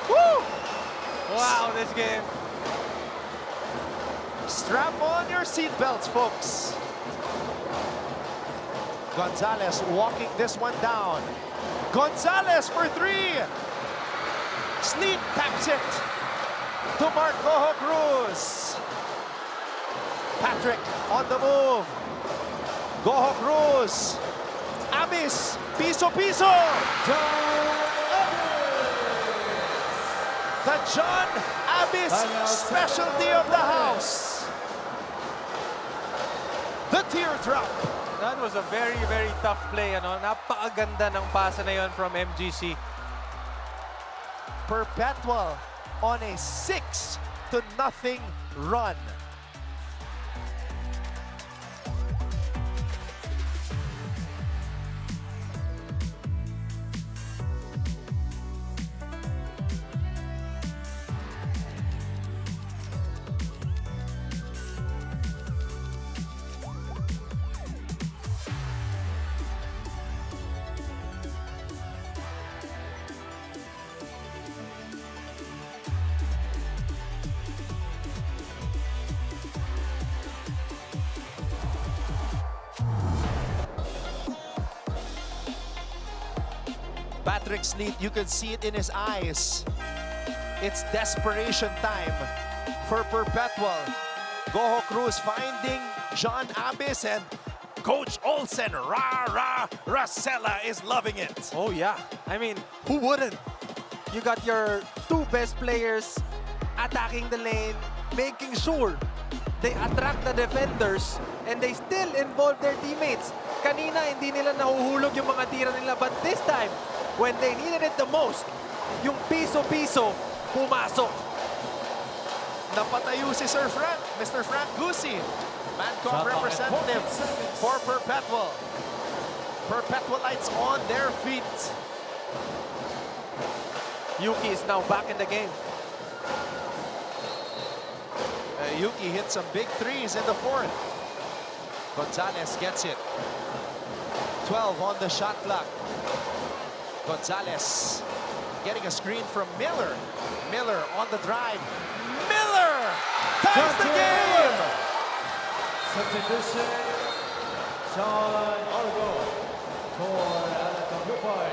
Woo! Wow, this game. Strap on your seatbelts, folks. Gonzalez walking this one down. Gonzalez for three. Sleep taps it to Marco Cruz. Patrick on the move. Goho Cruz. Amis. Piso. The John Amis specialty of the house. The teardrop. That was a very, very tough play. Ano? Napakaganda ng pasa na yon from MGC. Perpetual on a 6-0 run. Patrick Sleet, you can see it in his eyes. It's desperation time for Perpetual. Goho Cruz finding John Abyss and Coach Olsen, Racela is loving it. Oh yeah, I mean, who wouldn't? You got your two best players attacking the lane, making sure they attract the defenders and they still involve their teammates. Kanina, hindi nila nahuhulog yung mga tira nila, but this time, when they needed it the most, yung piso-piso, pumasok. Napatayo si Sir Frank, Mr. Frank Gusi, Mancom representative for Perpetual. Perpetualites on their feet. Yuki is now back in the game. Yuki hit some big threes in the fourth. Gonzalez gets it. 12 on the shot clock. Gonzalez getting a screen from Miller. Miller on the drive. Miller ties the game! Substitution, Sean Argo for Alacantupay.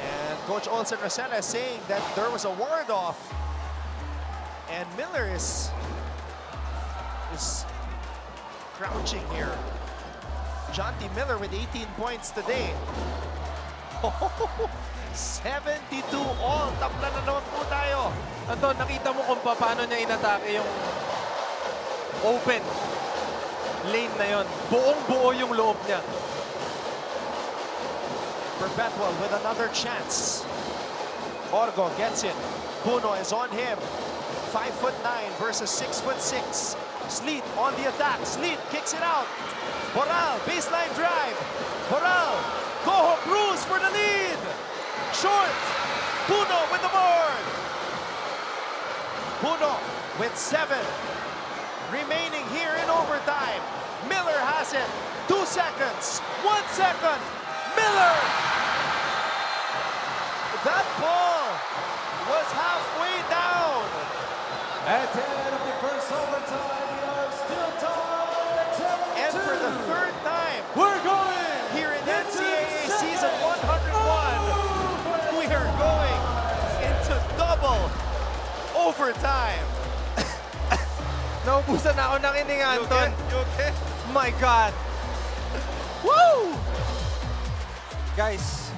And Coach Olsen Racela is saying that there was a ward-off. And Miller is crouching here. John T. Miller with 18 points today. 72 all. Tabla na naman po tayo. Anton, nakita mo kung paano niya inatake yung open lane na yon. Buong-buo yung loob niya. Perpetual with another chance. Orgo gets it. Puno is on him. 5'9" versus 6'6". Sleet on the attack. Sleet kicks it out. Boral, baseline drive. Boral, Goho Cruz for the lead. Short. Puno with the board. Puno with 7 remaining here in overtime. Miller has it. 2 seconds. 1 second. Miller. That ball was halfway down. At the end of the first overtime, we are still tied. And for the third time We're going here in into NCAA the season second 101, we are going into double overtime. Naubusan na ako ng ining, Anton. You okay? My God. Woo! Guys,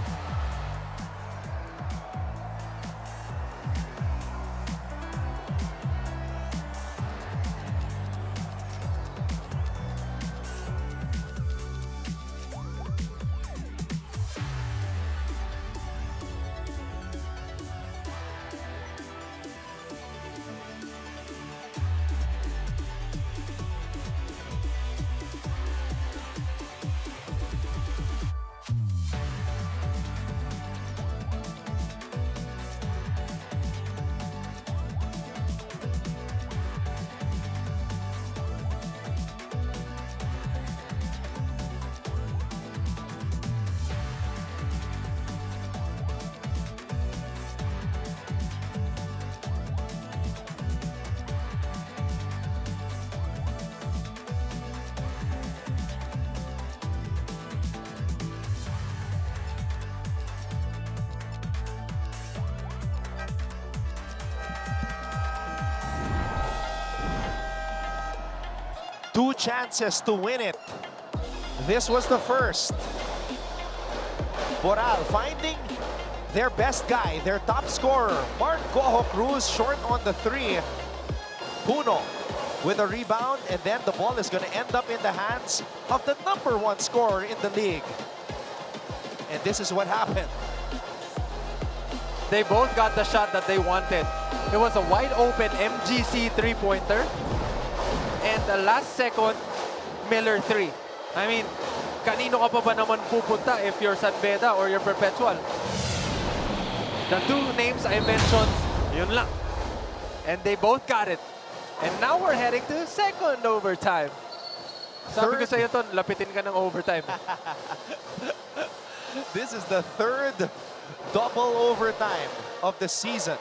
2 chances to win it. This was the first. Boral finding their best guy, their top scorer, Mark Goho Cruz, short on the 3. Puno with a rebound, and then the ball is going to end up in the hands of the #1 scorer in the league. And this is what happened. They both got the shot that they wanted. It was a wide open MGC 3-pointer. And the last second, Miller 3. I mean, kanino ka pa ba naman pupunta if you're San Beda or you're Perpetual? The 2 names I mentioned, yun lang. And they both got it. And now we're heading to second overtime. Sabi ko sa'yo, Ton, lapitin ka ng overtime. This is the 3rd double overtime of the season.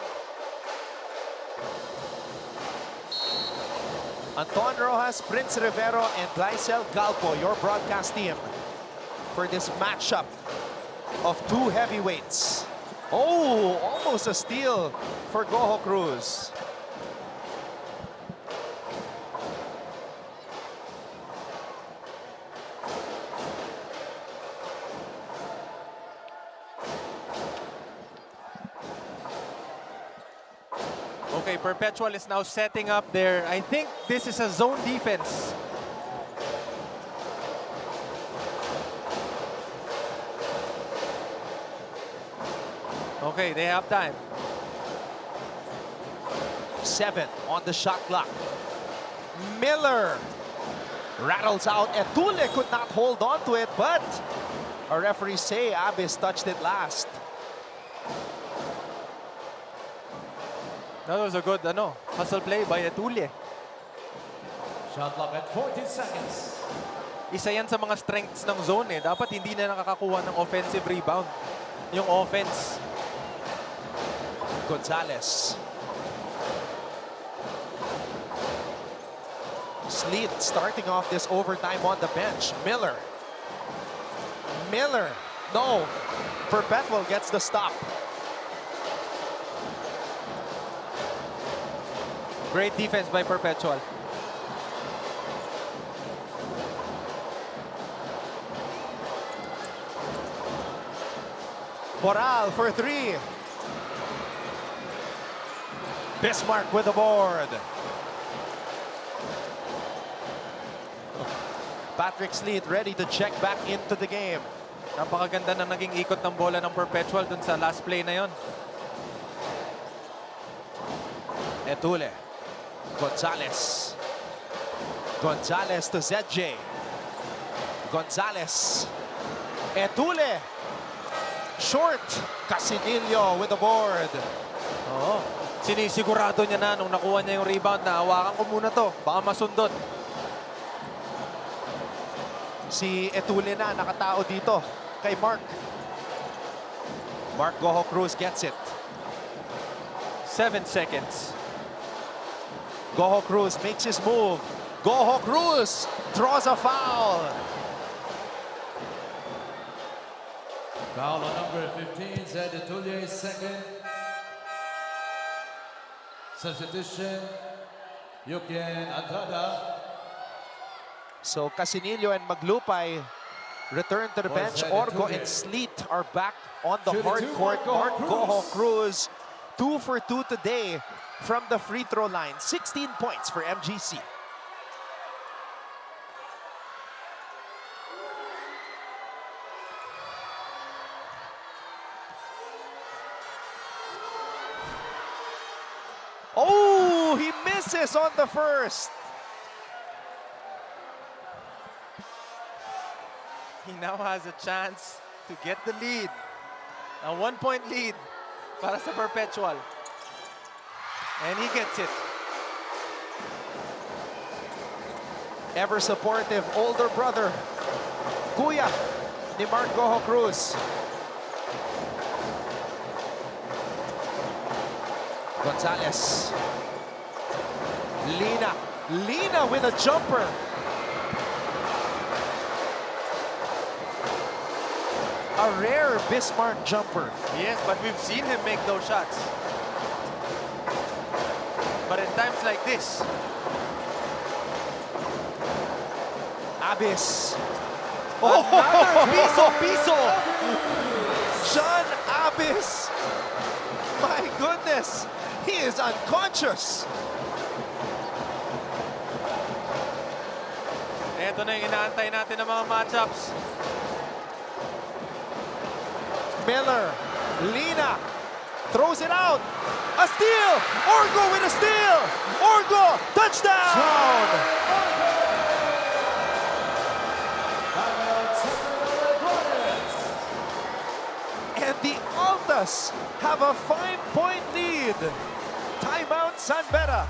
Anton Rojas, Prince Rivero, and Glycel Galpo, your broadcast team for this matchup of 2 heavyweights. Oh, almost a steal for Goho Cruz. Okay, Perpetual is now setting up their, I think this is a zone defense. Okay, they have time. 7 on the shot clock. Miller rattles out. Etule could not hold on to it, but our referees say Abis touched it last. That was a good hustle play by Etule. Shot clock at 14 seconds. Isa yan sa mga strengths ng zone eh. Dapat hindi na nakakakuha ng offensive rebound. Yung offense. Gonzalez. Sleet starting off this overtime on the bench. Miller. Miller. No. Perpetual gets the stop. Great defense by Perpetual. Boral for 3. Bismarck with the board. Patrick Sleet ready to check back into the game. Napakaganda na naging ikot ng bola ng Perpetual dun sa last play na yon. Etule. Gonzalez. Gonzalez to ZJ. Gonzalez. Etule. Short. Casinillo with the board. Oo. Sinisigurado niya na nung nakuha niya yung rebound na hawakan ko muna to. Baka masundot. Si Etule na nakatao dito kay Mark. Mark Goho Cruz gets it. 7 seconds. Goho Cruz makes his move. Goho Cruz draws a foul. Foul on number 15, Zed Etule, second. Substitution, Yukian Andrada. So Casinillo and Maglupay return to the bench. Orgo and Sleet are back on the hard court. Mark Goho Cruz, 2 for 2 today from the free throw line. 16 points for MGC. Oh, he misses on the first. He now has a chance to get the lead. A 1-point lead para sa Perpetual. And he gets it. Ever supportive older brother, Kuya ni Mark Goho Cruz. Gonzalez. Lina with a jumper. A rare Bismarck jumper. Yes, but we've seen him make those shots. But in times like this, Abis. Another piso! John Abis. My goodness. He is unconscious. Ito na yung inaantay natin ng mga matchups. Miller. Lina. Throws it out. A steal. Orgo with a steal. Orgo. Touchdown. And the Altas have a 5-point lead. Timeout, San Beda.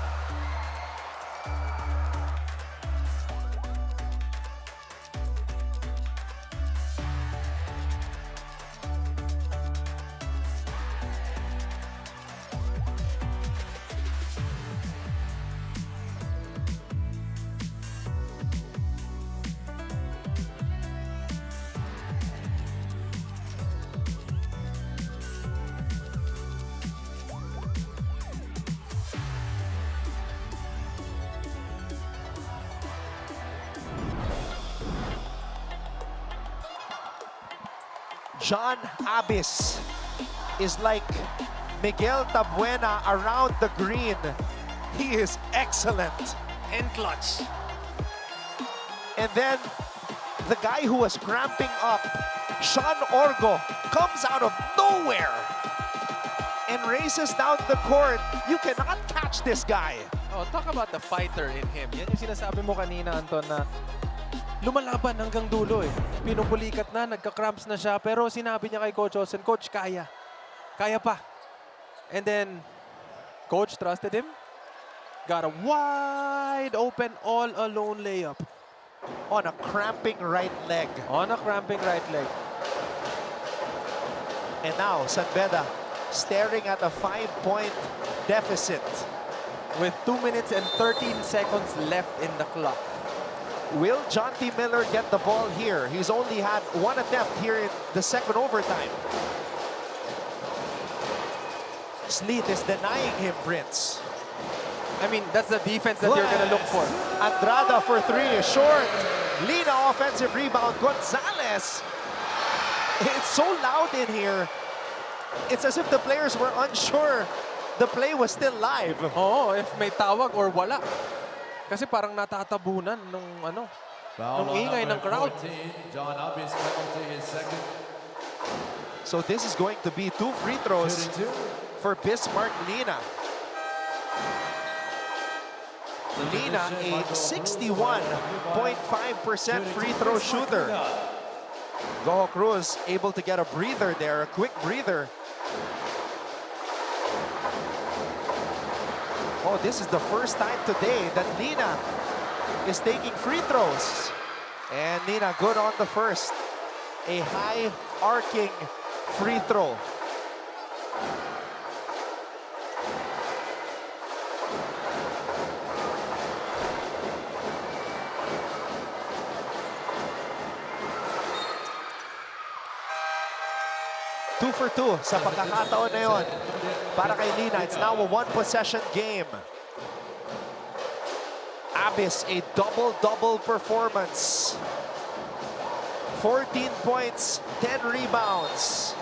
John Abis is like Miguel Tabuena around the green. He is excellent. And clutch. And then the guy who was cramping up, Sean Orgo, comes out of nowhere and races down the court. You cannot catch this guy. Oh, talk about the fighter in him. Yan yung sinasabi mo kanina, Anton, na lumalaban hanggang dulo eh. Pinupulikat na, nagka-cramps na siya. Pero sinabi niya kay Coach Olsen, Coach, kaya. Kaya pa. And then, Coach trusted him. Got a wide open, all-alone layup. On a cramping right leg. On a cramping right leg. And now, San Beda staring at a 5-point deficit. With 2 minutes and 13 seconds left in the clock. Will John T. Miller get the ball here? He's only had one attempt here in the second overtime. Sleet is denying him, Prince. I mean, that's the defense that you're going to look for. Andrada for three is short. Lina offensive rebound. Gonzalez. It's so loud in here. It's as if the players were unsure the play was still live. Oo, if may tawag or wala. Kasi parang natatabunan nung ano, nung ingay ng crowd. John Abis penalty his second. So this is going to be 2 free throws for Bismarck Lina. Lina, a 61.5% free throw shooter. Goho Cruz able to get a breather there, a quick breather. Oh, this is the first time today that Lina is taking free throws. And Lina good on the first. A high arcing free throw. Two for two sa pagkakataon na yun. Para kay Lina, it's now a one-possession game. Abis, a double-double performance. 14 points, 10 rebounds.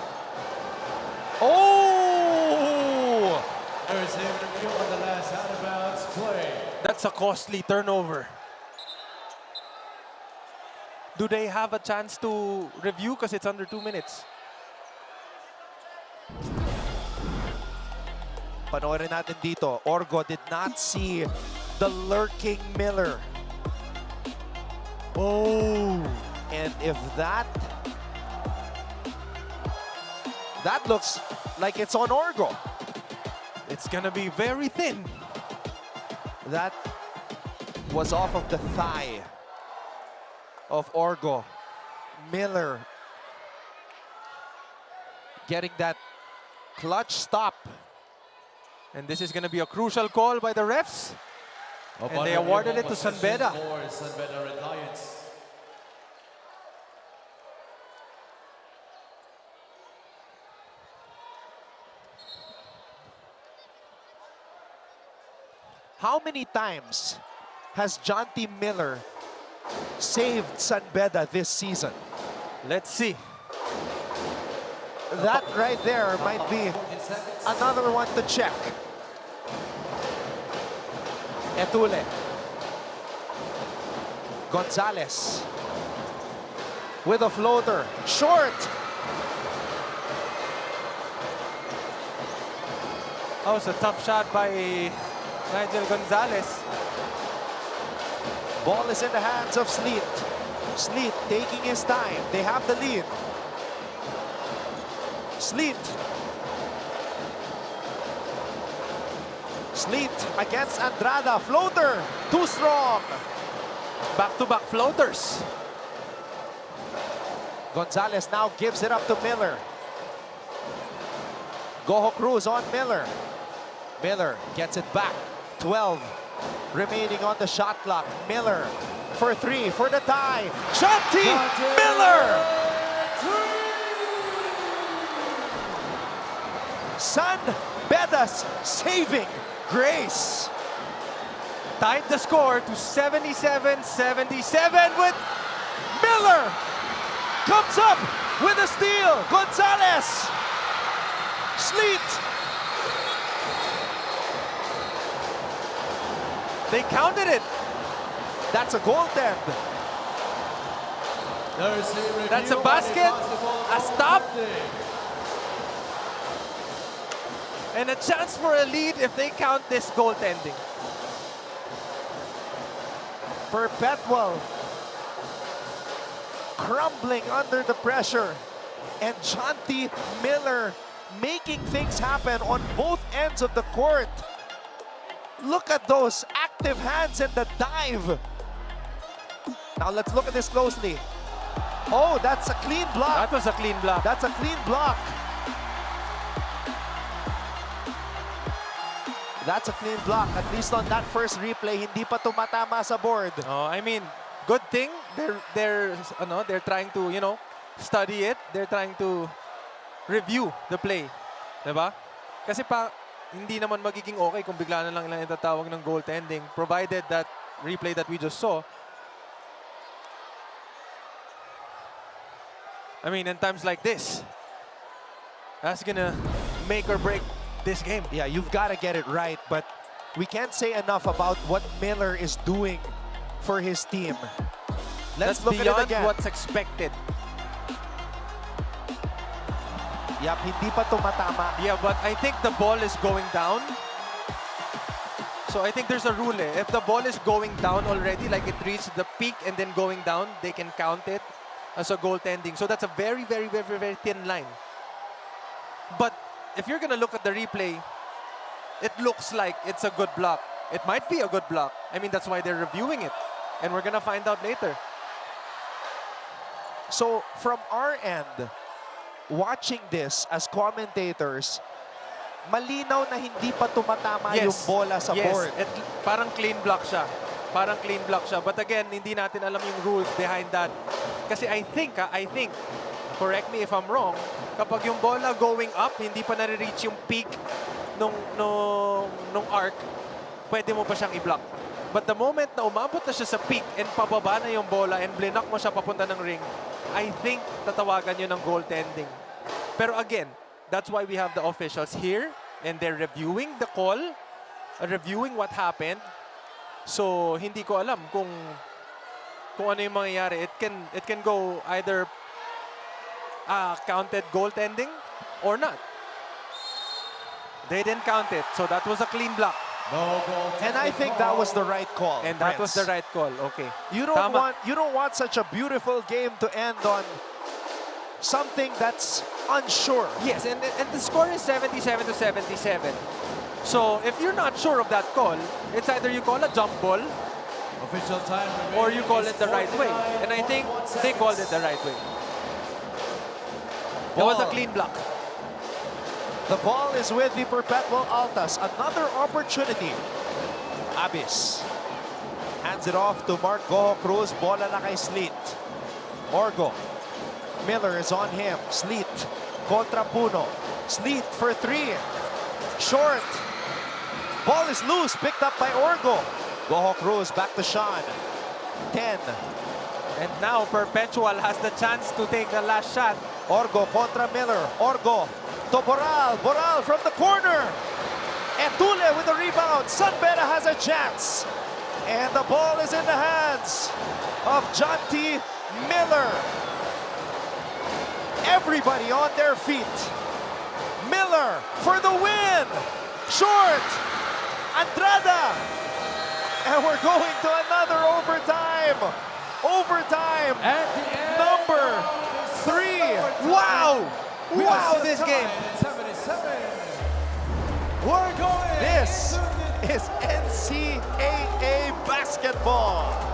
Oh! There's him on the last out-of-bounds play. That's a costly turnover. Do they have a chance to review because it's under 2 minutes? Panoorin natin dito. Orgo did not see the lurking Miller. Oh! And if that looks like it's on Orgo. It's gonna be very thin. That was off of the thigh of Orgo. Miller getting that clutch stop. And this is going to be a crucial call by the refs. And they awarded it to San Beda. How many times has John T. Miller saved San Beda this season? Let's see. That right there might be another one to check. Etule. Gonzalez. With a floater. Short. That was a tough shot by Nigel Gonzalez. Ball is in the hands of Sleet. Sleet taking his time. They have the lead. Sleet. Sleet against Andrada. Floater. Too strong. Back-to-back floaters. Gonzalez now gives it up to Miller. Goho Cruz on Miller. Miller gets it back. 12 remaining on the shot clock. Miller for 3 for the tie. Shanti Miller! San Beda's saving grace. Tied the score to 77-77 with Miller comes up with a steal. Gonzalez. Sleet. They counted it. That's a goaltend. That's a basket, a stop, and a chance for a lead if they count this goaltending. Perpetual crumbling under the pressure, and Shanti Miller making things happen on both ends of the court. Look at those active hands and the dive. Now let's look at this closely. Oh, that's a clean block. That was a clean block. That's a clean block. That's a clean block. At least on that first replay, hindi pa tumatama sa board. Oh, I mean, good thing they're trying to, study it. They're trying to review the play, 'di ba? Kasi hindi naman magiging okay kung bigla na lang ilang itatawag ng goaltending, provided that replay that we just saw. I mean, in times like this, that's gonna make or break this game. Yeah, you've got to get it right, but we can't say enough about what Miller is doing for his team. Let's That's look at it beyond again. what's expected. Yep, hindi pa tumatama. Yeah, but I think the ball is going down. So I think there's a rule. If the ball is going down already, like it reached the peak and then going down, they can count it as a goaltending. So that's a very, very, very, very thin line. But if you're going to look at the replay, it looks like it's a good block. It might be a good block. I mean, that's why they're reviewing it. And we're going to find out later. So from our end, watching this as commentators, malinaw na hindi pa tumatama yung bola sa board. Parang clean block siya. Parang clean block siya. But again, hindi natin alam yung rules behind that. Kasi I think, correct me if I'm wrong, kapag yung bola going up, hindi pa nare-reach yung peak nung arc, pwede mo pa siyang i-block. But the moment na umabot na siya sa peak and pababa na yung bola and blinak mo siya papunta ng ring, I think tatawagan yun ng goaltending. Pero again, that's why we have the officials here and they're reviewing the call, reviewing what happened. So hindi ko alam kung ano yung mangyayari. It can go either counted goaltending or not. They didn't count it, so that was a clean block. No goal. And I think that was the right call. And that was Prince. the right call. Okay. You don't want such a beautiful game to end on something that's unsure. Yes, and the score is 77-77. So if you're not sure of that call, it's either you call a jump ball Official time or you call it the right way. And I think they called it the right way. It was a clean block. The ball is with the Perpetual Altas. Another opportunity. Abis hands it off to Mark Goho Cruz. Bola na kay Sleet. Orgo. Miller is on him. Sleet kontra Puno. Sleet for 3. Short. Ball is loose. Picked up by Orgo. Goho Cruz back to Sean. 10. And now Perpetual has the chance to take the last shot. Orgo contra Miller. Orgo to Boral. Boral from the corner. Etule with the rebound. Beda has a chance. And the ball is in the hands of John T. Miller. Everybody on their feet. Miller for the win. Short. Andrada. And we're going to another overtime. Overtime. At the end Number of 3. Wow! We Wow, are this set game. time, 77. We're going. This into the is NCAA basketball.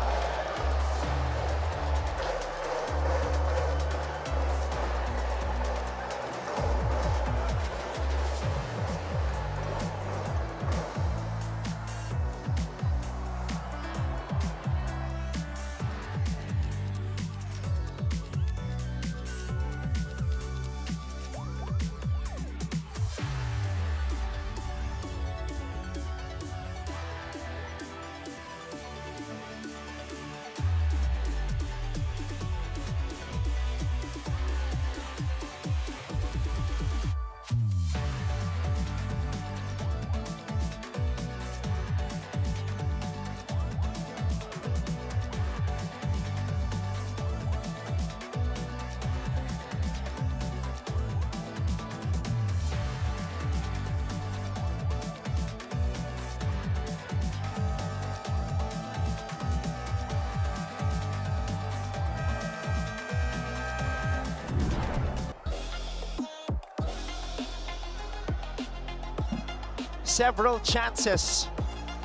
Several chances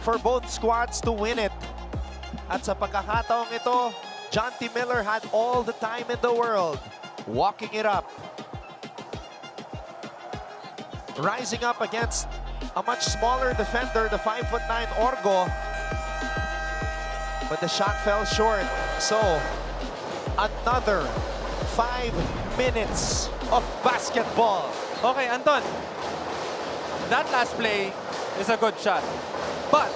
for both squads to win it. At sa pagkakataong ito, John T. Miller had all the time in the world, walking it up. Rising up against a much smaller defender, the 5'9" Orgo. But the shot fell short. So, another 5 minutes of basketball. Okay, Anton. That last play is a good shot. But,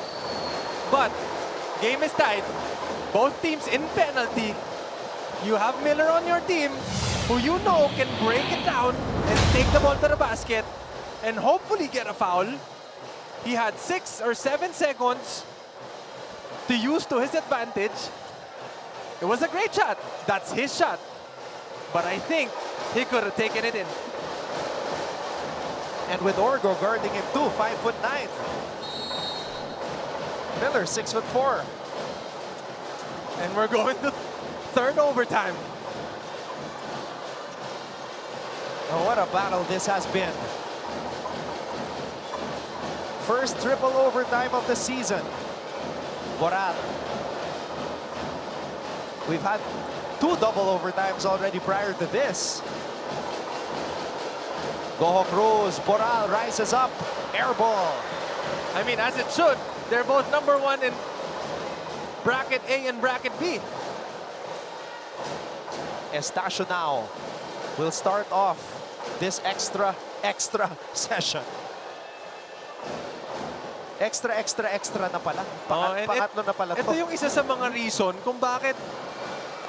game is tied. Both teams in penalty. You have Miller on your team, who you know can break it down and take the ball to the basket and hopefully get a foul. He had 6 or 7 seconds to use to his advantage. It was a great shot. That's his shot. But I think he could have taken it in. And with Orgo guarding him too, 5'9". Miller, 6'4". And we're going to third overtime. Oh, what a battle this has been. First triple overtime of the season. Boral. We've had 2 double overtimes already prior to this. Goho Cruz, Boral rises up, air ball. I mean, as it should. They're both number 1 in bracket A and bracket B. Estacio now will start off this extra session. Extra na pala. Pangatlo na pala to. Ito yung isa sa mga reason kung bakit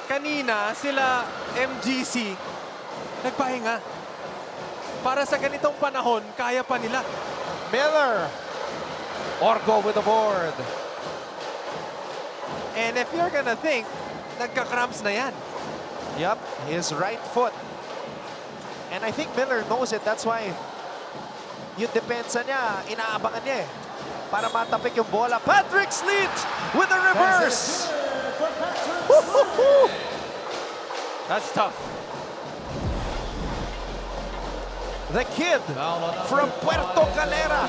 kanina sila MGC nagpahinga. Para sa ganitong panahon, kaya pa nila. Miller. Orgo with the board. And if you're gonna think, nagka-cramps na yan. Yep, his right foot. And I think Miller knows it. That's why yung depensa niya, inaabangan niya eh. Para matapik yung bola. Patrick Sleet with the reverse. That's tough. The kid from Puerto Calera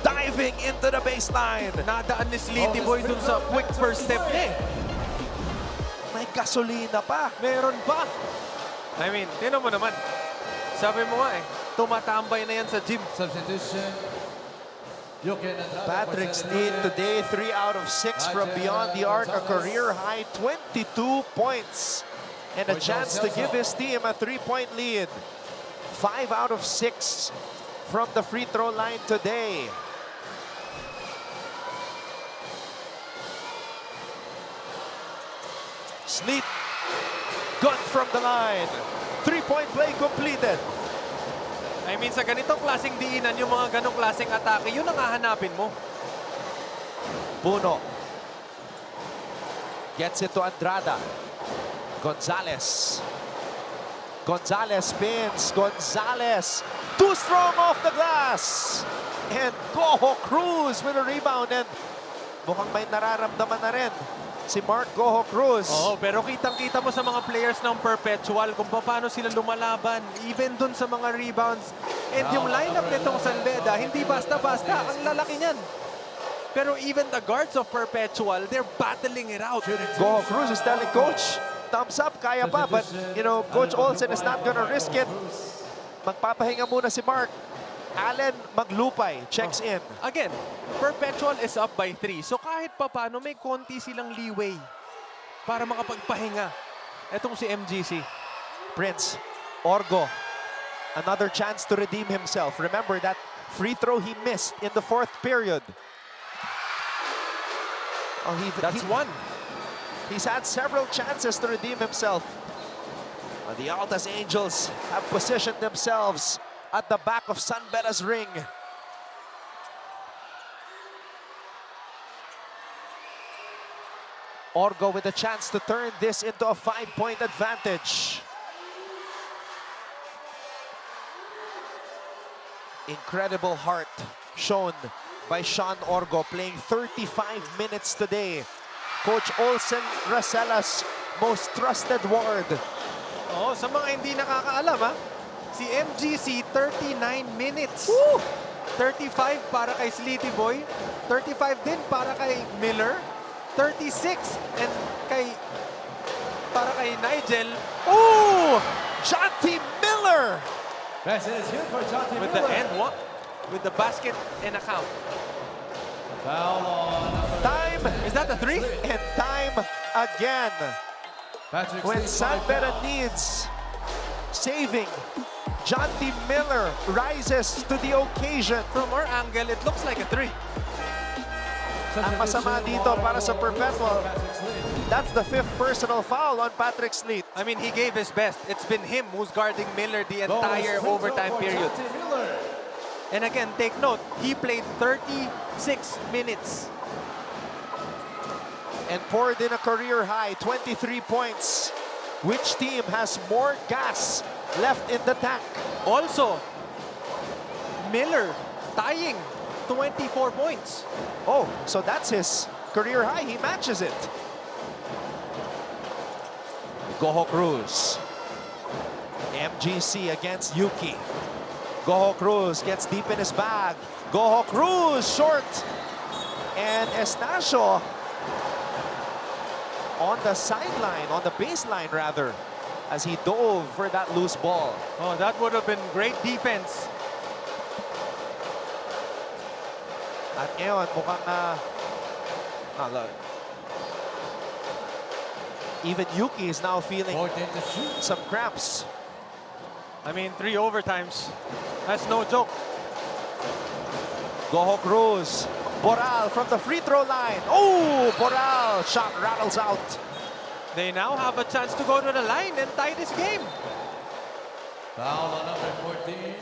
diving into the baseline. Nadaan ni Sleety Boy dun sa quick first step niya eh. May gasolina pa. Meron pa. I mean, tinan mo naman. Sabi mo nga eh, tumatambay na yan sa gym. Substitution. Patrick Sleet today 3 out of 6 from beyond the arc, a career high 22 points. And a chance to give his team a 3-point lead. 5 out of 6 from the free throw line today. Sleet. Good from the line. 3-point play completed. I mean, sa ganitong klaseng diinan, yung mga ganong klaseng atake, yun ang hahanapin mo. Puno. Gets it to Andrada. Gonzalez. Gonzalez spins. Gonzalez. Too strong off the glass. And Goho Cruz with a rebound. And mukhang may nararamdaman na rin si Mark Goho Cruz. Oo, pero kitang-kita mo sa mga players ng Perpetual kung paano sila lumalaban. Even dun sa mga rebounds. And yung lineup nitong San Beda, hindi basta-basta. Ang lalaki niyan. Pero even the guards of Perpetual, they're battling it out. Goho Cruz is telling coach, thumbs up, kaya pa. But, you know, Coach Olsen is not gonna risk it. Magpapahinga muna si Mark. Allen Maglupay checks in. Again, Perpetual is up by 3. So kahit pa paano, may konti silang leeway para makapagpahinga. Etong si MGC. Prince, Orgo, another chance to redeem himself. Remember that free throw he missed in the 4th period. Oh, That's one. He's had several chances to redeem himself. But the Altas Angels have positioned themselves at the back of San Beda's ring. Orgo with a chance to turn this into a 5-point advantage. Incredible heart shown by Sean Orgo, playing 35 minutes today. Coach Olsen Racella's most trusted ward. Oh, sa mga hindi nakakaalam, ha? Si MGC, 39 minutes. Woo! 35 para kay Sleety Boy. 35 din para kay Miller. 36 and para kay Nigel. Ooh! Jonty Miller! Best is here for Jonty With Miller. the end, what? With the basket in account. Foul on number Time Is that a 3? and time again. Patrick When Sleet, San 5 Beda foul. needs saving, Jonty Miller rises to the occasion. From our angle, it looks like a 3. Ang masama dito para sa Perpetual, that's the 5th personal foul on Patrick Sleet. I mean, he gave his best. It's been him who's guarding Miller the entire overtime period. And again, take note, he played 36 minutes. And poured in a career high 23 points. Which team has more gas left in the tank? Also, Miller tying 24 points. Oh, so that's his career high. He matches it. Goho Cruz. MGC against Yuki. Goho Cruz gets deep in his bag. Goho Cruz short. And Estacio on the sideline, on the baseline rather, as he dove for that loose ball. Oh, that would have been great defense. At ngayon, mukhang even Yuki is now feeling some cramps. I mean, 3 overtimes. That's no joke. Goho Cruz. Boral from the free throw line. Oh, Boral. Shot rattles out. They now have a chance to go to the line and tie this game. Foul on number 14.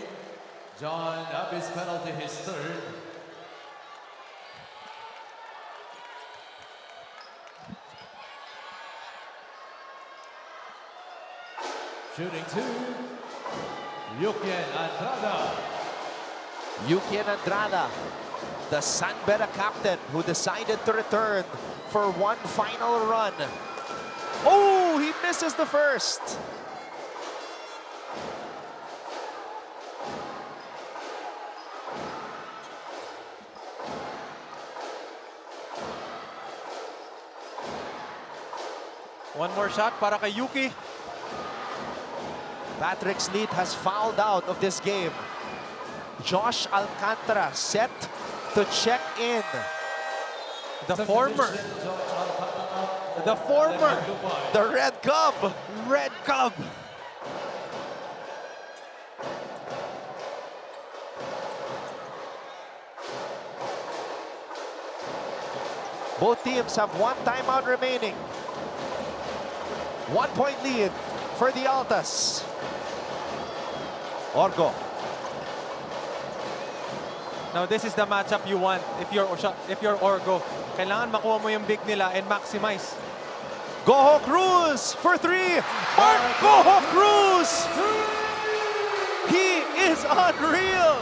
John Abby's penalty, his 3rd. Shooting 2. Yukian Andrada. Yuki Andrada, the San Beda captain who decided to return for one final run. Oh, he misses the first. One more shot para kay Yuki. Patrick Sleet has fouled out of this game. Josh Alcantara set to check in. The former, The Red Cub. Red Cub. Both teams have one timeout remaining. 1-point lead for the Altas. Orgo. Now this is the matchup you want if you're Orgo. Kailangan makuha mo yung big nila and maximize. Goho Cruz for 3. Mark Goho Cruz! He is unreal!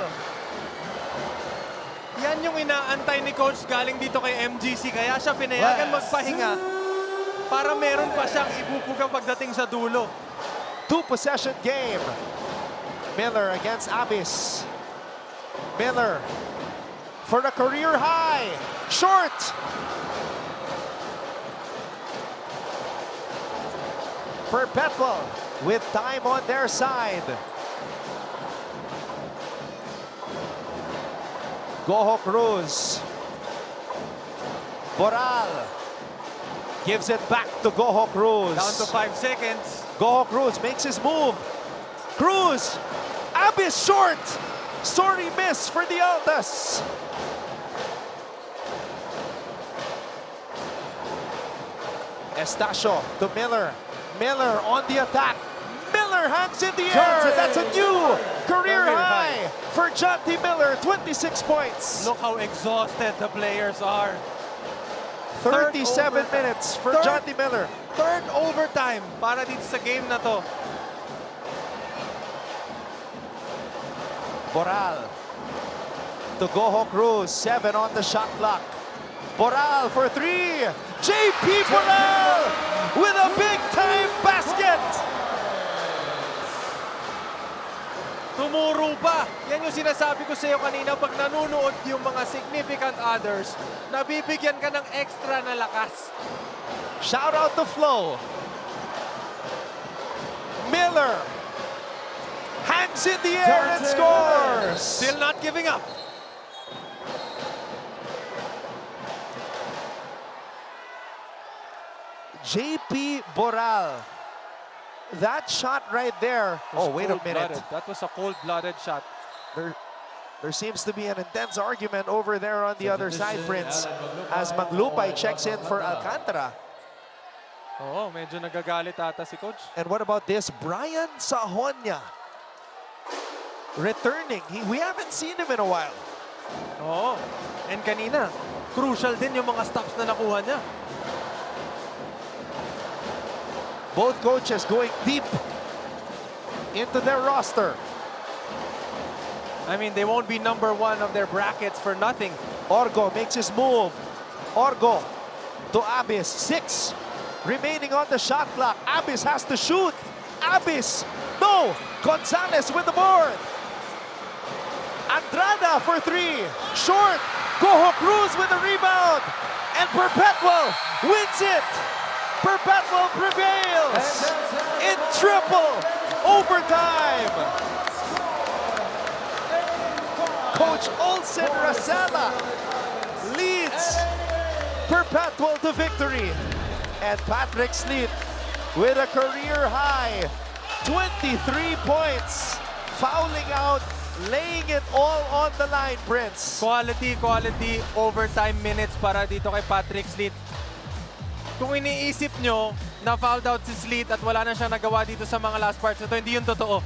Yan yung inaantay ni Coach galing dito kay MGC. Kaya siya pinayagan magpahinga para meron pa siyang ibubugang pagdating sa dulo. 2-possession game. Miller against Abyss. Miller for the career high. Short! Perpetual with time on their side. Goho Cruz. Boral gives it back to Goho Cruz. Down to 5 seconds. Goho Cruz makes his move. Cruz. Abyss short. Sorry miss for the Altas. Estacio to Miller. Miller on the attack. Miller hangs in the air. That's a new career high for Jonty Miller. 26 points. Look how exhausted the players are. 37 minutes for Jonty Miller. Third overtime para dito sa game na to. Boral to Goho Cruz. 7 on the shot clock. Boral for 3. JP Boral with a big-time basket. Tumuro pa. Yan yung sinasabi ko sa iyo kanina pag nanonood yung mga significant others, nabibigyan ka ng extra na lakas. Shout out to Flo. Miller hangs in the air and scores. Still not giving up. JP Boral. That shot right there. Oh, wait a minute. That was a cold-blooded shot. There seems to be an intense argument over there on the other side, Prince, as Maglupay checks in for Alcantara. Oo, medyo nagagalit ata si Coach. And what about this? Brian Sahonia returning. We haven't seen him in a while. Oo. And kanina, crucial din yung mga stops na nakuha niya. Both coaches going deep into their roster. I mean, they won't be number 1 of their brackets for nothing. Orgo makes his move. Orgo to Abyss. 6 remaining on the shot clock. Abyss has to shoot. Abyss, no. Gonzalez with the board. Andrada for 3. Short. Goho Cruz with the rebound. And Perpetual wins it. Perpetual prevails in triple overtime. Coach Olsen Rasela leads Perpetual to victory. And Patrick Sleet with a career high 23 points, fouling out, laying it all on the line, Prince. Quality overtime minutes para dito kay Patrick Sleet. Kung iniisip nyo na fouled out si Sleet at wala na siyang nagawa dito sa mga last parts ito, hindi yun totoo.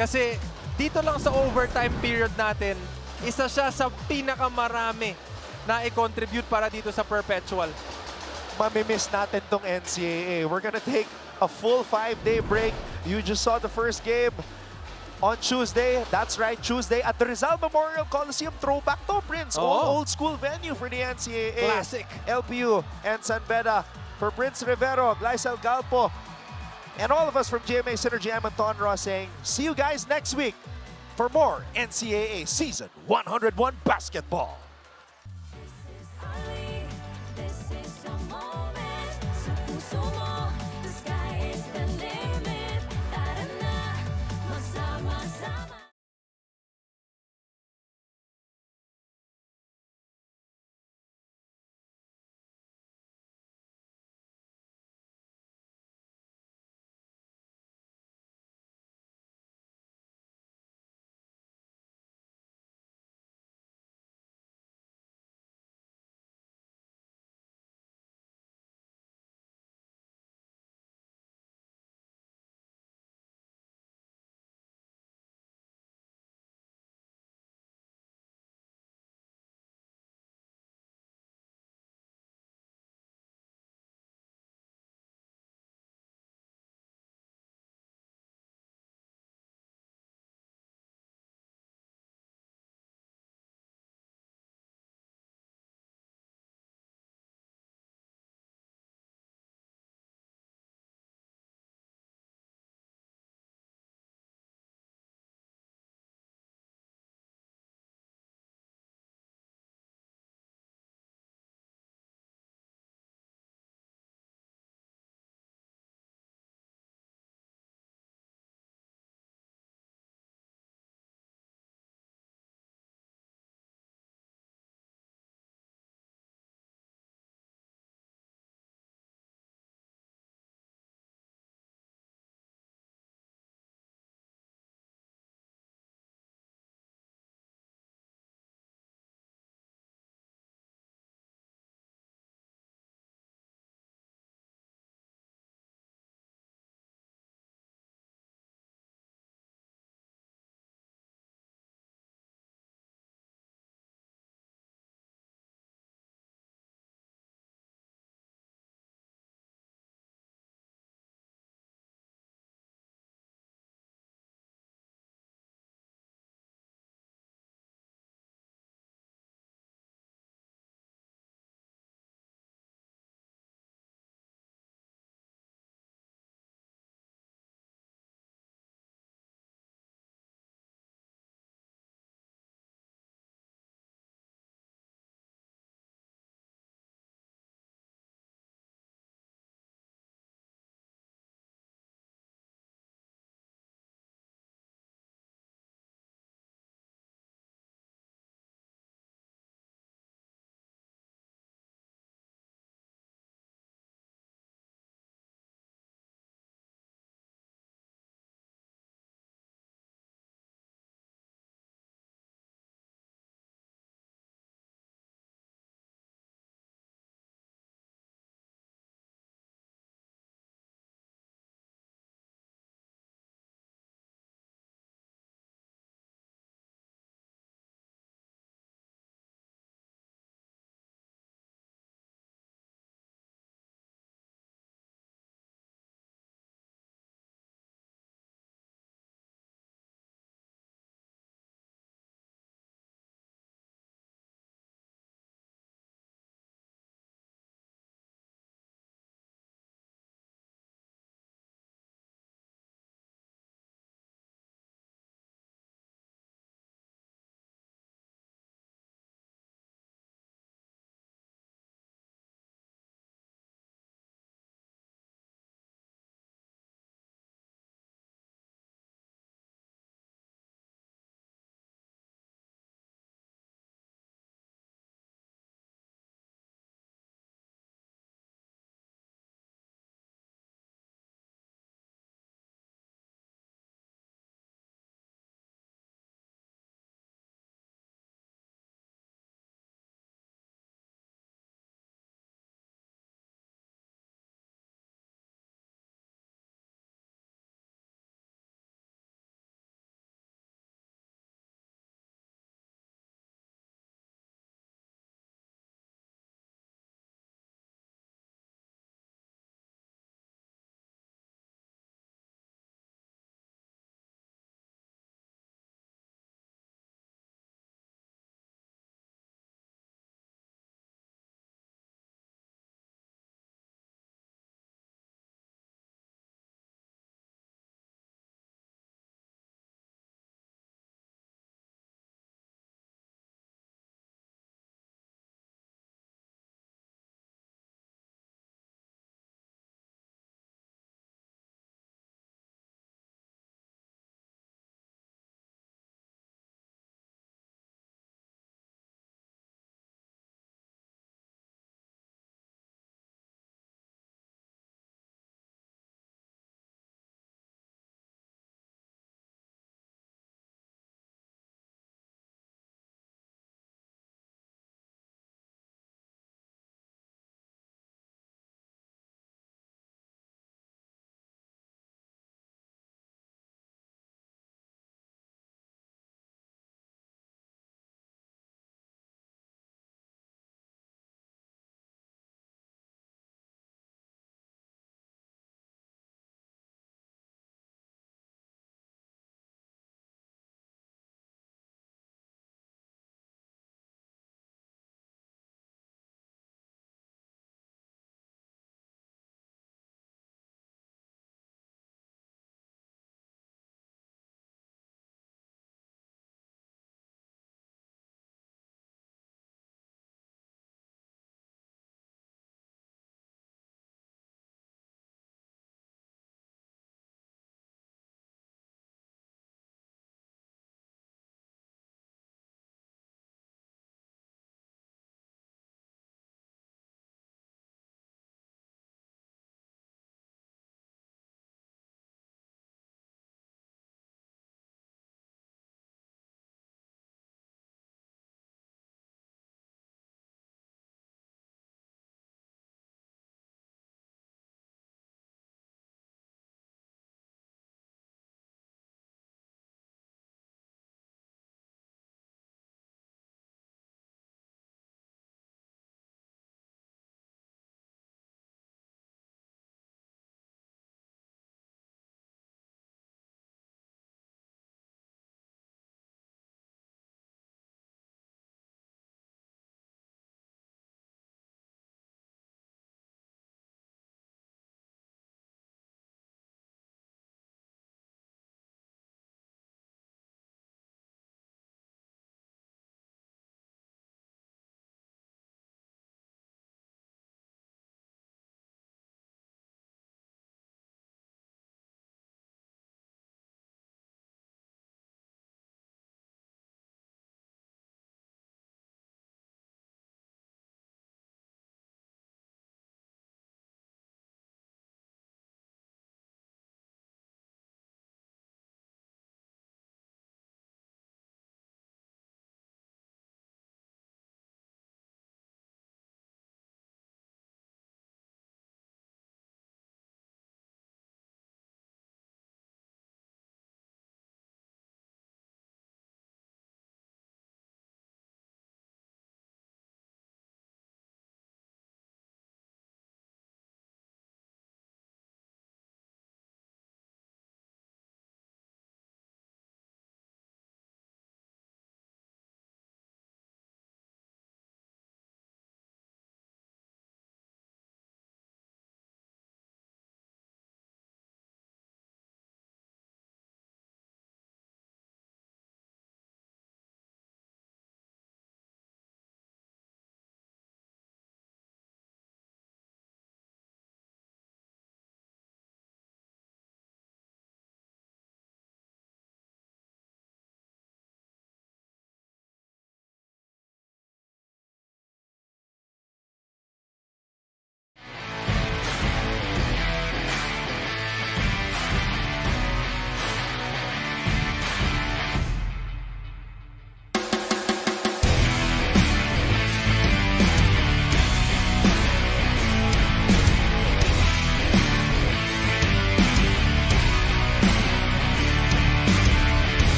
Kasi dito lang sa overtime period natin, isa siya sa pinakamarami na i-contribute para dito sa Perpetual. Mamimiss natin tong NCAA. We're gonna take a full 5-day break. You just saw the first game on Tuesday. That's right, Tuesday at the Rizal Memorial Coliseum. Throwback to, Prince. Old school venue for the NCAA. Classic. LPU and San Beda. For Prince Rivero, Glycel Galpo, and all of us from GMA Synergy, I'm Anton Ross saying, see you guys next week for more NCAA Season 101 Basketball.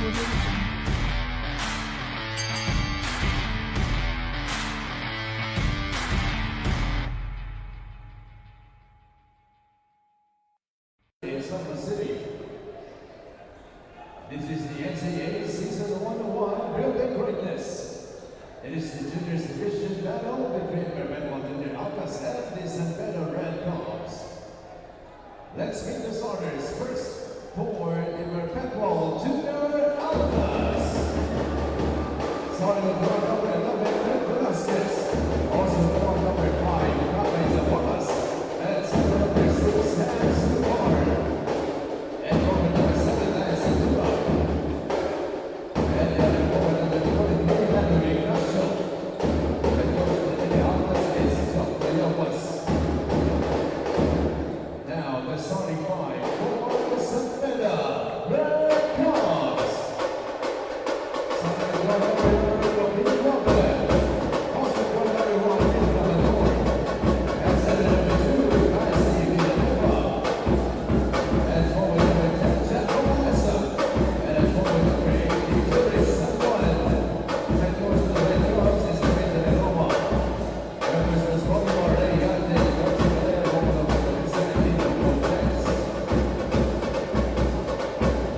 In Summer City. This is the NCAA Season 101 Building Greatness. It is the juniors division battle between Perpetual Junior Alphas and the San Beda Red Cubs. Let's meet the starters first for the Perpetual Junior Alphas. Starting with guard number 11, Clint Velasquez. Also guard number 5, Rafael Zapatas. And center number 6, Hans Duvar. And forward number 7, Nancy Tua. And the other forward number 23, Henry Ignacio. And coach of the Alphas is Dr. Lopez. Now the starting five for San Beda Red Cubs. Starting guard number 3, also guard number 1, and center number 2, Nancy Villanova. And forward number 10, Jack Olesa. And forward number 8, Joris Sandoval. And coach of the Red Cubs is David Villanova. Represents Baltimore, Ray Gante, coach of the Red Cubs, 17 Cortez.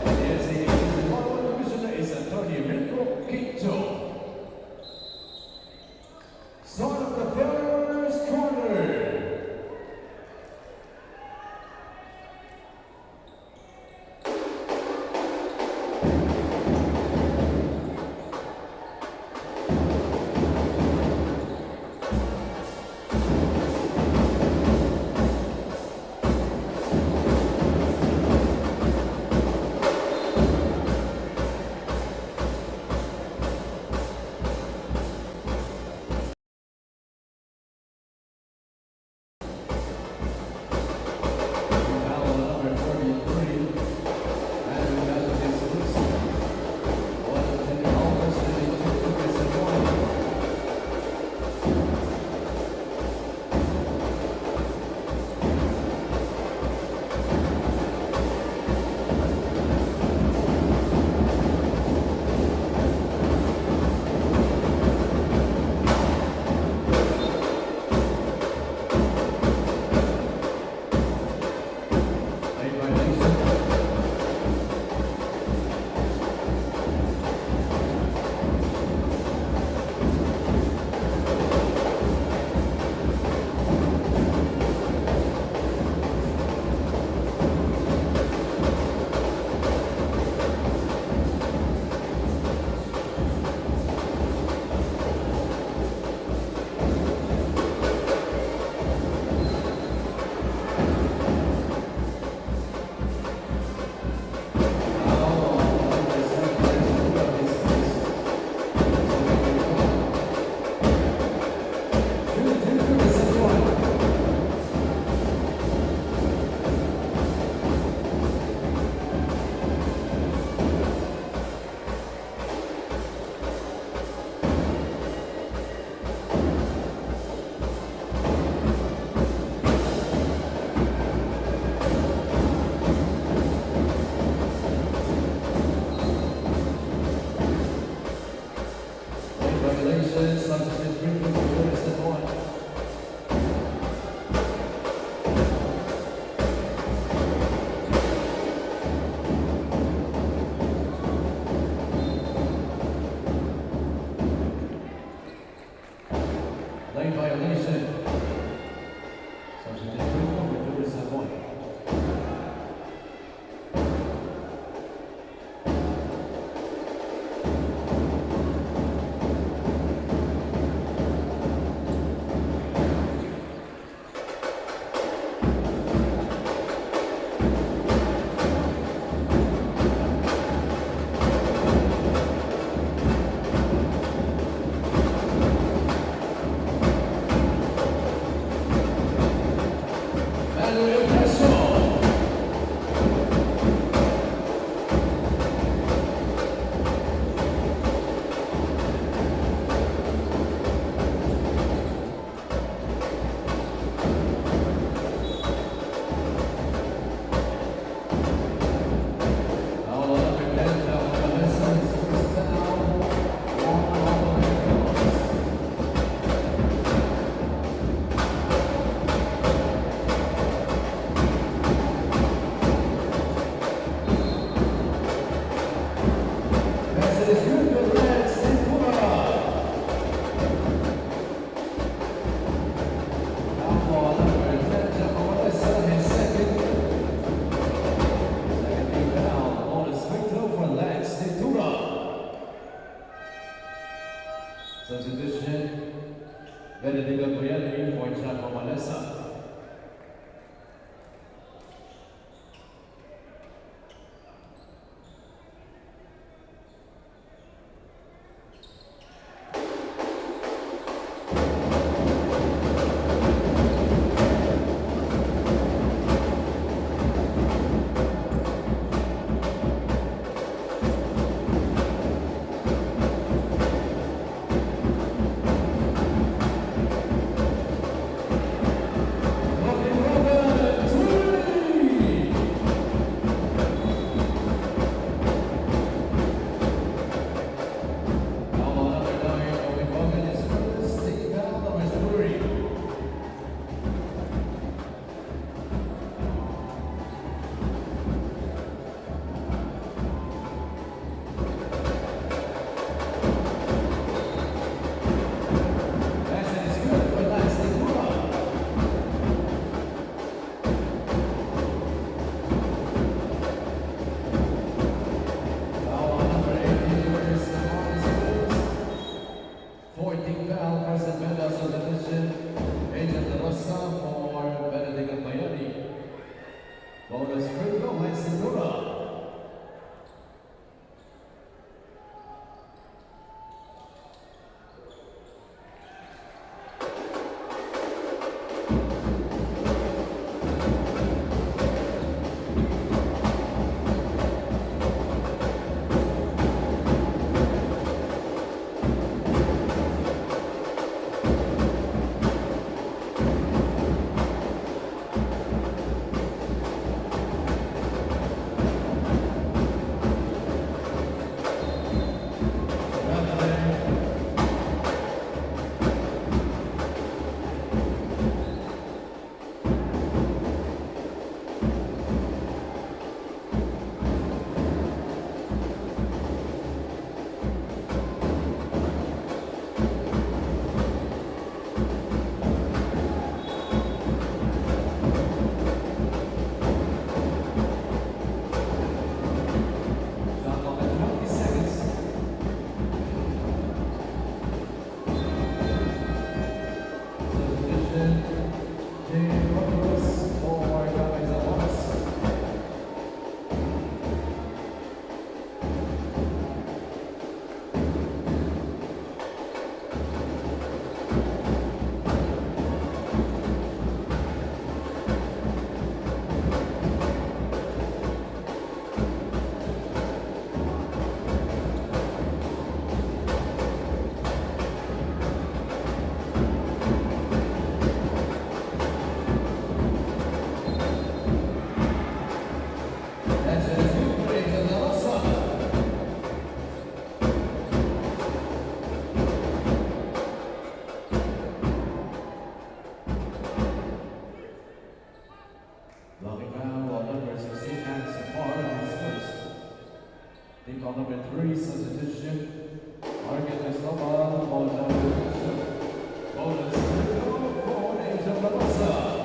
And the NCAA Season 101 division is Antonio Rico Quinto. Start of the first corner. Foul number 43. And Ignacio Jesus. One of the Alphas and the two Lucas and one. Late violation. Violations, substitute drinking for Joris and one. Late violation. Substitute drinking for Joris and one. Benedict Boyani for Chaco Malesa. Number 3, substitution. Target is Nova for number 2. Bonus for Angel Barbosa.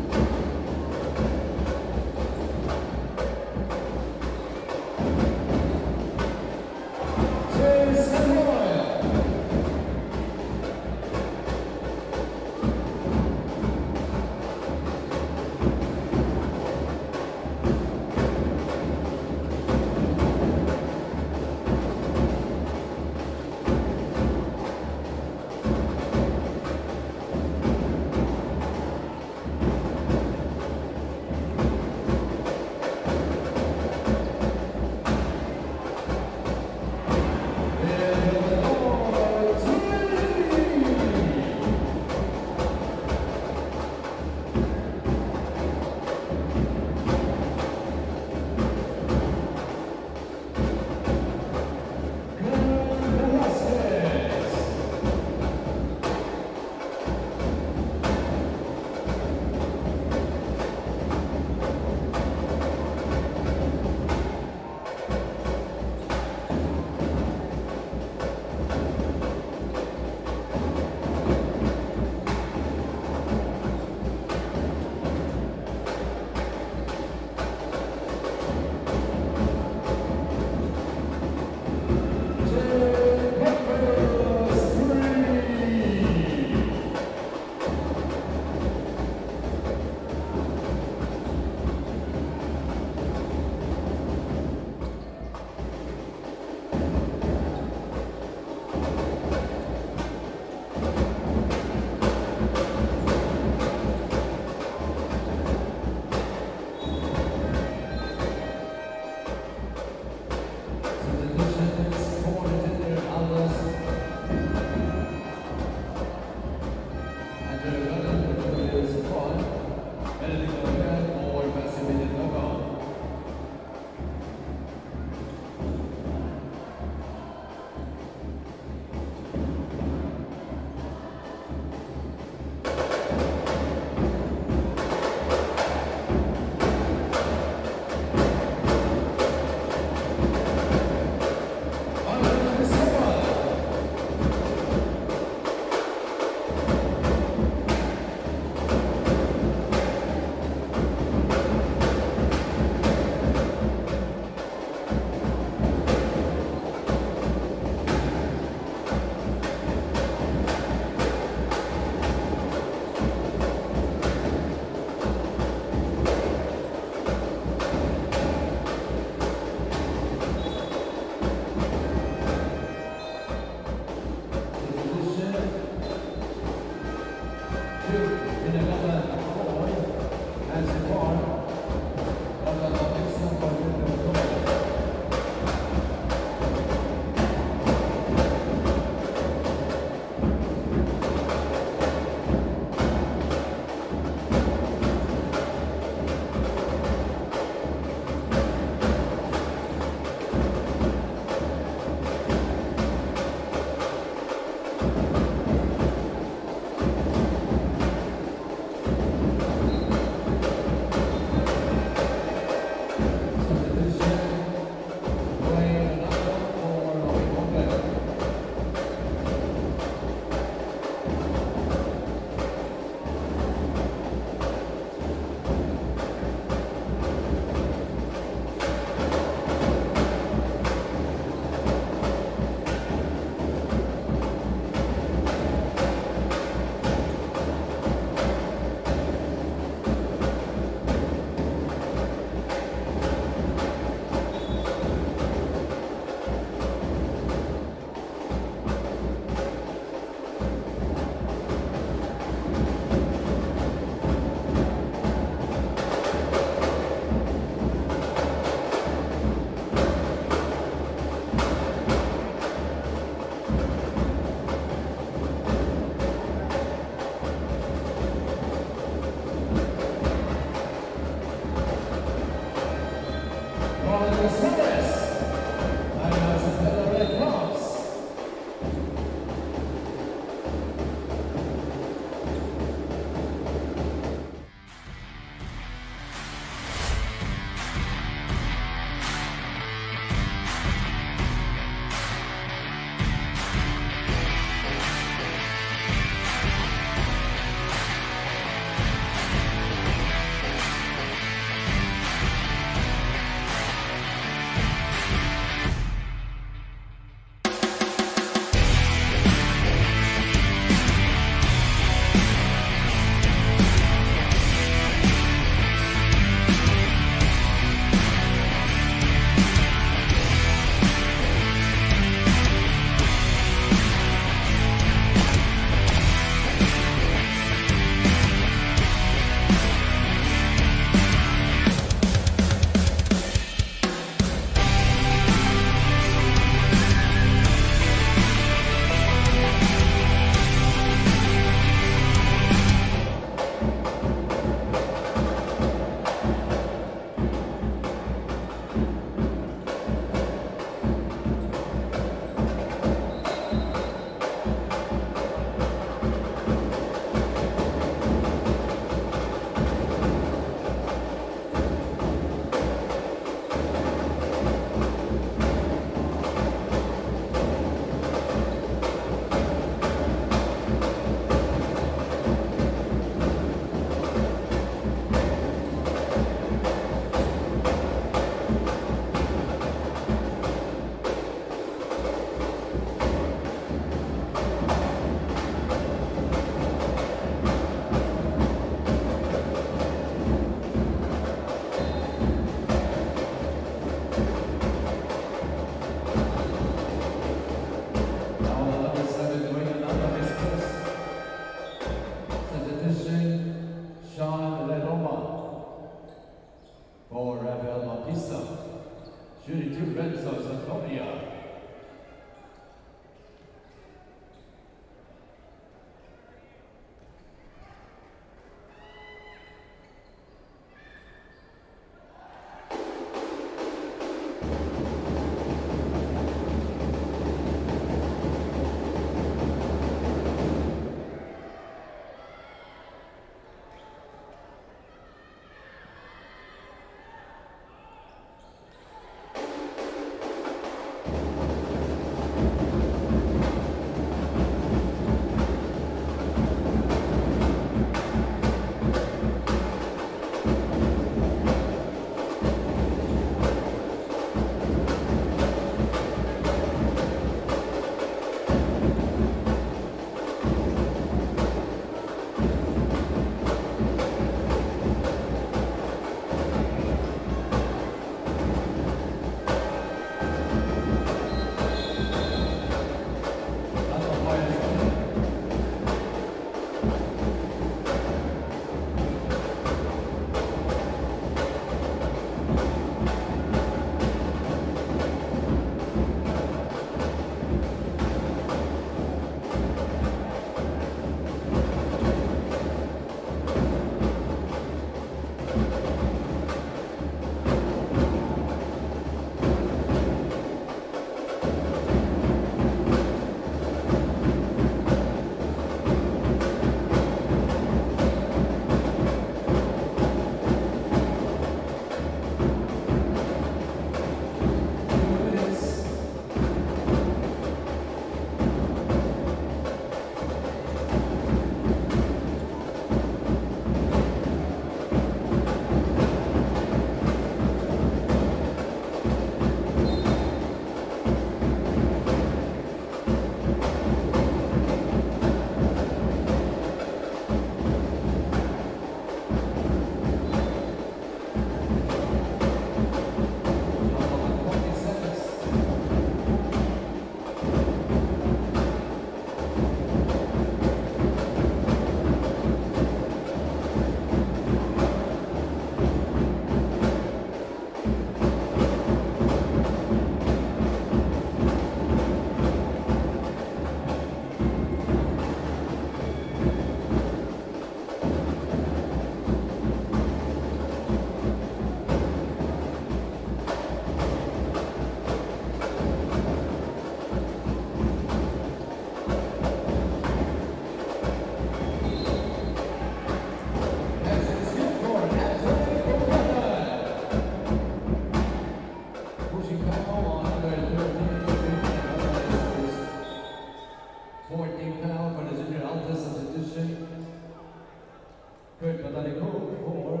Good medallic hook for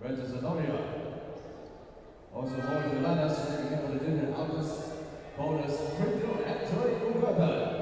Regis Adonia. Also more Milanas for the junior Altus bonus Critical Entry Ugatan.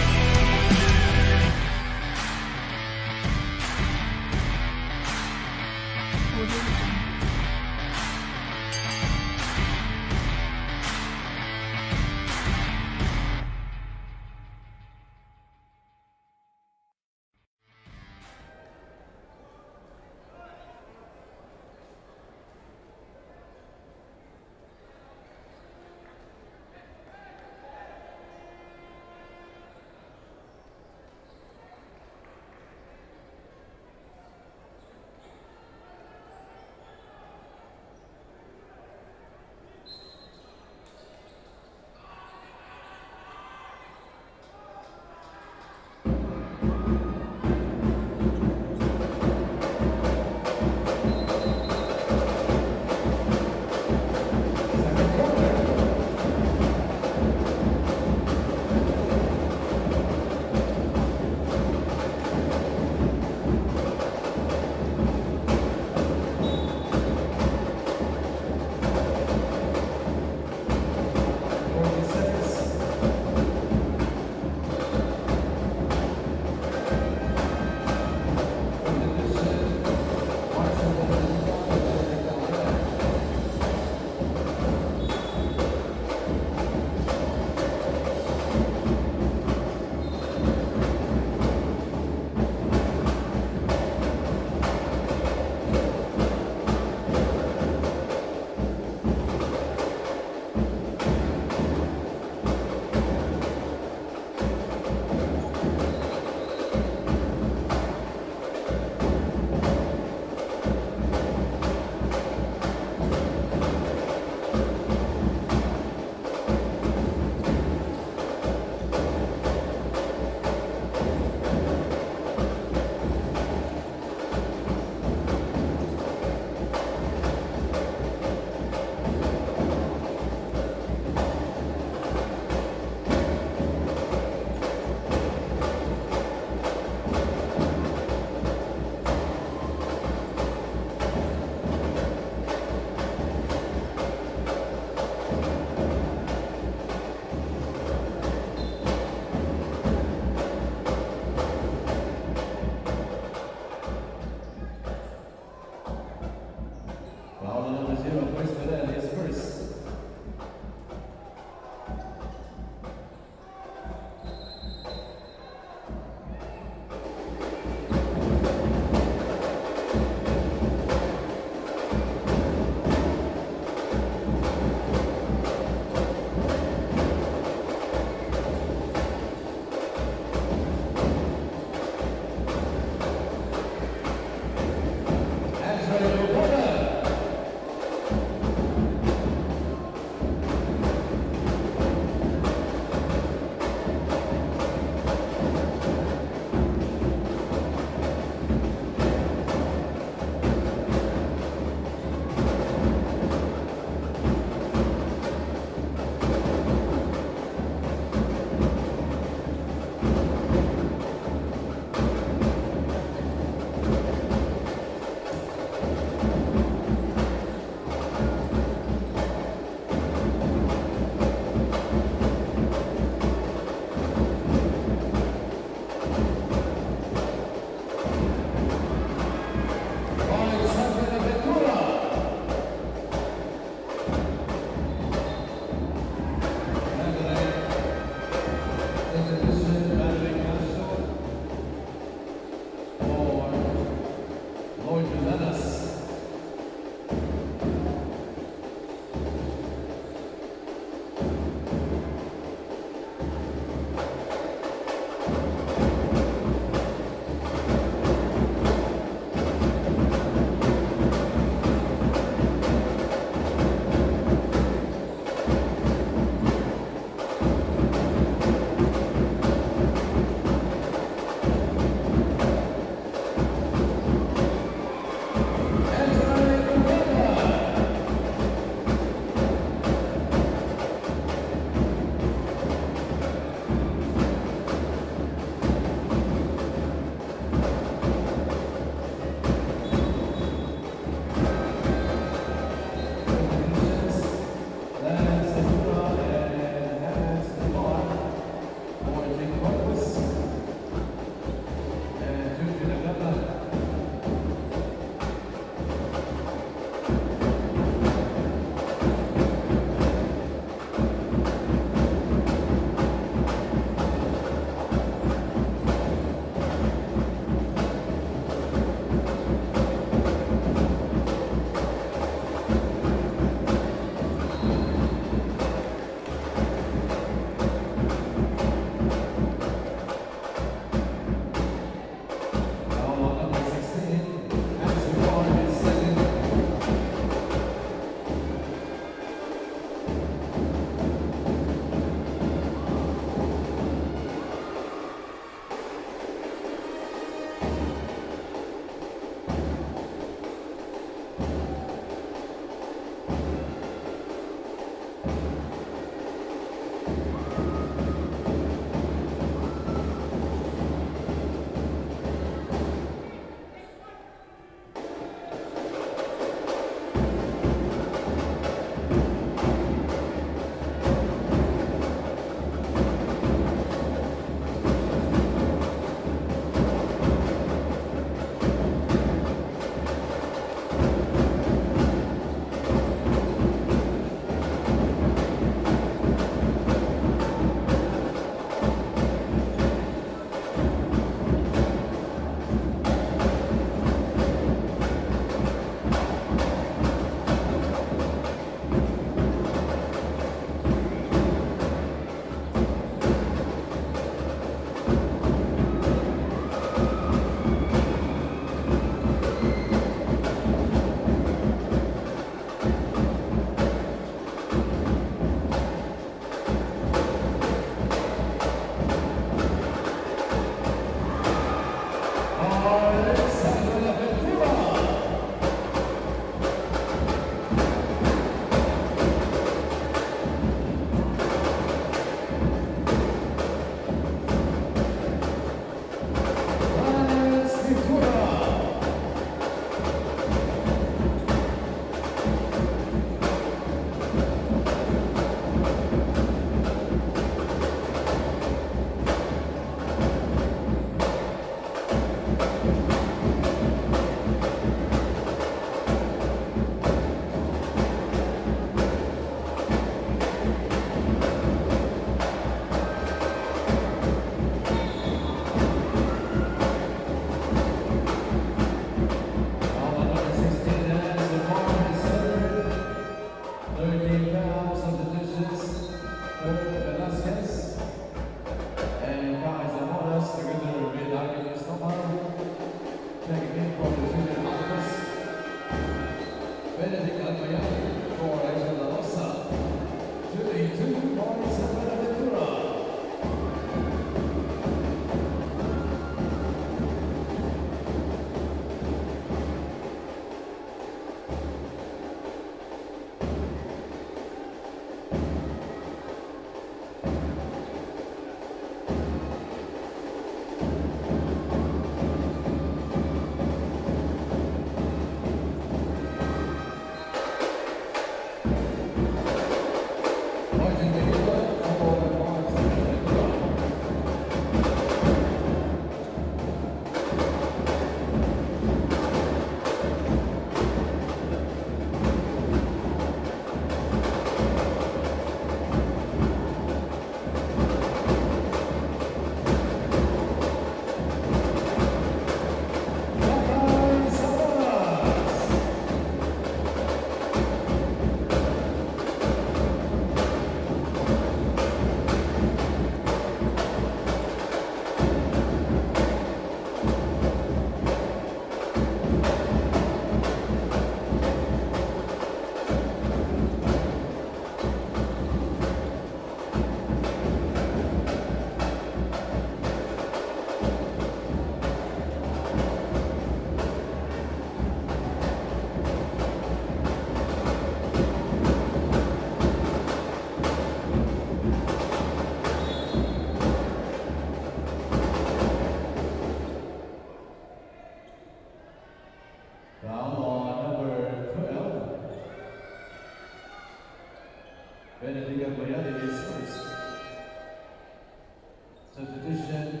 Substitution,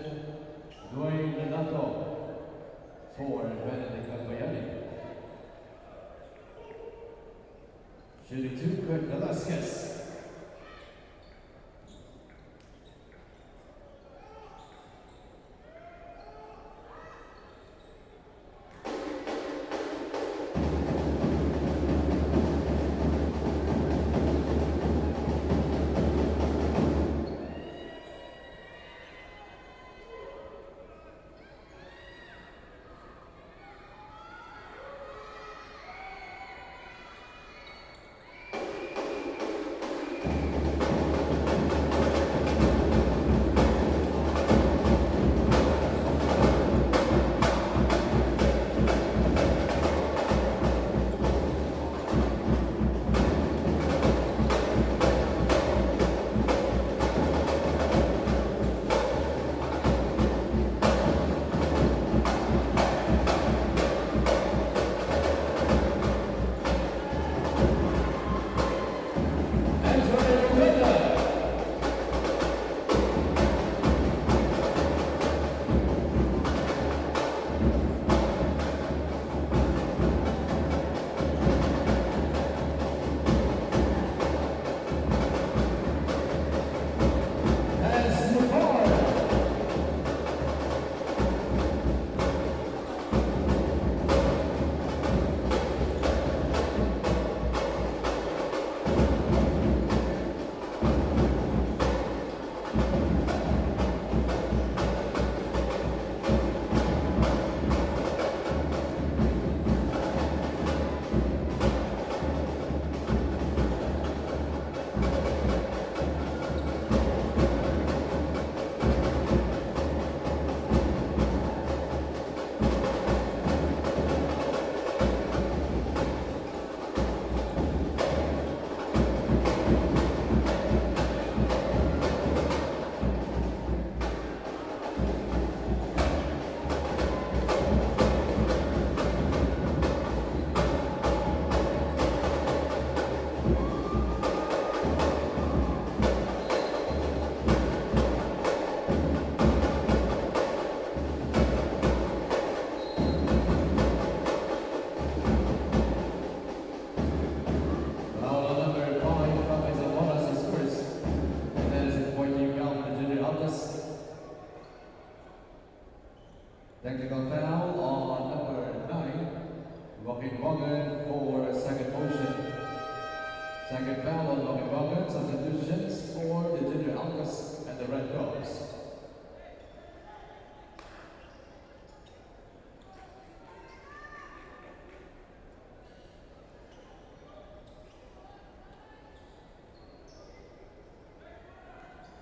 Dwayne Renato for Benedict Agbayani. Shooting 2, Kurt Velasquez. Technical foul on number 9, Joaquin Morgan for a second motion. Second foul on Joaquin Morgan, substitutions for the Junior Alcas and the Red Dogs.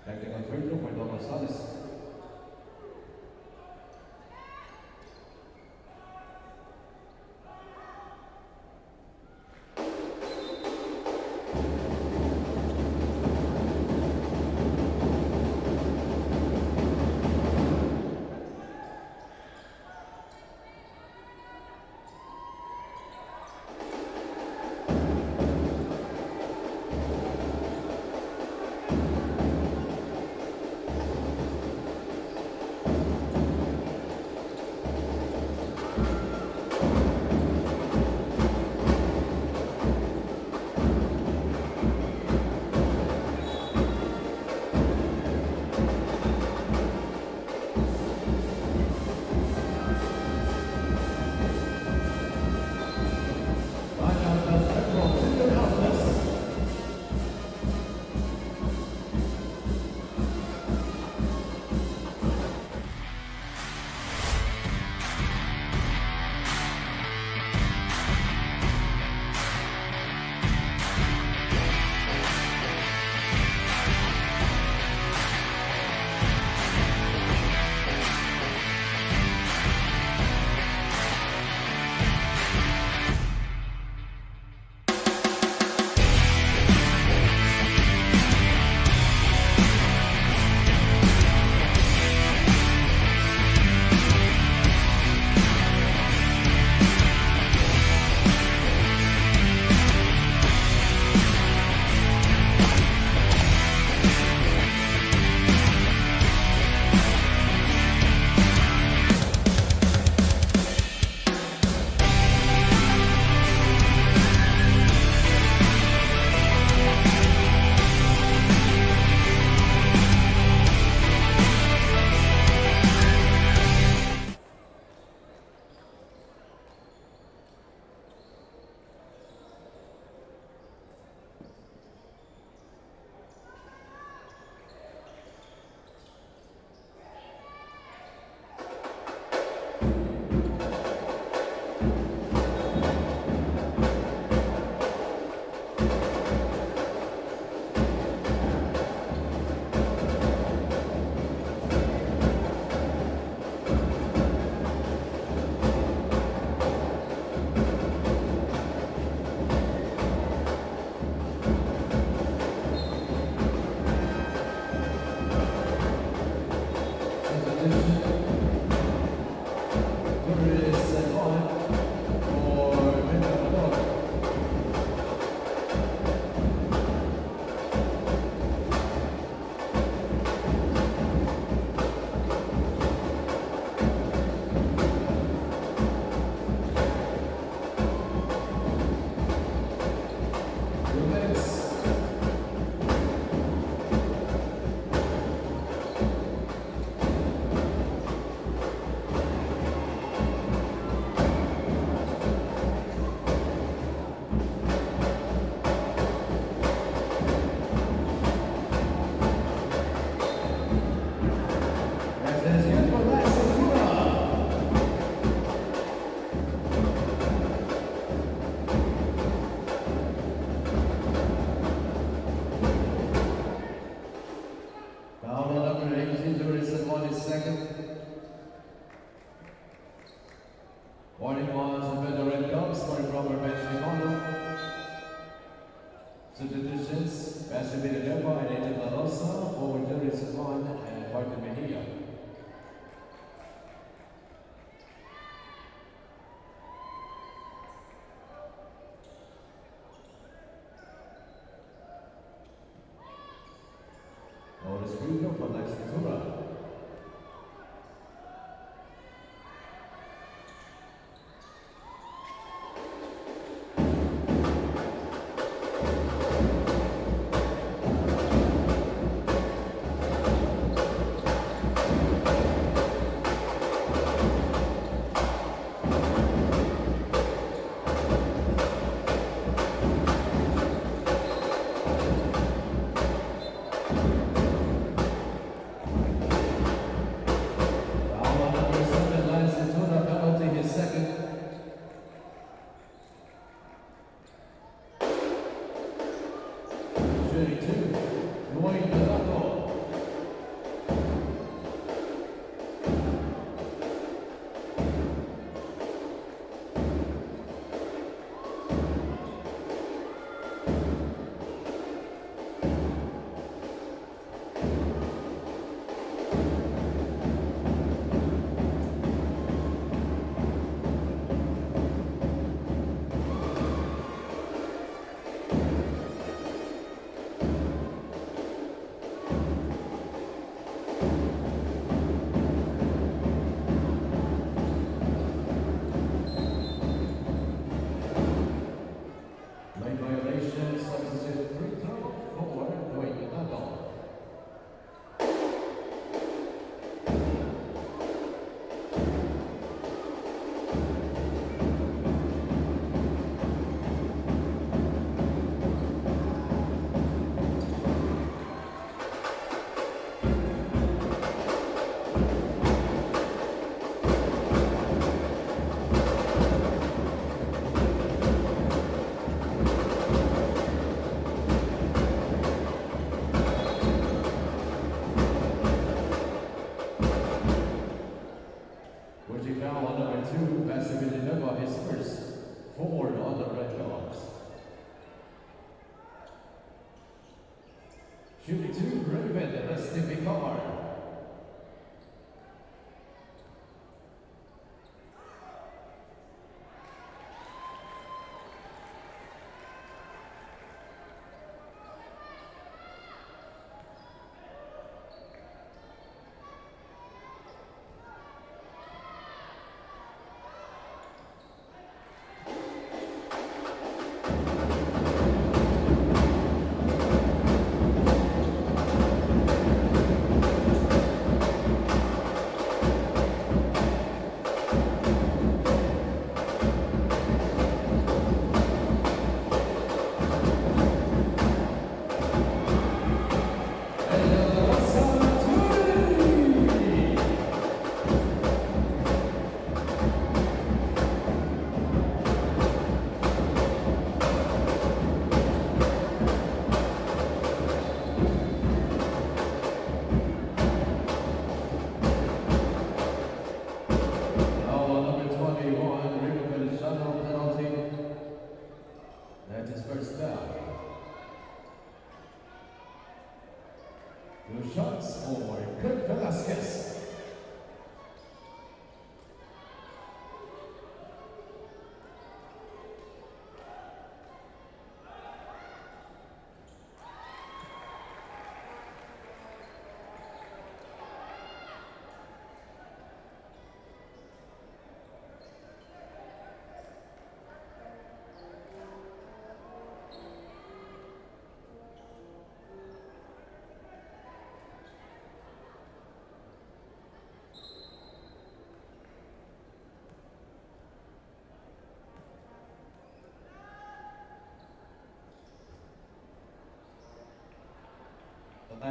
Technical free throw for Douglas Salas. Warning was a better red cups for improper bench economy. Substitutions, Sebastian Beda and Angel La Rosa, forward Darius Juan and Martin Mejia. Notice Bruno for Lex Ventura. Shooting two, Raven, that's Stevie Carr.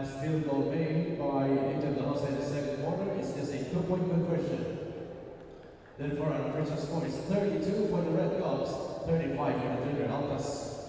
Last field goal made by Angel De Jose in the second quarter is just a 2-point conversion. Then for an official score is 32 for the Red Cubs, 35 for the Junior Altas.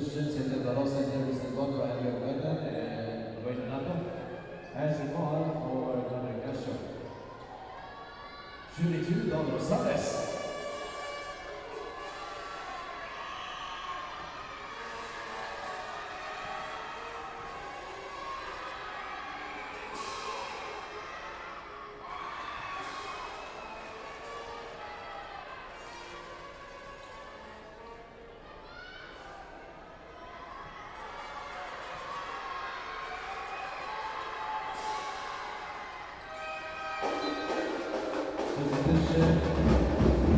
substitutions in the Los Angeles Encontro and Beda and Renato as a call for Dominic Castro. Shooting $2 Rosales. Substitution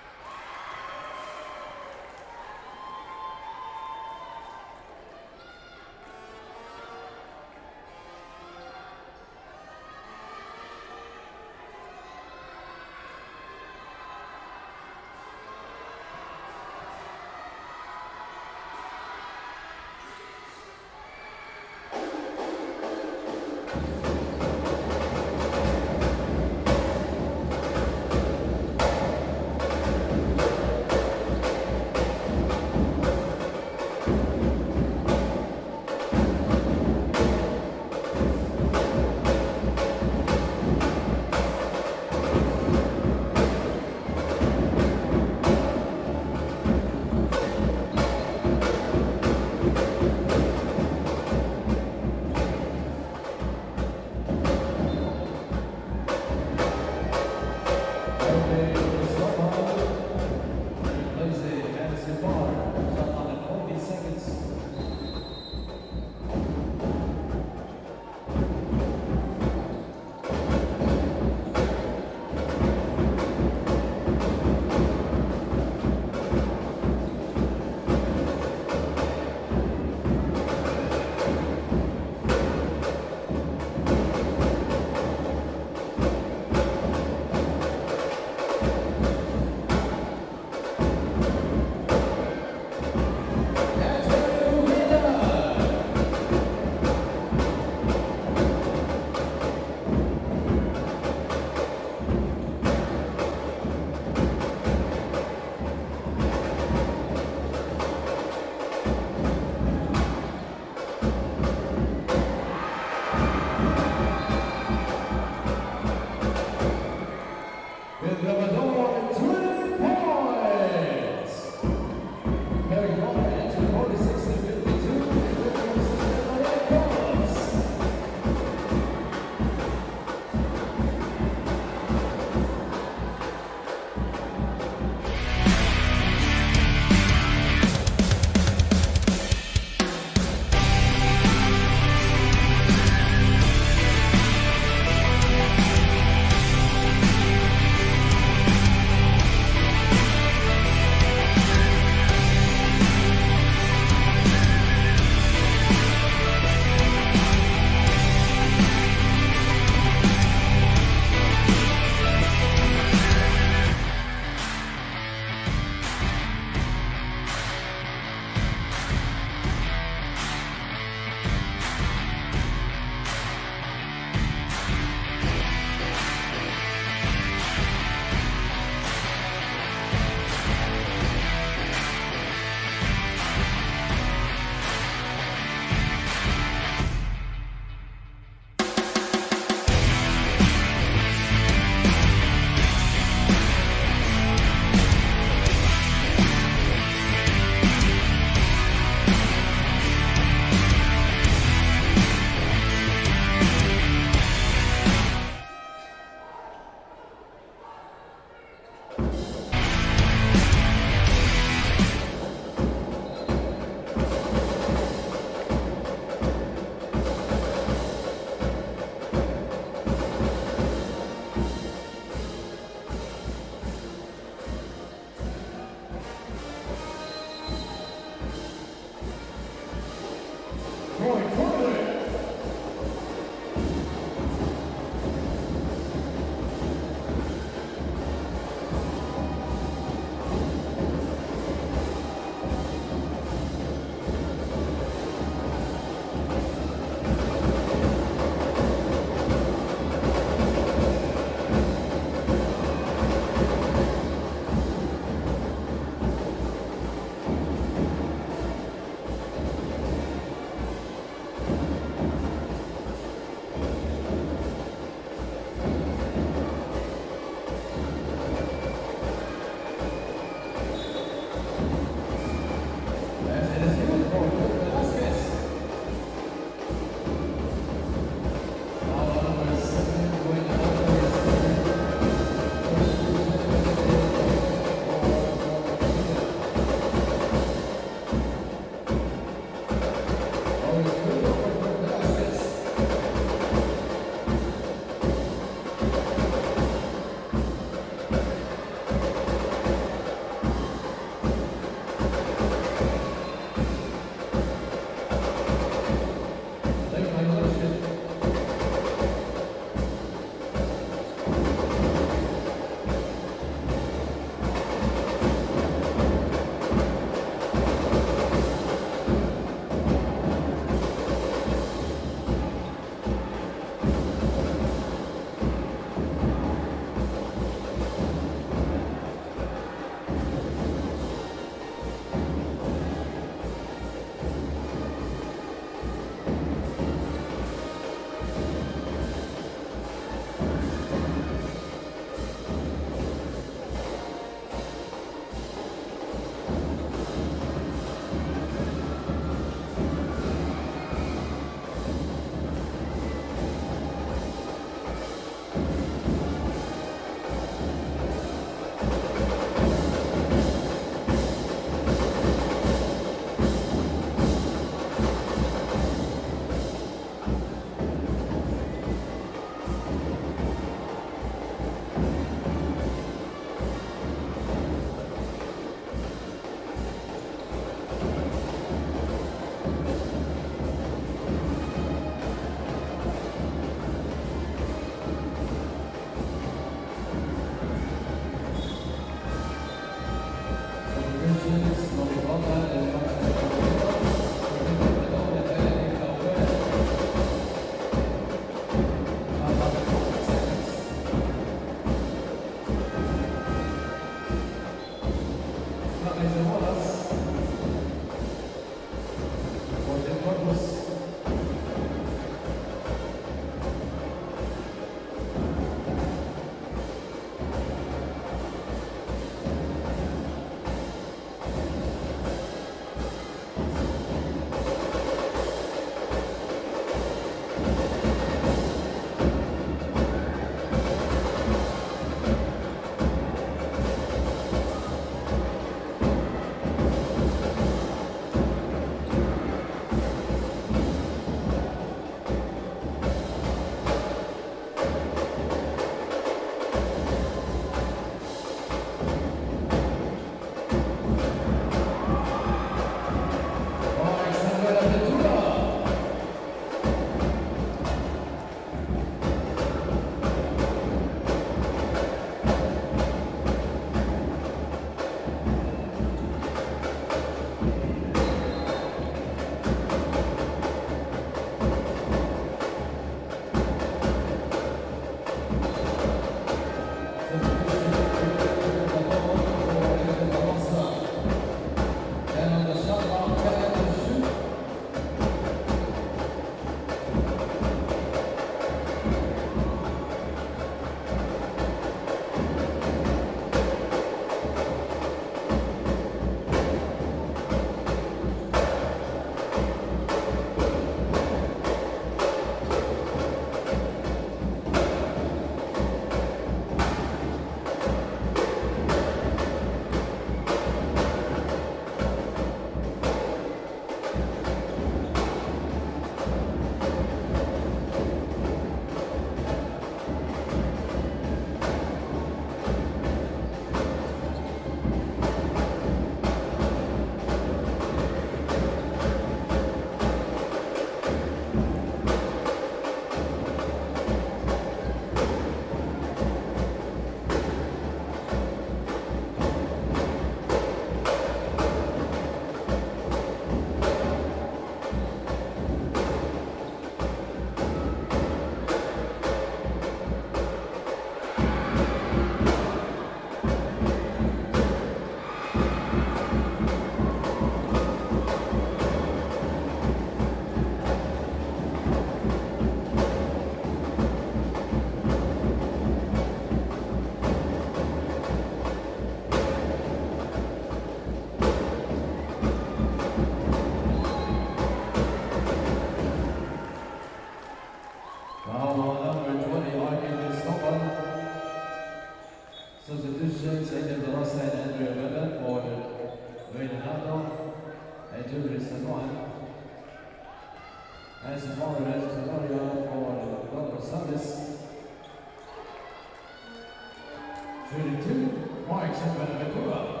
32, Mark Sabanakura.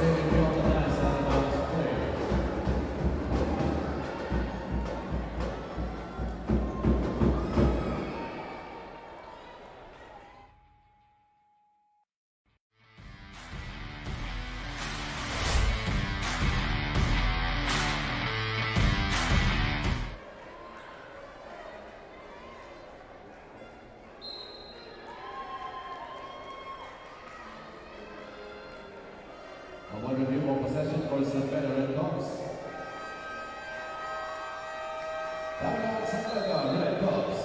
saving you on the last out-of-bounds play. One review of possession for San Beda Red Cops. Timeout San Beda Red Cops.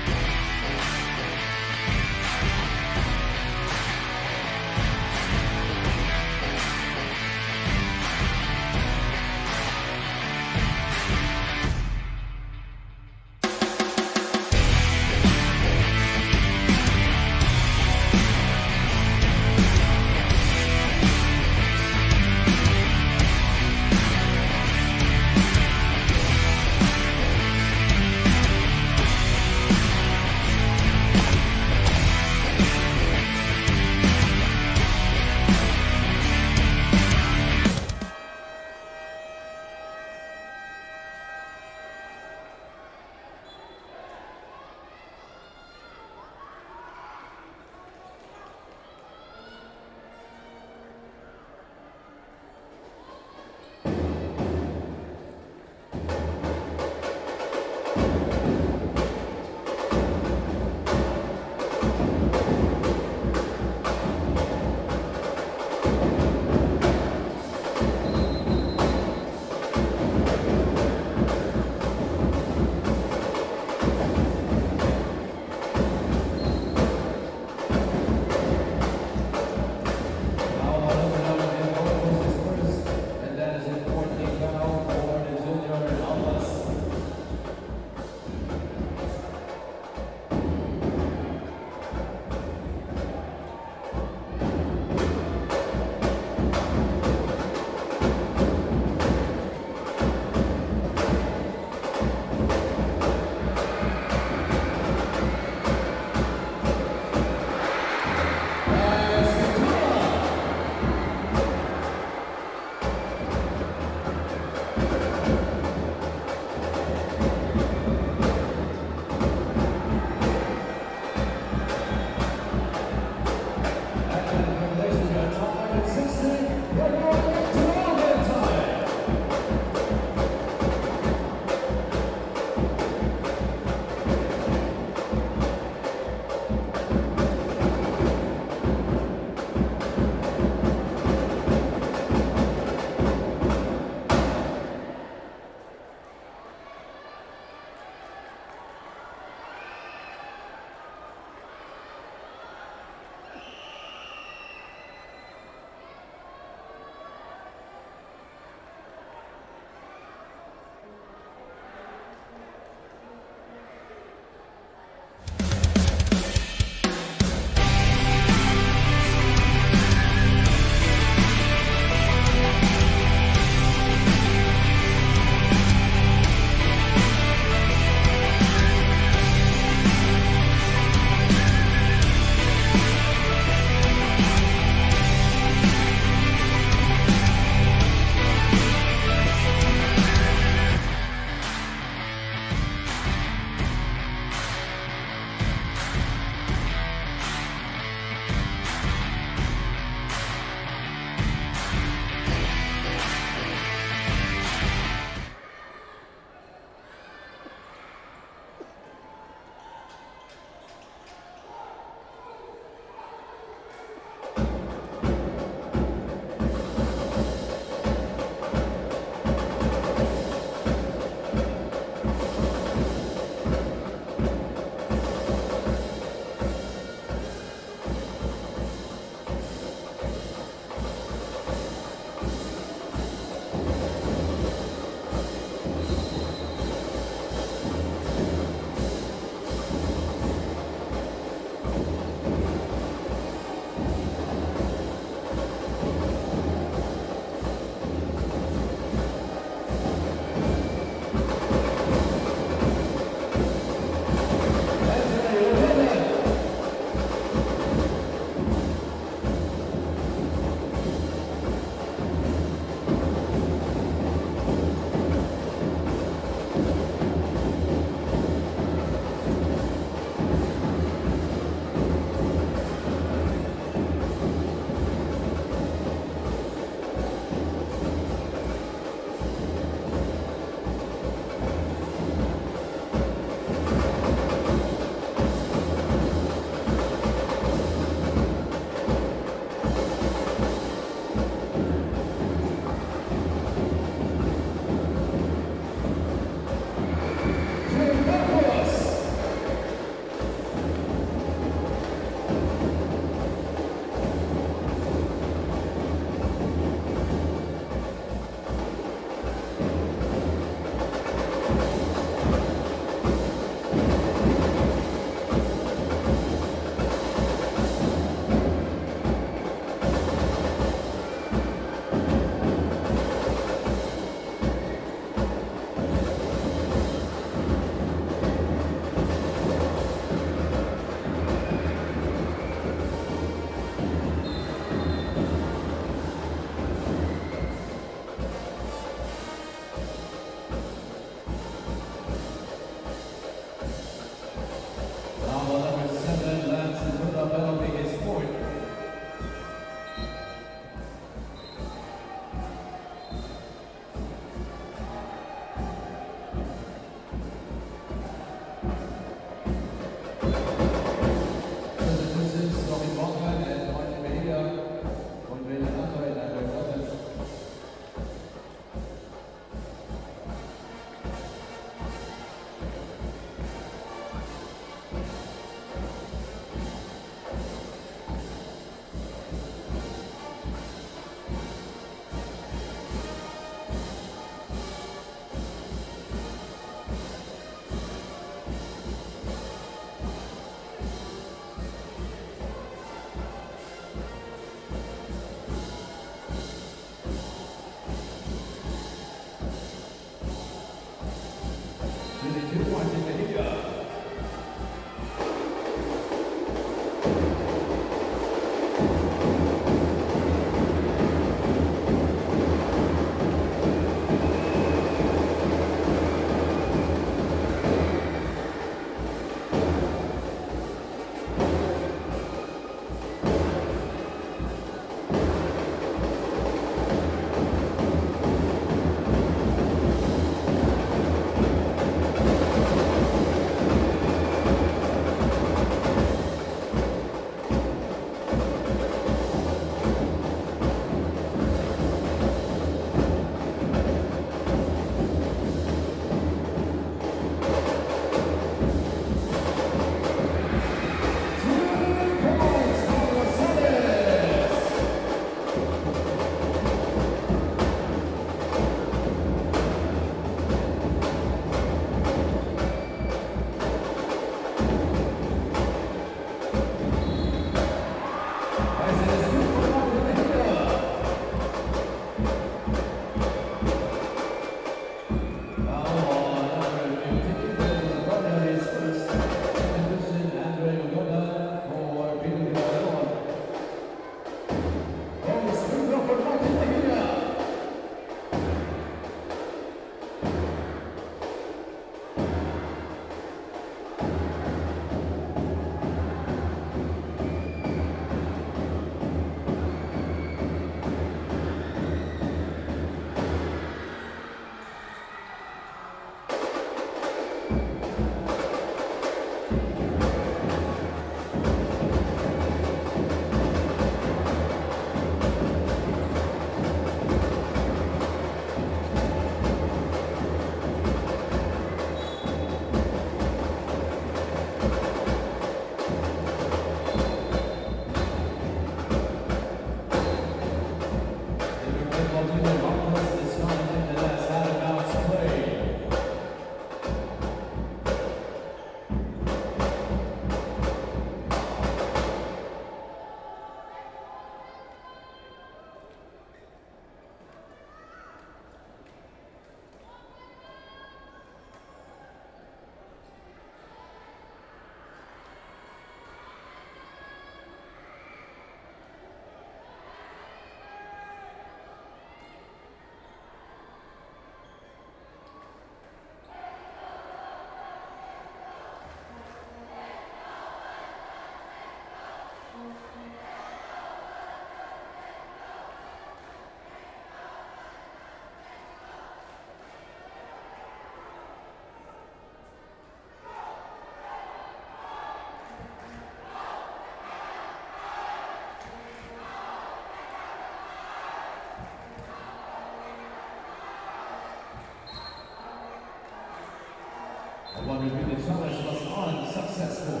The 100-meter challenge was unsuccessful.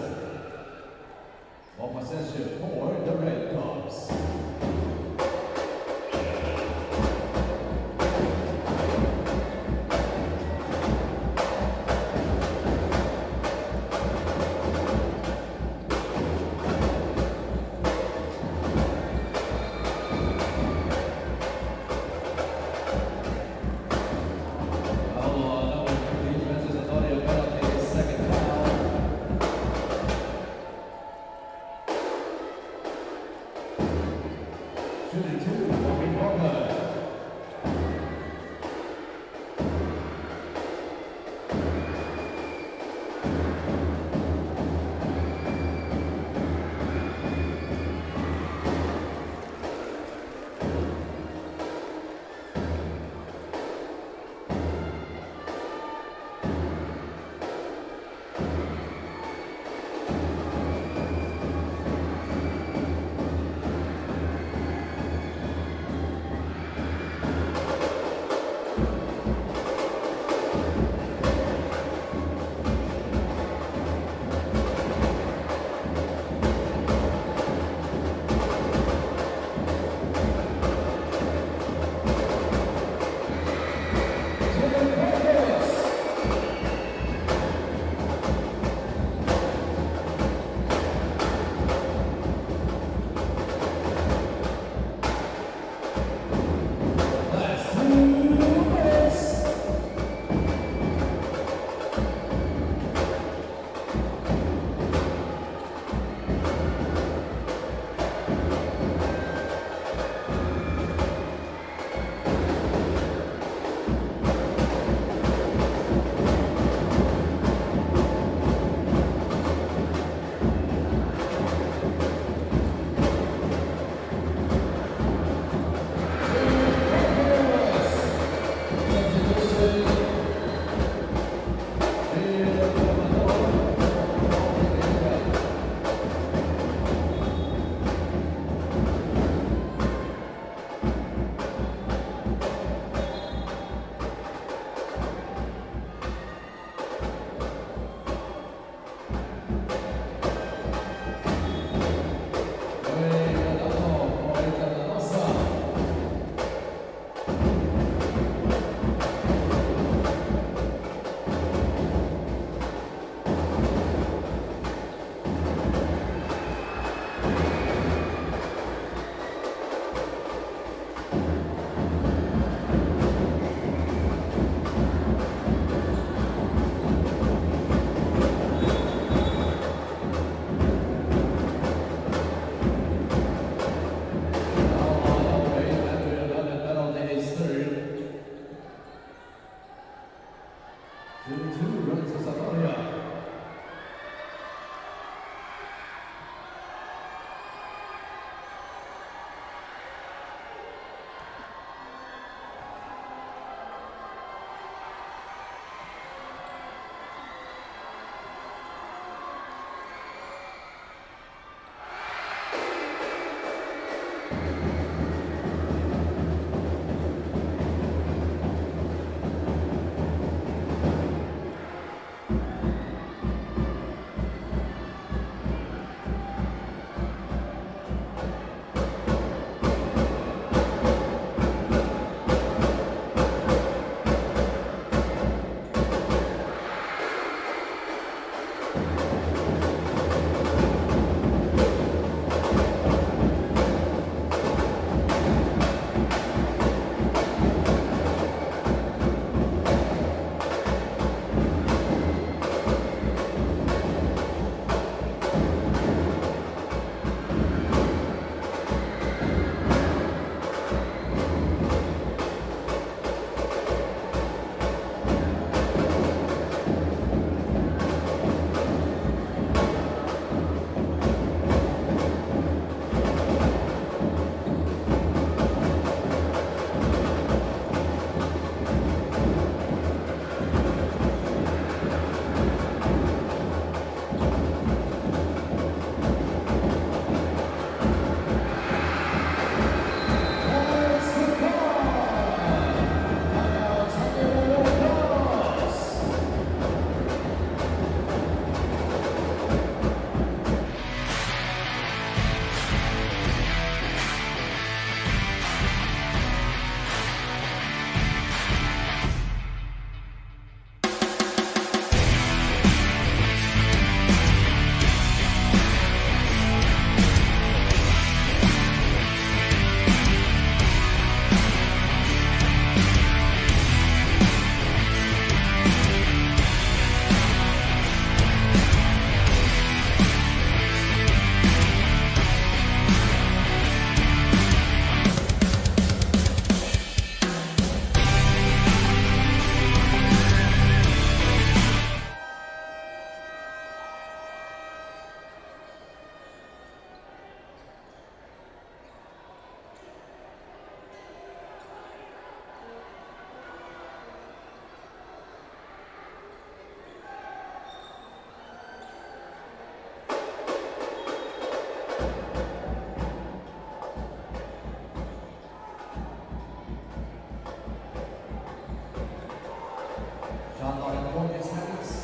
Ball possession for the Red Cubs. Shot clock at 40 seconds.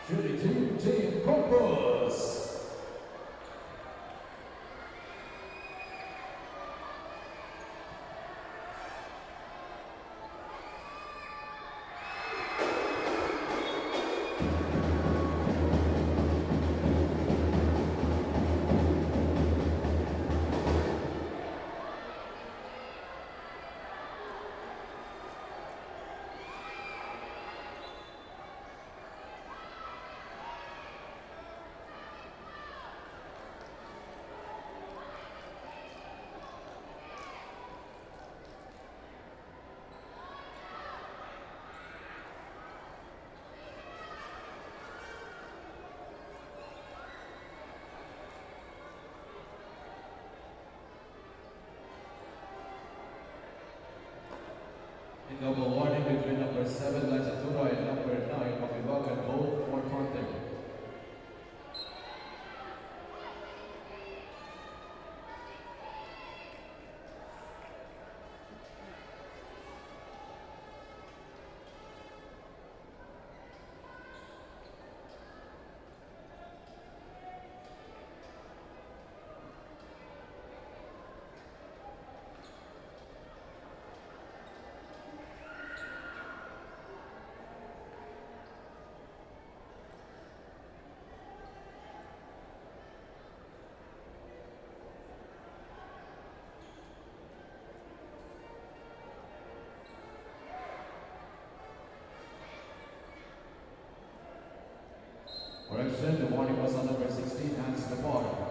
Shooting team Corpus. Double warning between number 7, Lachatura, and number 9, Pakibakan, both for contact. Correction, the warning was on number 16, Hans the ball.